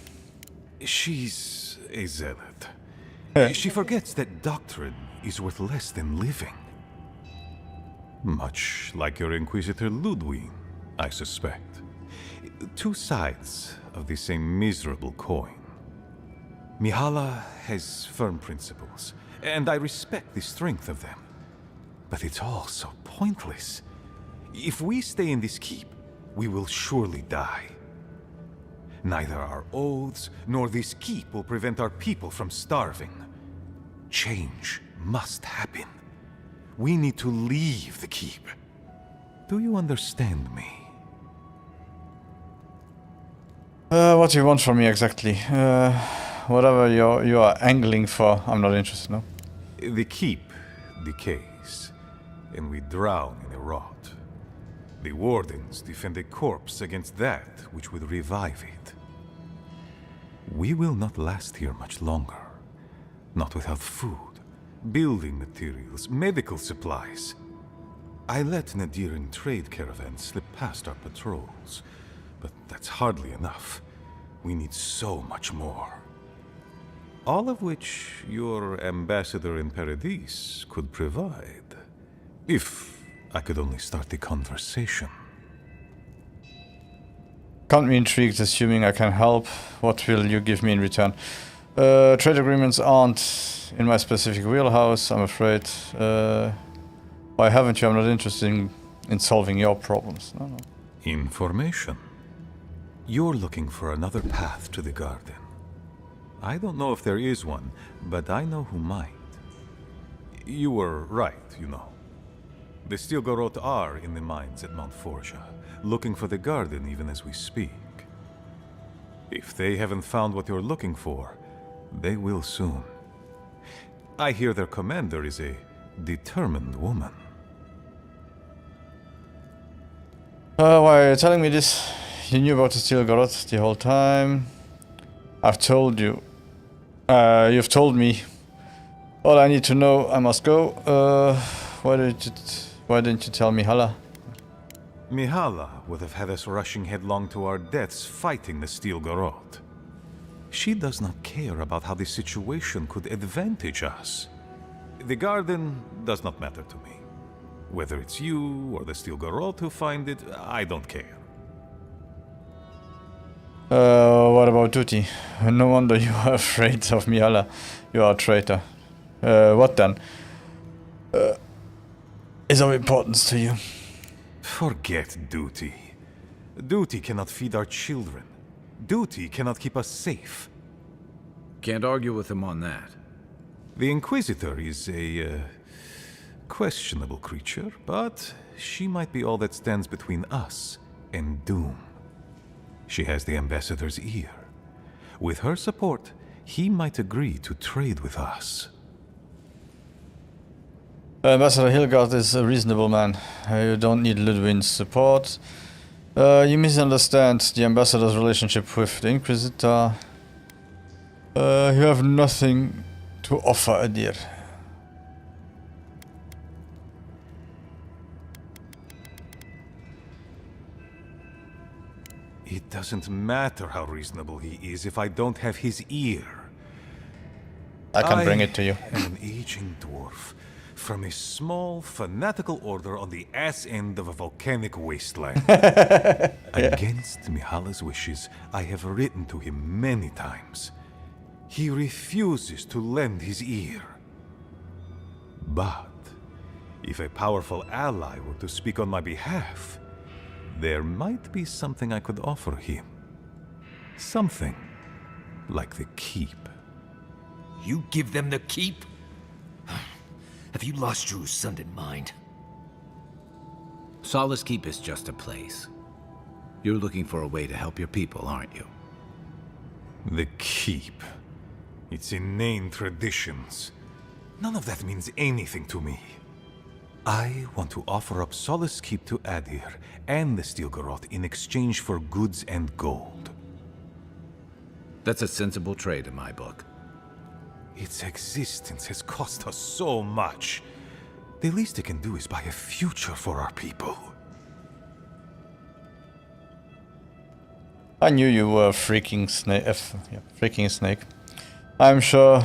She's a zealot. She forgets that doctrine is worth less than living. Much like your Inquisitor Ludwig, I suspect. Two sides of the same miserable coin. Mihala has firm principles, and I respect the strength of them. But it's all so pointless. If we stay in this keep, we will surely die. Neither our oaths nor this keep will prevent our people from starving. Change must happen. We need to leave the keep. Do you understand me? What do you want from me exactly? Whatever you are angling for, I'm not interested, no? The keep decays, and we drown in a rot. The wardens defend a corpse against that which would revive it. We will not last here much longer. Not without food, building materials, medical supplies. I let Nadiran trade caravans slip past our patrols, but that's hardly enough. We need so much more. All of which your ambassador in Paradis could provide. If I could only start the conversation. Can't be intrigued, assuming I can help. What will you give me in return? Trade agreements aren't in my specific wheelhouse, I'm afraid. Why haven't you? I'm not interested in solving your problems. No. Information. You're looking for another path to the garden. I don't know if there is one, but I know who might. You were right, you know. The Stilgarot are in the mines at Mount Forja, looking for the garden even as we speak. If they haven't found what you're looking for, they will soon. I hear their commander is a determined woman. Why are you telling me this? You knew about the Stilgarot the whole time. I've told you. You've told me All I need to know, I must go. Why didn't you tell me, Hala? Mihala would have had us rushing headlong to our deaths fighting the Steel Garrote. She does not care about how this situation could advantage us. The garden does not matter to me. Whether it's you or the Steel Garrote who find it, I don't care. What about duty? No wonder you are afraid of Mihala. You are a traitor. What then? Is of importance to you? Forget duty. Duty cannot feed our children. Duty cannot keep us safe. Can't argue with him on that. The Inquisitor is a questionable creature, but she might be all that stands between us and doom. She has the Ambassador's ear. With her support, he might agree to trade with us. Ambassador Hilgard is a reasonable man. You don't need Ludwig's support. You misunderstand the Ambassador's relationship with the Inquisitor. You have nothing to offer, Adir. It doesn't matter how reasonable he is if I don't have his ear. I can bring it to you. I am an aging dwarf from a small, fanatical order on the ass end of a volcanic wasteland. Against Mihala's wishes, I have written to him many times. He refuses to lend his ear. But if a powerful ally were to speak on my behalf, there might be something I could offer him. Something like the keep. You give them the keep? Have you lost your Sundan mind? Solace Keep is just a place. You're looking for a way to help your people, aren't you? The keep. Its inane traditions. None of that means anything to me. I want to offer up Solace Keep to Adir and the Steel Garrote in exchange for goods and gold. That's a sensible trade in my book. Its existence has cost us so much. The least it can do is buy a future for our people. I knew you were a freaking snake. I'm sure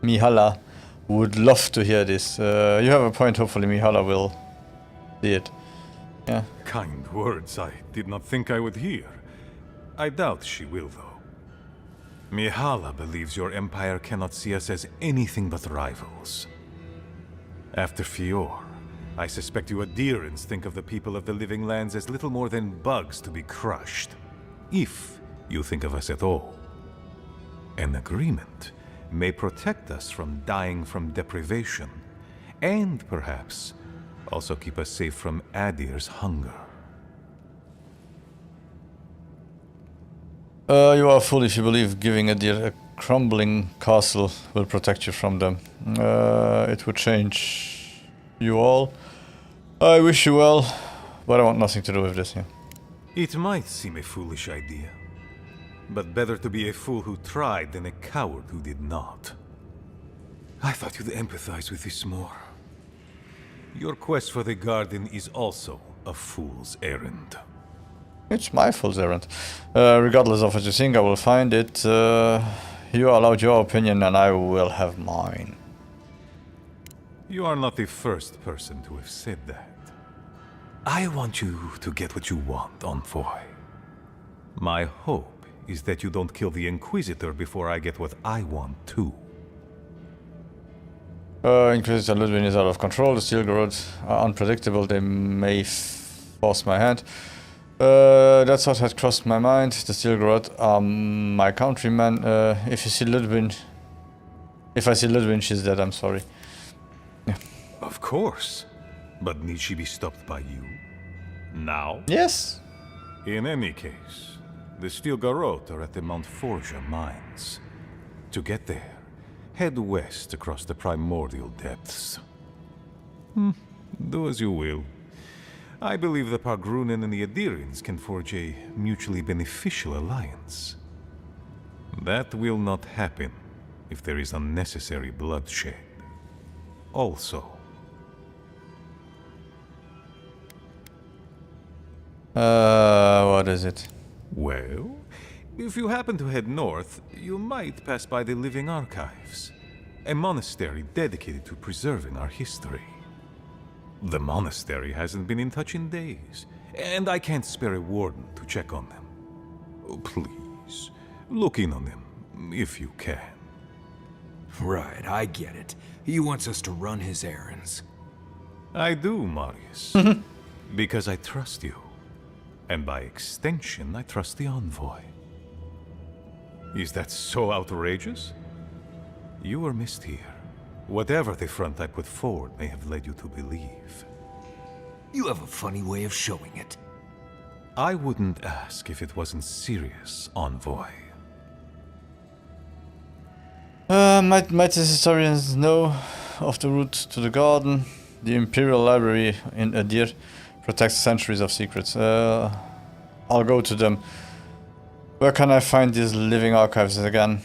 Mihala would love to hear this. You have a point. Hopefully Mihala will see it. Yeah. Kind words I did not think I would hear. I doubt she will, though. Mihala believes your empire cannot see us as anything but rivals. After Fior, I suspect you Adirans think of the people of the Living Lands as little more than bugs to be crushed. If you think of us at all. An agreement may protect us from dying from deprivation, and perhaps also keep us safe from Adir's hunger. You are a fool if you believe giving Adir a crumbling castle will protect you from them. It would change you all. I wish you well, but I want nothing to do with this here. It might seem a foolish idea, but better to be a fool who tried than a coward who did not. I thought you'd empathize with this more. Your quest for the garden is also a fool's errand. It's my fool's errand. Regardless of what you think, I will find it. You allowed your opinion and I will have mine. You are not the first person to have said that. I want you to get what you want, Envoy. My hope is that you don't kill the Inquisitor before I get what I want too. Inquisitor Ludwig is out of control. The Steel Garrote are unpredictable. They may force my hand. That thought had crossed my mind. The Steel Garrote are my countrymen. If I see Ludwig, she's dead. I'm sorry. Yeah. Of course. But need she be stopped by you? Now? Yes. In any case, the Steel Garrote are at the Mount Forja mines. To get there, head west across the primordial depths. Do as you will. I believe the Pargrunen and the Adirans can forge a mutually beneficial alliance. That will not happen if there is unnecessary bloodshed. Also, what is it? well, if you happen to head north, you might pass by the Living Archives, a monastery dedicated to preserving our history. The monastery hasn't been in touch in days, and I can't spare a warden to check on them. Oh, please, look in on them, if you can. Right, I get it. He wants us to run his errands. I do, Marius. Because I trust you. And by extension, I trust the envoy. Is that so outrageous? You were missed here. Whatever the front I put forward may have led you to believe. You have a funny way of showing it. I wouldn't ask if it wasn't serious, envoy. Might these historians know of the route to the garden? The Imperial Library in Adir protects centuries of secrets. I'll go to them. Where can I find these living archives again?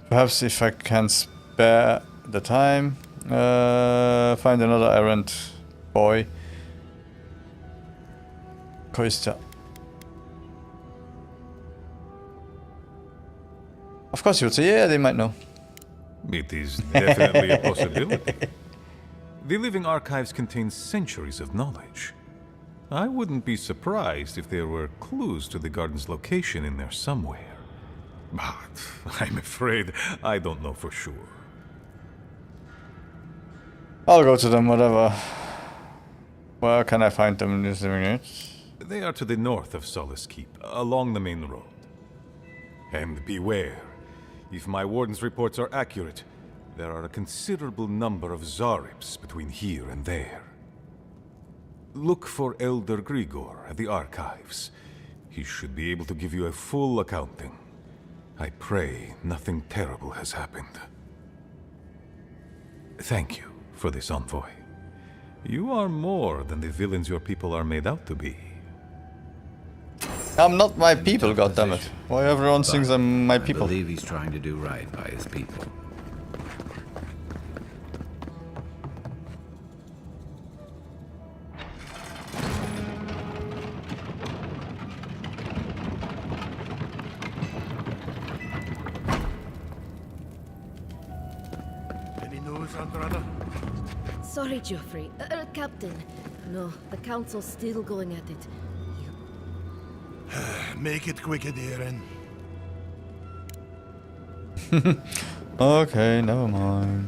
Perhaps if I can spare the time, find another errand boy. Koista. Of course you would say, yeah, they might know. It is definitely a possibility. The Living Archives contain centuries of knowledge. I wouldn't be surprised if there were clues to the garden's location in there somewhere. But I'm afraid I don't know for sure. I'll go to them, whatever. Where can I find them in these living units? They are to the north of Solace Keep, along the main road. And beware. If my warden's reports are accurate, there are a considerable number of Zarips between here and there. Look for Elder Grigor at the archives. He should be able to give you a full accounting. I pray nothing terrible has happened. Thank you for this, envoy. You are more than the villains your people are made out to be. I'm not my people, goddammit. Why everyone thinks I'm my people? I believe he's trying to do right by his people. Any news, Andrada? Sorry, Geoffrey. Captain. No, the Council's still going at it. Make it quick, Adiren. Okay, never mind.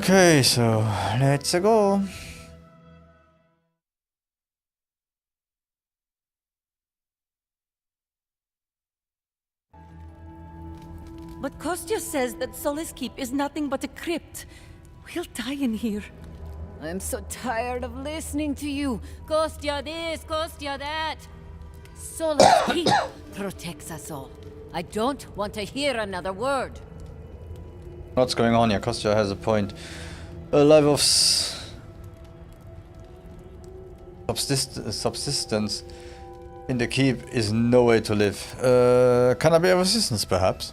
Okay, so let's go. But Kostya says that Solace Keep is nothing but a crypt. We'll die in here. I'm so tired of listening to you. Kostya this, Kostya that. Solace Keep protects us all. I don't want to hear another word. What's going on here? Kostya has a point. A life of subsistence in the keep is no way to live. Can I be of assistance, perhaps?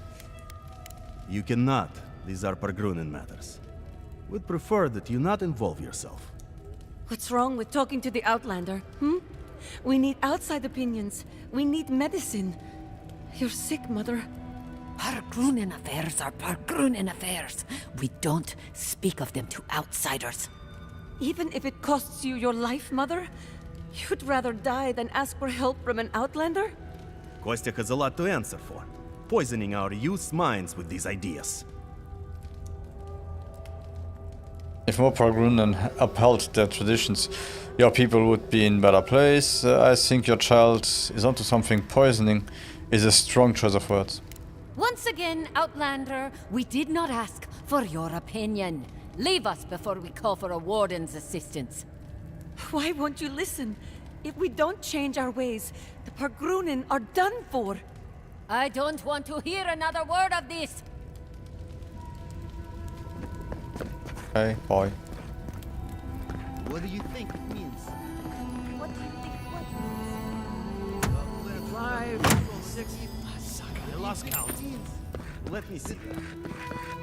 You cannot. These are Pargrunen matters. We'd prefer that you not involve yourself. What's wrong with talking to the Outlander, We need outside opinions. We need medicine. You're sick, Mother. Pargrunen affairs are Pargrunen affairs. We don't speak of them to outsiders. Even if it costs you your life, Mother? You'd rather die than ask for help from an Outlander? Kostya has a lot to answer for, poisoning our youth's minds with these ideas. If more Pargrunen upheld their traditions, your people would be in better place. I think your child is onto something. Poisoning is a strong choice of words. Once again, Outlander, we did not ask for your opinion. Leave us before we call for a warden's assistance. Why won't you listen? If we don't change our ways, the Pargrunen are done for. I don't want to hear another word of this. Hey, boy. What do you think it means? What do you think what means? 5, 6. I lost count. Let me see.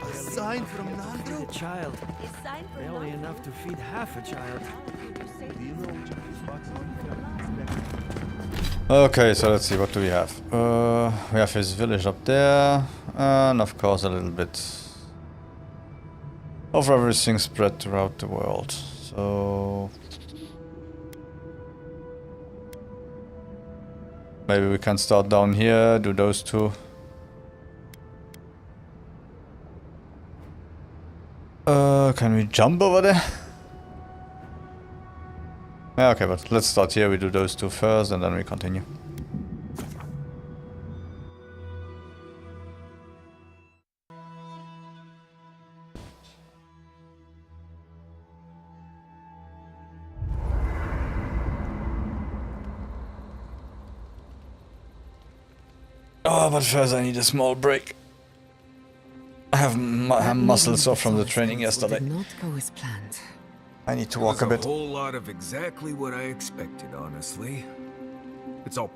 A sign from Nandro? A child. A sign from Barely enough to feed half a child. Do you know which of these boxes Okay, so let's see, what do we have? We have his village up there, and of course a little bit of everything spread throughout the world. So maybe we can start down here, do those two. Can we jump over there? Yeah, okay, but let's start here. We do those two first and then we continue. Oh, but first I need a small break. I have muscles off from the training yesterday. Did not go as planned. I need to walk a bit. A whole lot of exactly what I expected, honestly. It's all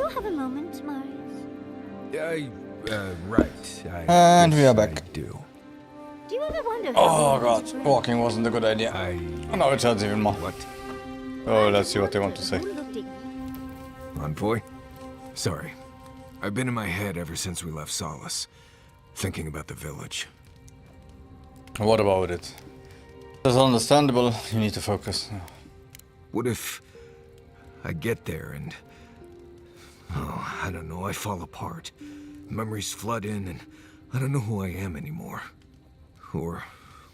you have a moment, Marius? Right. And we are back. Do you ever wonder Oh god, walking wasn't a good idea. Now it hurts even more. What? Oh, let's see what they want to say. Envoy? Sorry. I've been in my head ever since we left Solace, thinking about the village. What about it? It's understandable, you need to focus. What if I get there and... Oh, I don't know, I fall apart. Memories flood in and I don't know who I am anymore. Or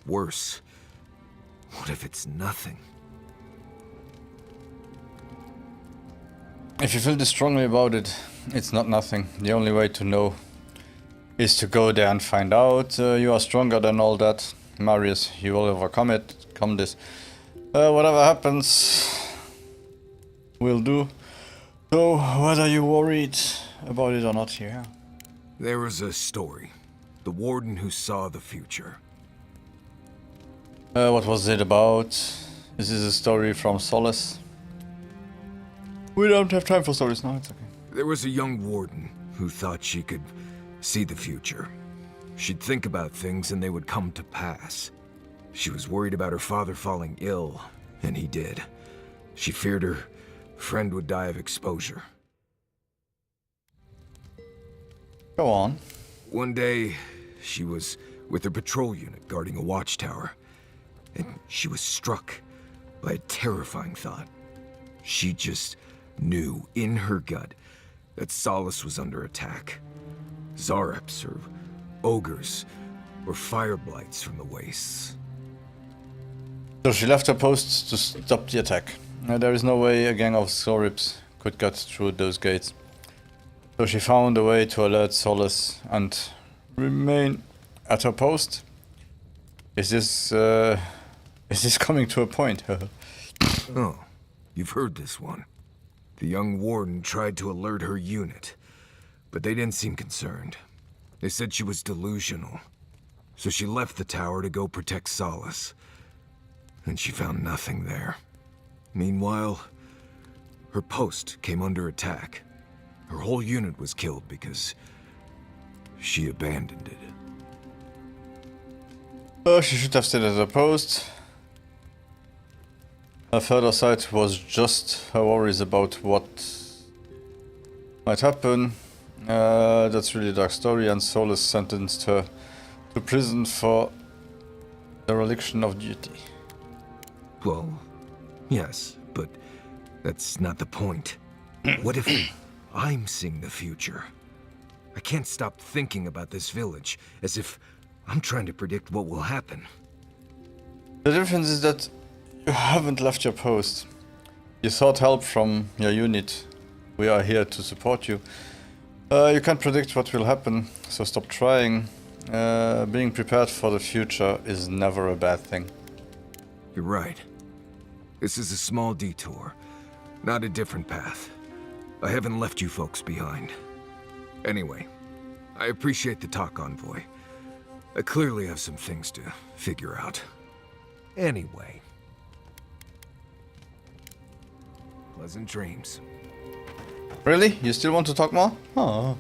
worse, what if it's nothing? If you feel this strongly about it, it's not nothing. The only way to know is to go there and find out. You are stronger than all that. Marius, you will overcome it. Come this. Whatever happens, we'll do. So, whether you're worried about it or not here. There was a story. The warden who saw the future. What was it about? Is this a story from Solace? We don't have time for stories now, it's okay. There was a young warden who thought she could see the future. She'd think about things and they would come to pass. She was worried about her father falling ill, and he did. She feared her friend would die of exposure. Go on. One day, she was with her patrol unit guarding a watchtower, and she was struck by a terrifying thought. She just knew in her gut that Solace was under attack. Zareps, or ogres, or fire blights from the wastes. So she left her post to stop the attack. There is no way a gang of Zareps could get through those gates. So she found a way to alert Solace and remain at her post. Is this coming to a point? Oh, you've heard this one. The young warden tried to alert her unit, but they didn't seem concerned. They said she was delusional. So she left the tower to go protect Solace. And she found nothing there. Meanwhile, her post came under attack. Her whole unit was killed because she abandoned it. Oh, she should have stayed at her post. Her further sight was just her worries about what might happen. That's really a dark story, and Solace sentenced her to prison for dereliction of duty. Well, yes, but that's not the point. What if I'm seeing the future? I can't stop thinking about this village, as if I'm trying to predict what will happen. The difference is that you haven't left your post. You sought help from your unit. We are here to support you. You can't predict what will happen, so stop trying. Being prepared for the future is never a bad thing. You're right. This is a small detour, not a different path. I haven't left you folks behind. Anyway, I appreciate the talk, Envoy. I clearly have some things to figure out. Anyway. Pleasant dreams. Really? You still want to talk more? Oh.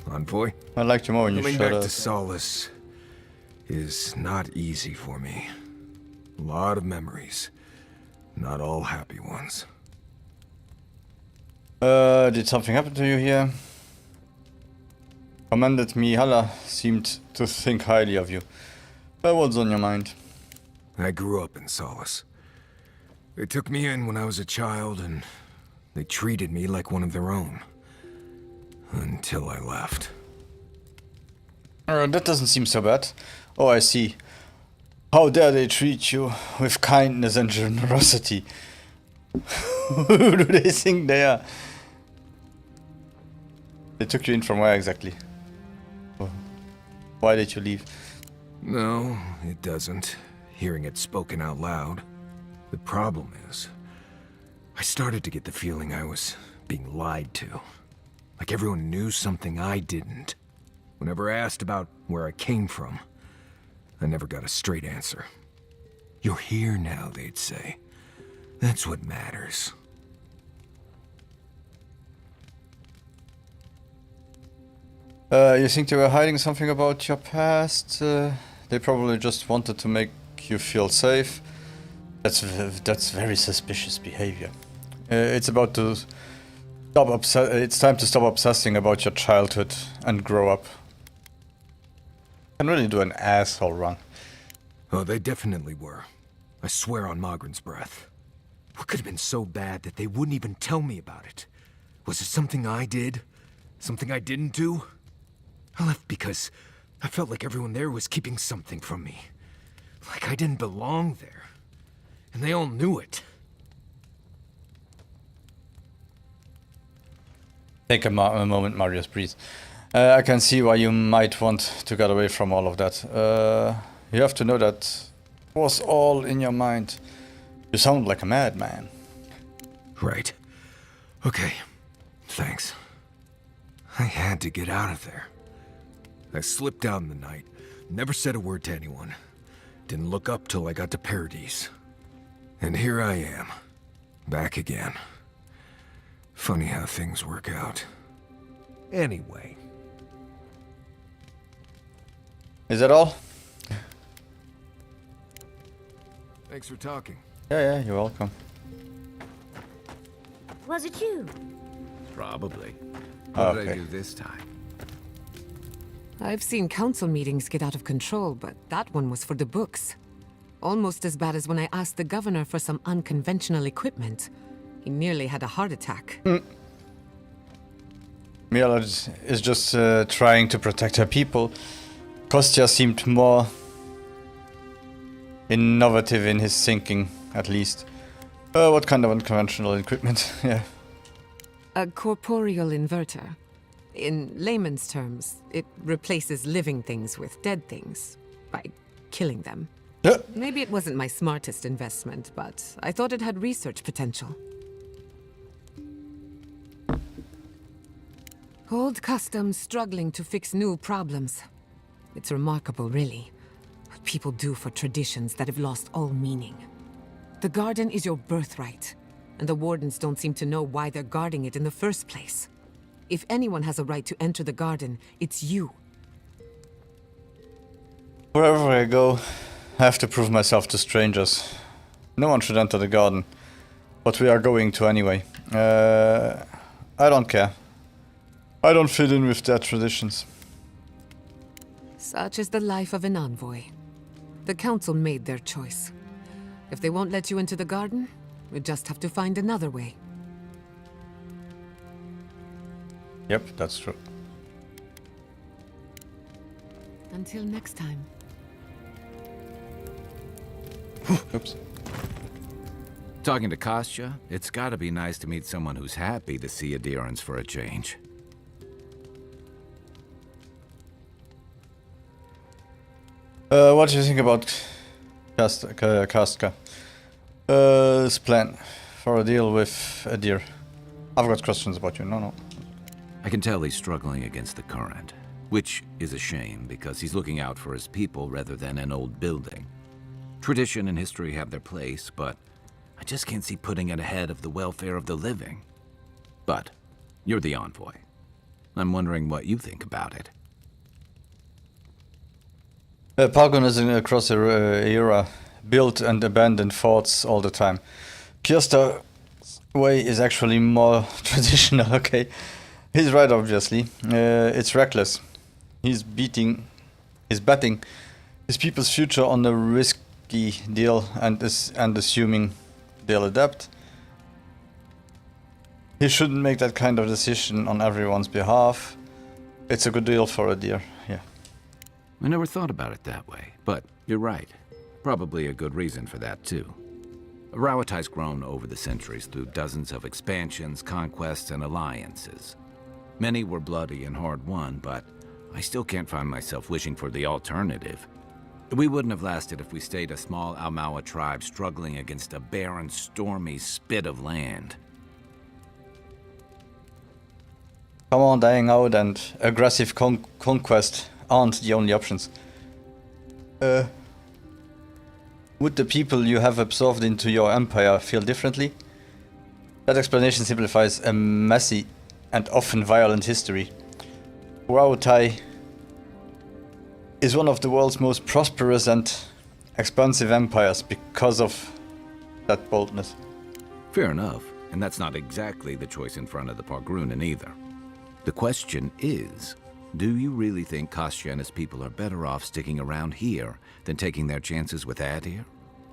Envoy? I liked you more when you Coming showed back to us. Solace is not easy for me. A lot of memories. Not all happy ones. Did something happen to you here? Commander Mihala seemed to think highly of you. What's on your mind? I grew up in Solace. They took me in when I was a child, and they treated me like one of their own. Until I left. That doesn't seem so bad. Oh, I see. How dare they treat you with kindness and generosity? Who do they think they are? They took you in from where exactly? Why did you leave? No, it doesn't. Hearing it spoken out loud. The problem is, I started to get the feeling I was being lied to. Like everyone knew something I didn't. Whenever I asked about where I came from, I never got a straight answer. You're here now, they'd say. That's what matters. You think they were hiding something about your past? They probably just wanted to make you feel safe. That's very suspicious behavior. It's time to stop obsessing about your childhood and grow up. Can really do an asshole run. Oh, they definitely were. I swear on Mogren's breath. What could have been so bad that they wouldn't even tell me about it? Was it something I did? Something I didn't do? I left because I felt like everyone there was keeping something from me. Like I didn't belong there. And they all knew it. Take a moment, Marius, breathe. I can see why you might want to get away from all of that. You have to know that was all in your mind. You sound like a madman. Right. Okay. Thanks. I had to get out of there. I slipped out in the night. Never said a word to anyone. Didn't look up till I got to Paradise. And here I am. Back again. Funny how things work out. Anyway. Is that all? Thanks for talking. Yeah, you're welcome. Was it you? Probably. What did I Okay. do this time? I've seen council meetings get out of control, but that one was for the books. Almost as bad as when I asked the governor for some unconventional equipment. He nearly had a heart attack. Mila is just trying to protect her people. Kostya seemed more innovative in his thinking, at least. What kind of unconventional equipment? Yeah. A corporeal inverter. In layman's terms, it replaces living things with dead things by killing them. Yeah. Maybe it wasn't my smartest investment, but I thought it had research potential. Old customs struggling to fix new problems. It's remarkable, really, what people do for traditions that have lost all meaning. The garden is your birthright, and the wardens don't seem to know why they're guarding it in the first place. If anyone has a right to enter the garden, it's you. Wherever I go, I have to prove myself to strangers. No one should enter the garden, but we are going to anyway. I don't care. I don't fit in with their traditions. Such is the life of an envoy. The council made their choice. If they won't let you into the garden, we just have to find another way. Yep, that's true. Until next time. Oops. Talking to Kostya, it's gotta be nice to meet someone who's happy to see adherence for a change. What do you think about Kastka? His plan for a deal with Adir. I've got questions about you. No. I can tell he's struggling against the current, which is a shame because he's looking out for his people rather than an old building. Tradition and history have their place, but I just can't see putting it ahead of the welfare of the living. But you're the envoy. I'm wondering what you think about it. Paganism across the era built and abandoned forts all the time. Kirsta's way is actually more traditional, okay? He's right, obviously. It's reckless. He's betting his people's future on a risky deal and assuming they'll adapt. He shouldn't make that kind of decision on everyone's behalf. It's a good deal for a deer, yeah. I never thought about it that way, but you're right. Probably a good reason for that, too. Rawatai's grown over the centuries through dozens of expansions, conquests, and alliances. Many were bloody and hard-won, but I still can't find myself wishing for the alternative. We wouldn't have lasted if we stayed a small Almawa tribe struggling against a barren, stormy spit of land. Come on, dying out and aggressive conquest aren't the only options. Would the people you have absorbed into your empire feel differently? That explanation simplifies a messy and often violent history. Wautai is one of the world's most prosperous and expansive empires because of that boldness. Fair enough, and that's not exactly the choice in front of the Pargrunen either. The question is, do you really think Kostya and his people are better off sticking around here than taking their chances with Adir?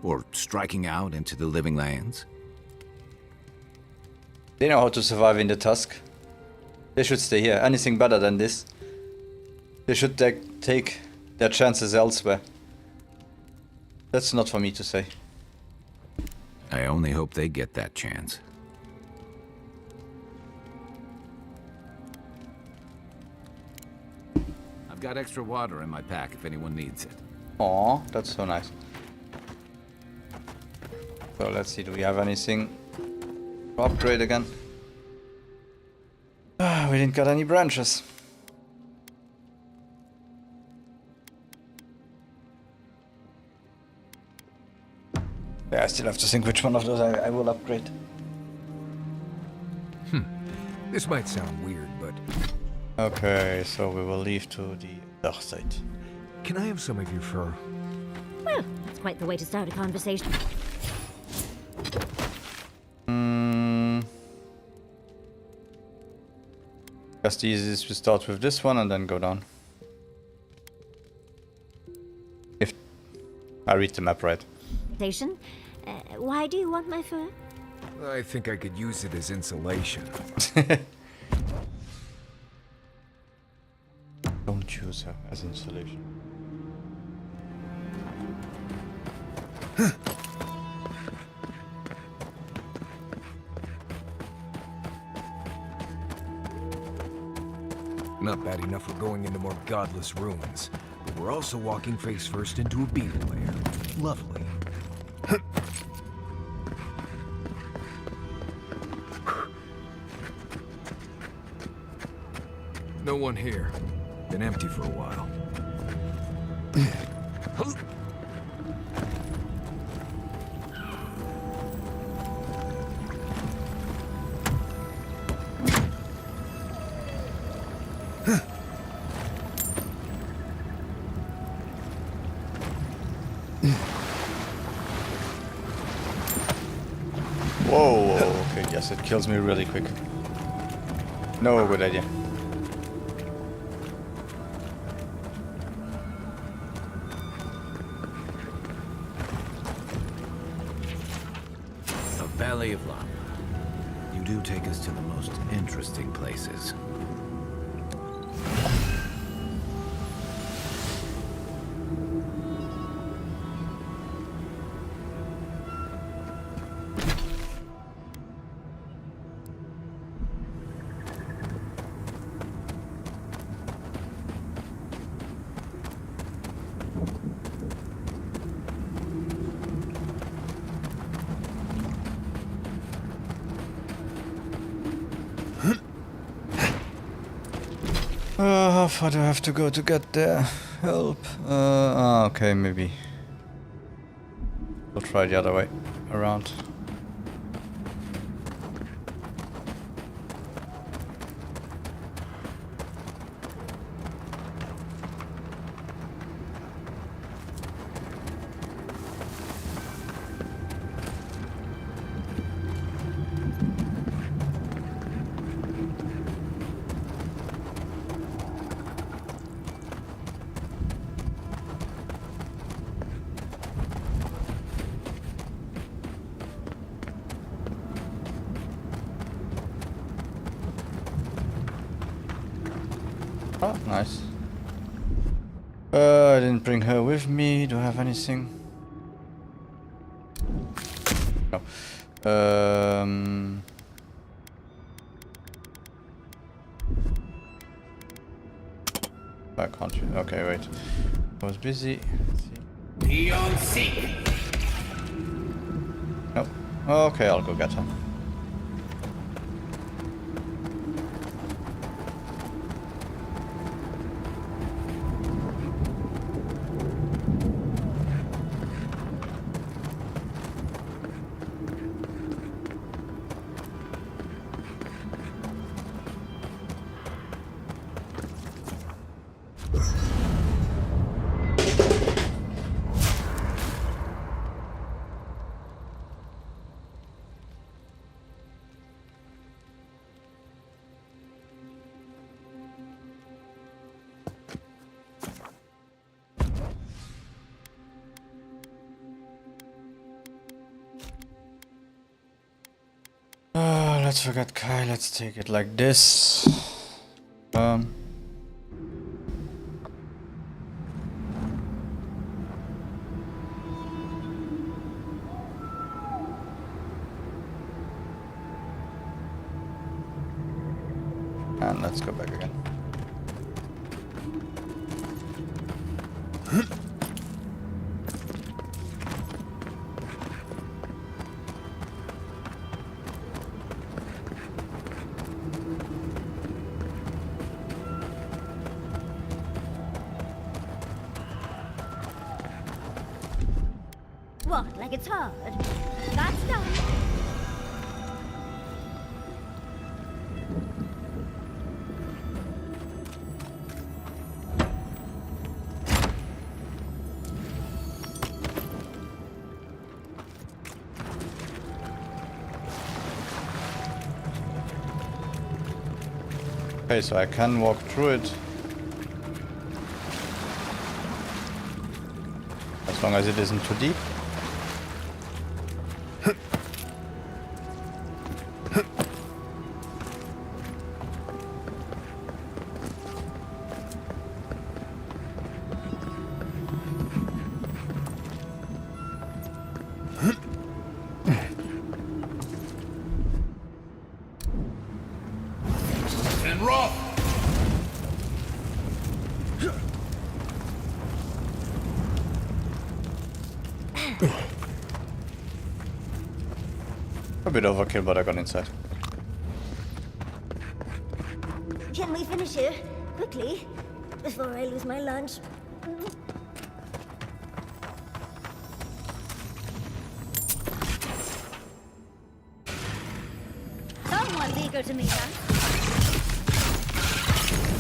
Or striking out into the living lands? They know how to survive in the Tusk. They should stay here. Anything better than this, they should take their chances elsewhere. That's not for me to say. I only hope they get that chance. I've got extra water in my pack if anyone needs it. Aw, that's so nice. So let's see, do we have anything to upgrade again? We didn't got any branches. Yeah, I still have to think which one of those I will upgrade. This might sound weird, but... Okay, so we will leave to the dark side. Can I have some of your fur? Well, that's quite the way to start a conversation. Guess the easiest we start with this one and then go down. If I read the map right. Station? Why do you want my fur? I think I could use it as insulation. Don't use her as insulation. Not bad enough we're going into more godless ruins, but we're also walking face first into a beetle lair. Lovely. No one here. Been empty for a while. Whoa, okay, yes, it kills me really quick. No good idea. A valley of lava. You do take us to the most interesting places. How far do I have to go to get there? Help. Okay, maybe. We'll try the other way around. Oh, nice. I didn't bring her with me. Do I have anything? No. I can't. Okay, wait. I was busy. Let's see. Nope. Okay, I'll go get her. let's forget Kai, let's take it like this. And let's go back again. What, like it's hard? That's done. Okay, so I can walk through it. As long as it isn't too deep. A bit overkill, but I got inside. Can we finish here? Quickly? Before I lose my lunch. Someone's eager to meet us.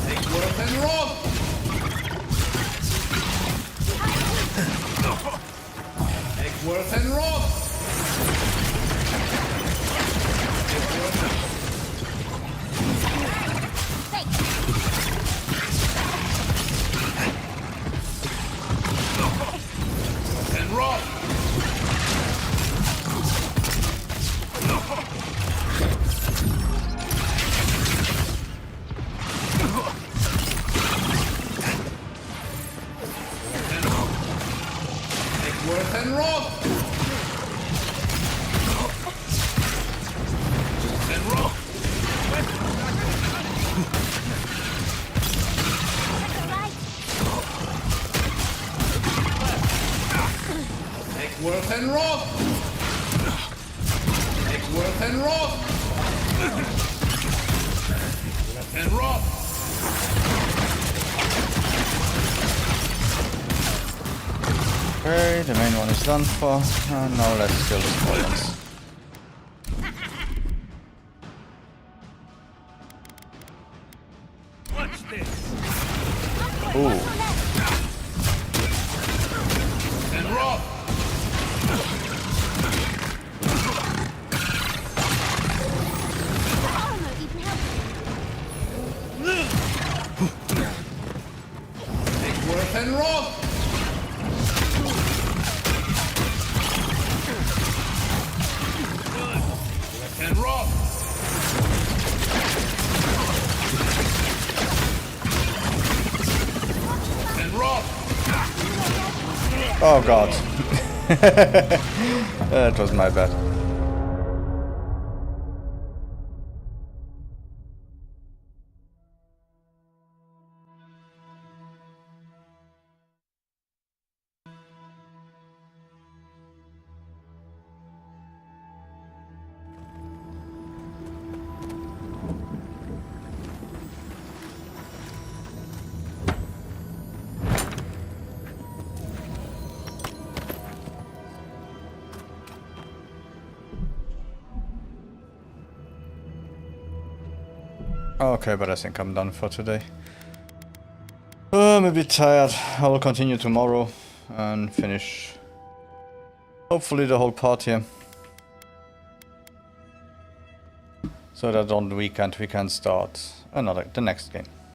Take worth and rob! Take worth and rob! Worth and rob! Take worth and rob! Worth and rob! Okay, the main one is done for. And now let's kill the small ones. Watch this! Ooh. And rob! Take worth and rob! Worth and rob! And rob! Oh god. That was my bad. Okay, but I think I'm done for today. I'm a bit tired. I will continue tomorrow and finish hopefully the whole part here. So that on the weekend we can start the next game.